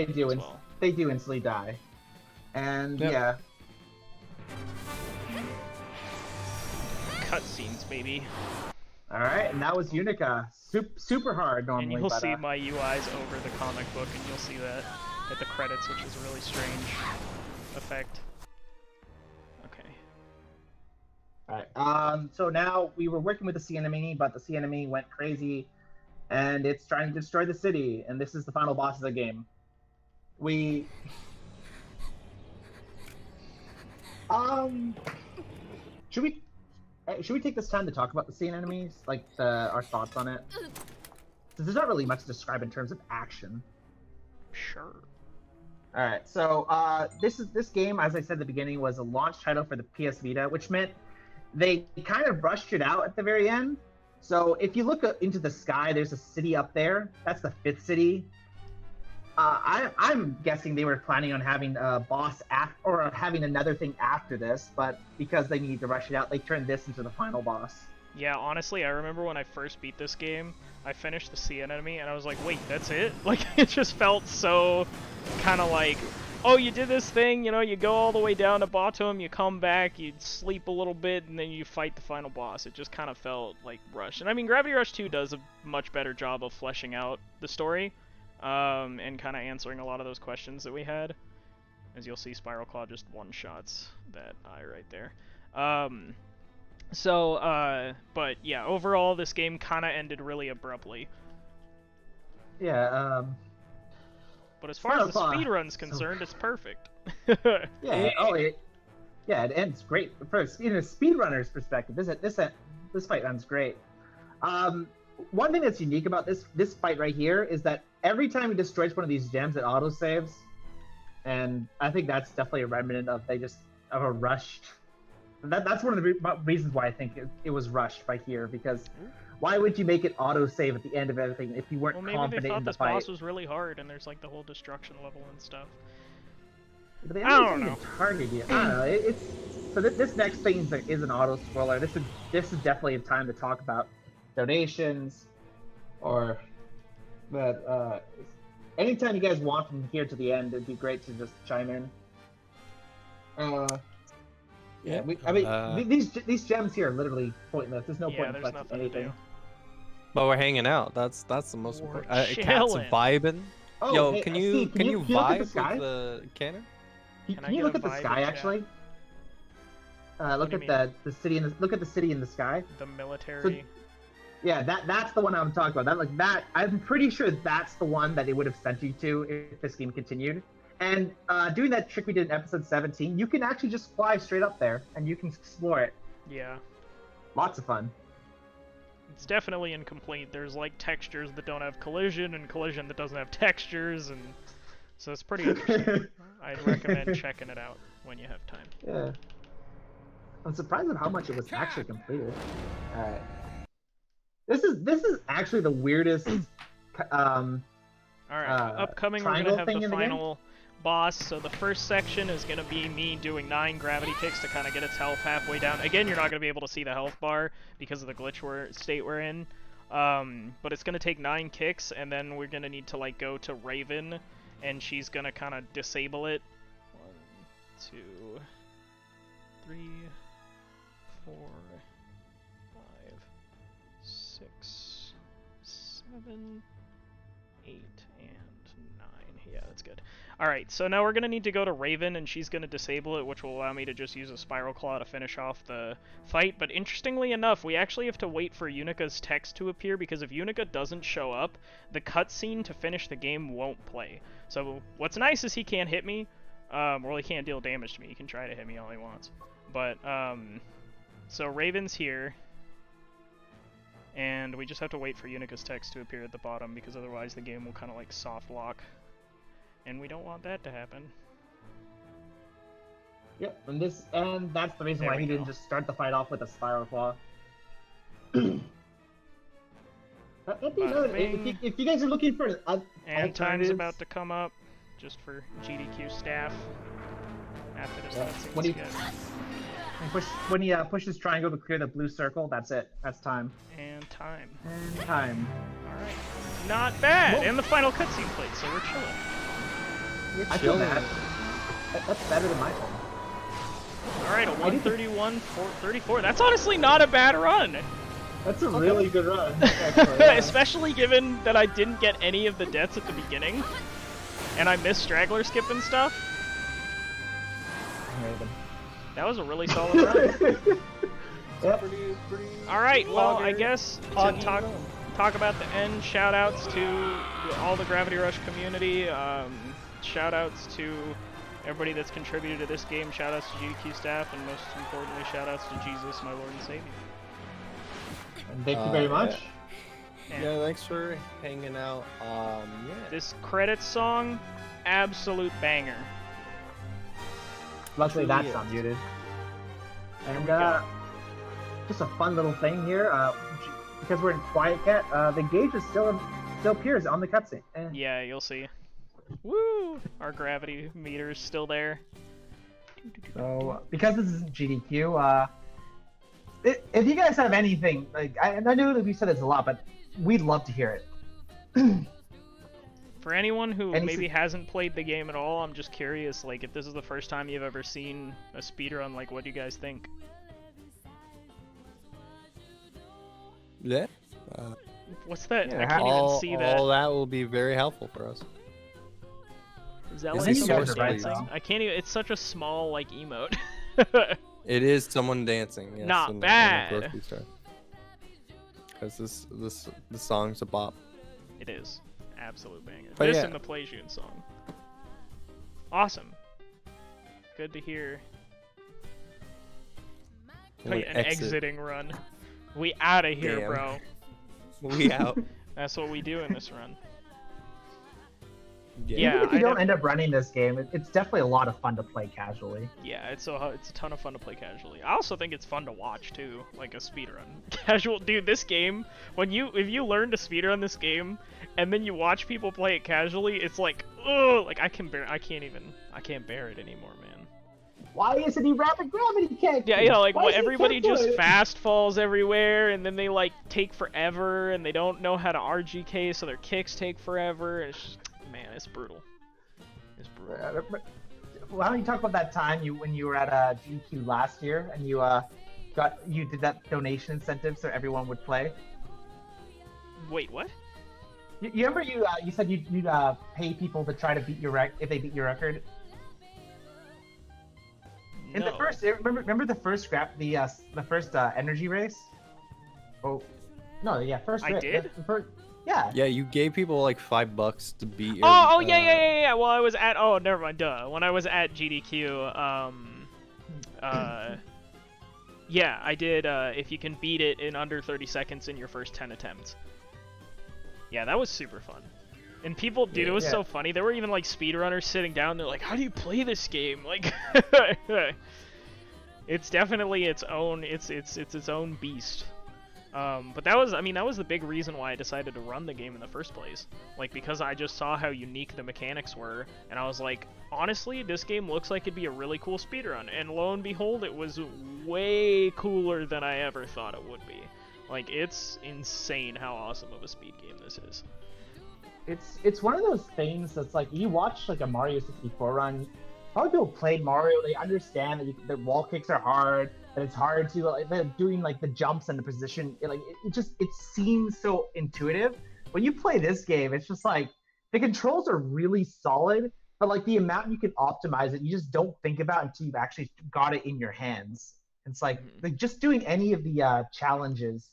They do instantly die, and yeah. Cutscenes, baby. All right, and that was Unica. Super hard normally. And you'll see my UIs over the comic book, and you'll see that at the credits, which is a really strange effect. Okay. All right. So now we were working with the sea enemy, but the sea enemy went crazy, and it's trying to destroy the city. And this is the final boss of the game. Should we take this time to talk about the sea enemies, like our thoughts on it? There's not really much to describe in terms of action. Sure. All right, so this game, as I said at the beginning, was a launch title for the PS Vita, which meant they kind of rushed it out at the very end. So if you look into the sky, there's a city up there. That's the 5th city. I'm guessing they were planning on having a boss or having another thing after this, but because they needed to rush it out, they turned this into the final boss. Yeah, honestly, I remember when I first beat this game, I finished the sea enemy, and I was like, wait, that's it? Like, it just felt so kind of like, oh, you did this thing, you know, you go all the way down to bottom, you come back, you sleep a little bit, and then you fight the final boss. It just kind of felt like rushed. And I mean, Gravity Rush 2 does a much better job of fleshing out the story. And kind of answering a lot of those questions that we had. As you'll see, Spiral Claw just one-shots that eye right there. But yeah, overall, this game kind of ended really abruptly. Yeah, But as far as the speedrun's concerned, it's perfect. it ends great. In a speedrunner's perspective, this fight ends great. One thing that's unique about this fight right here is that every time he destroys one of these gems, it auto-saves. And I think that's definitely a remnant of a rushed. That's one of the reasons why I think it was rushed by here, because why would you make it auto-save at the end of everything if you weren't confident in the fight? Maybe they thought this boss was really hard, and there's like the whole destruction level and stuff. But they I don't know. Target you. I don't know. So this next thing is an auto-scroller. This is definitely a time to talk about donations, or but anytime you guys want from here to the end, it'd be great to just chime in. These gems here are literally pointless. There's no point in collecting anything. But we're hanging out. That's the most important. Cat's vibing. Oh, yo, hey, can you vibe with the cannon? Can you look at the sky actually? Look at the city look at the city in the sky. The military. Yeah, that's the one I'm talking about. I'm pretty sure that's the one that they would have sent you to if this game continued. And doing that trick we did in episode 17, you can actually just fly straight up there and you can explore it. Yeah. Lots of fun. It's definitely incomplete. There's like textures that don't have collision and collision that doesn't have textures, and so it's pretty interesting. I'd recommend checking it out when you have time. Yeah. I'm surprised at how much it was actually completed. All right. This is actually the weirdest Alright, upcoming we're gonna have the boss. So the first section is going to be me doing 9 gravity kicks to kind of get its health halfway down. Again, you're not going to be able to see the health bar because of the glitch state we're in. But it's going to take 9 kicks, and then we're going to need to like go to Raven, and she's going to kind of disable it. 1, 2, 3, 4, 5, 6, 7, 8, and 9. Yeah, that's good. Alright, so now we're going to need to go to Raven, and she's going to disable it, which will allow me to just use a Spiral Claw to finish off the fight. But interestingly enough, we actually have to wait for Unica's text to appear, because if Unica doesn't show up, the cutscene to finish the game won't play. So what's nice is he can't hit me. Well, he can't deal damage to me. He can try to hit me all he wants. But, so Raven's here. And we just have to wait for Unica's text to appear at the bottom, because otherwise the game will kind of like soft lock. And we don't want that to happen. Yep, and that's the reason why he didn't just start the fight off with a Spiral Claw. If you guys are looking for and time's about to come up, just for GDQ staff. After this cutscene's good. When he pushes triangle to clear the blue circle, that's it. That's time. And time. And time. Alright. Not bad! Whoa. And the final cutscene played, so we're chilling. I feel that. That's better than my phone. Alright, a 131-34. That's honestly not a bad run! That's a really good run. Especially given that I didn't get any of the deaths at the beginning. And I missed straggler skip and stuff. That was a really solid run. Yep. Alright, well, I guess to talk about the end, shoutouts to all the Gravity Rush community. Shoutouts to everybody that's contributed to this game. Shoutouts to GDQ staff, and most importantly, shoutouts to Jesus, my Lord and Savior. And thank you very much. Yeah, thanks for hanging out. Yeah. This credits song, absolute banger. Luckily, that's not muted. And just a fun little thing here. Because we're in Quiet Cat, the gauge is still appears on the cutscene. Yeah, you'll see. Woo! Our gravity meter's still there. So, because this is GDQ, if you guys have anything, like I know that we said this a lot, but we'd love to hear it. For anyone who maybe hasn't played the game at all, I'm just curious, like, if this is the first time you've ever seen a speedrun, like, what do you guys think? Yeah. What's that? Yeah, I can't even see that. All that will be very helpful for us. Is that like someone dancing? I can't even. It's such a small like emote. It is someone dancing. Yes, Not bad. Because this song's a bop. It is. Absolute banger. But this yeah. and the PlayJune song. Awesome. Good to hear. An exiting run. We out of here, bro. We out. That's what we do in this run. Yeah, even if you don't end up running this game, it's definitely a lot of fun to play casually. Yeah, it's a ton of fun to play casually. I also think it's fun to watch too, like a speedrun. Casual, dude. This game, if you learn to speedrun this game, and then you watch people play it casually, it's like, ugh, like I can't bear it anymore, man. Why isn't he rapid gravity kick? Yeah, you know, like everybody just fast falls everywhere, and then they like take forever, and they don't know how to RGK, so their kicks take forever. And it's just, man, it's brutal. It's brutal. Why don't you talk about that time when you were at GDQ last year, and you did that donation incentive so everyone would play? Wait, what? You remember you said you'd pay people to try to beat your if they beat your record? In the first, remember the first the first energy race? Oh, no, yeah, first. I did. Yeah. Yeah, you gave people like $5 to beat your. Oh, yeah. Well, I was at. Oh, never mind. Duh. When I was at GDQ, yeah, I did. If you can beat it in under 30 seconds in your first 10 attempts. Yeah, that was super fun. And people, dude, it was so funny. There were even like speedrunners sitting down. They're like, "How do you play this game?" Like, it's definitely its own. It's its own beast. But that was, I mean, that was the big reason why I decided to run the game in the first place. Like, because I just saw how unique the mechanics were, and I was like, honestly, this game looks like it'd be a really cool speedrun. And lo and behold, it was way cooler than I ever thought it would be. Like, it's insane how awesome of a speed game this is. It's one of those things that's like, you watch like a Mario 64 run, probably people played Mario, they understand that the wall kicks are hard, that it's hard to like doing like the jumps and the position. It seems so intuitive. When you play this game, it's just like the controls are really solid, but like the amount you can optimize it, you just don't think about until you've actually got it in your hands. It's like just doing any of the challenges,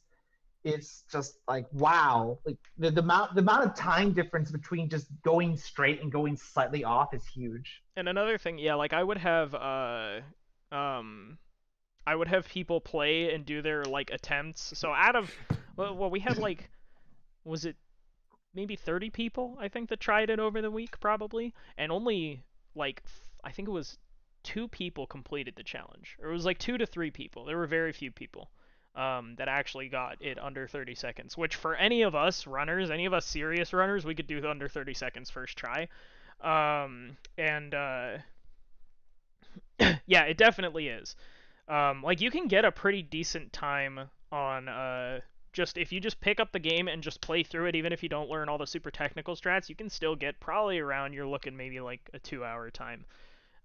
it's just like wow, like the amount of time difference between just going straight and going slightly off is huge. And another thing, yeah, like I would have people play and do their like attempts. So out of well we had like, was it maybe 30 people I think that tried it over the week probably, and only like I think it was 2 people completed the challenge, or it was like 2 to 3 people. There were very few people that actually got it under 30 seconds, which for any of us runners, any of us serious runners, we could do under 30 seconds first try. Yeah, it definitely is. Like you can get a pretty decent time on just if you just pick up the game and just play through it, even if you don't learn all the super technical strats, you can still get probably around, you're looking maybe like a 2-hour time,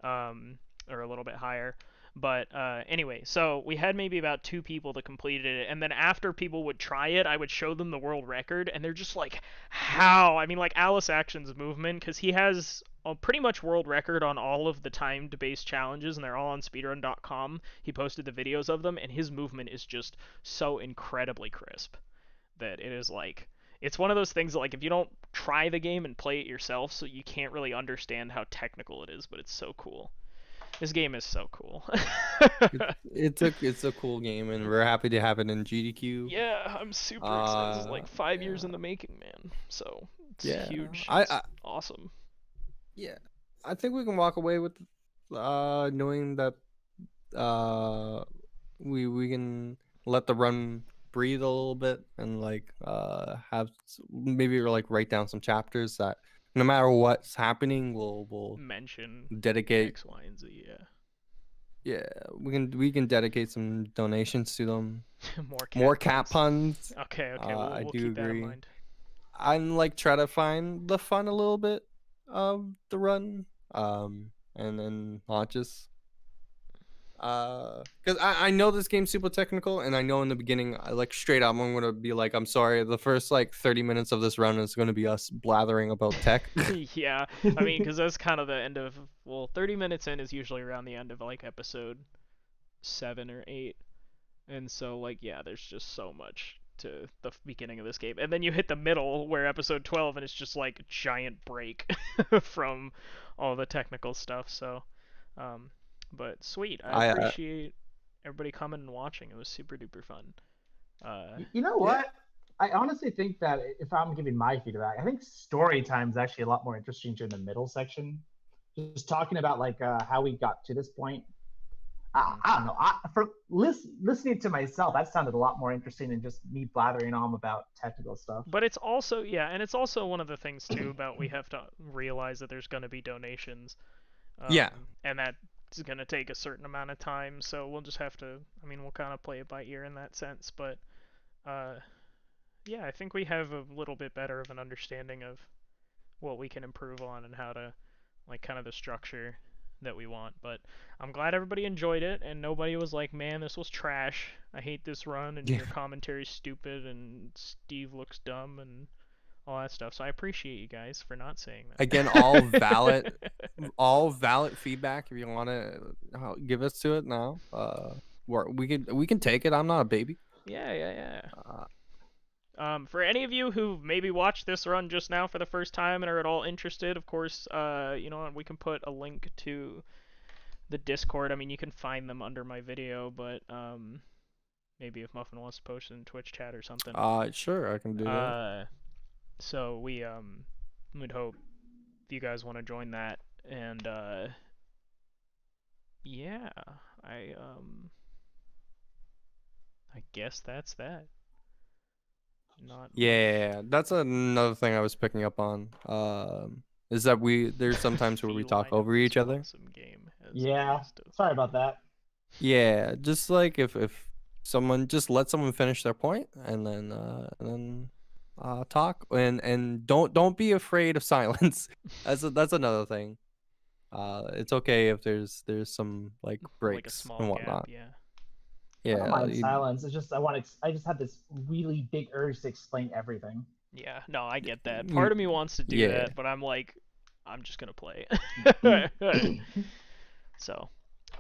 or a little bit higher. But anyway, so we had maybe about 2 people that completed it, and then after people would try it, I would show them the world record, and they're just like, how? I mean, like Alice Action's movement, because he has a pretty much world record on all of the timed-based challenges, and they're all on speedrun.com. He posted the videos of them, and his movement is just so incredibly crisp that it is like, it's one of those things that, like, if you don't try the game and play it yourself, so you can't really understand how technical it is, but it's so cool. This game is so cool. It's a cool game, and we're happy to have it in GDQ. Yeah, I'm super excited. This is like 5 years in the making, man. So it's huge. It's awesome. Yeah, I think we can walk away with knowing that we can let the run breathe a little bit, and like have maybe like write down some chapters that no matter what's happening, we'll mention dedicate X, Y, and Z. Yeah, we can dedicate some donations to them. More cat puns. Okay, we'll keep that in mind. I'm like try to find the fun a little bit of the run, and then not just because I know this game's super technical, and I know in the beginning, like straight up, I'm gonna be like, I'm sorry, the first like 30 minutes of this run is gonna be us blathering about tech. Yeah, I mean, because that's kind of the end of, well, 30 minutes in is usually around the end of like episode 7 or 8, and so like yeah, there's just so much to the beginning of this game, and then you hit the middle where episode 12, and it's just like a giant break from all the technical stuff. So but sweet, I appreciate everybody coming and watching. It was super duper fun. You know what? Yeah. I honestly think that if I'm giving my feedback, I think story time is actually a lot more interesting during the middle section. Just talking about like how we got to this point. I don't know. For listening to myself, that sounded a lot more interesting than just me blathering on about technical stuff. But it's also, yeah, and it's also one of the things too about we have to realize that there's going to be donations. And that it's going to take a certain amount of time, so we'll just have to, I mean, we'll kind of play it by ear in that sense, but yeah, I think we have a little bit better of an understanding of what we can improve on and how to, like, kind of the structure that we want. But I'm glad everybody enjoyed it, and nobody was like, man, this was trash, I hate this run, and your commentary is stupid, and Steve looks dumb, and all that stuff. So I appreciate you guys for not saying that. Again, all valid feedback. If you want to give us to it now, we can take it. I'm not a baby. Yeah. For any of you who maybe watched this run just now for the first time and are at all interested, of course, you know, we can put a link to the Discord. I mean, you can find them under my video, but maybe if Muffin wants to post it in Twitch chat or something. Sure, I can do that. So we would hope if you guys want to join that, and yeah, I guess that's that. Not Yeah, that's another thing I was picking up on. Is that there's sometimes where we talk feline over each other. awesome game as Yeah. opposed to- Sorry about that. Yeah, just like if someone just let someone finish their point and then talk and don't be afraid of silence. That's another thing. It's okay if there's some like like a breaks small and gap, whatnot. yeah. I Yeah, don't mind silence. It's just I just have this really big urge to explain everything. Yeah, no, I get that. Mm, Part of me wants to do yeah. that, but I'm like, I'm just gonna play. So,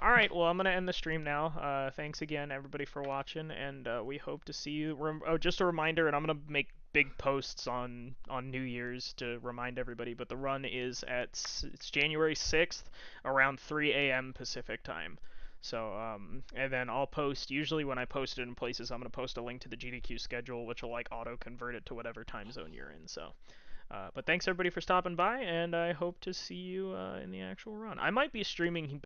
all right, well, I'm gonna end the stream now. Thanks again, everybody, for watching, and we hope to see you. Oh, just a reminder, and I'm gonna make big posts on New Year's to remind everybody. But the run is it's January 6th, around 3 a.m. Pacific time. So, and then I'll post, usually when I post it in places, I'm going to post a link to the GDQ schedule, which will like auto-convert it to whatever time zone you're in. So, but thanks everybody for stopping by, and I hope to see you in the actual run. I might be streaming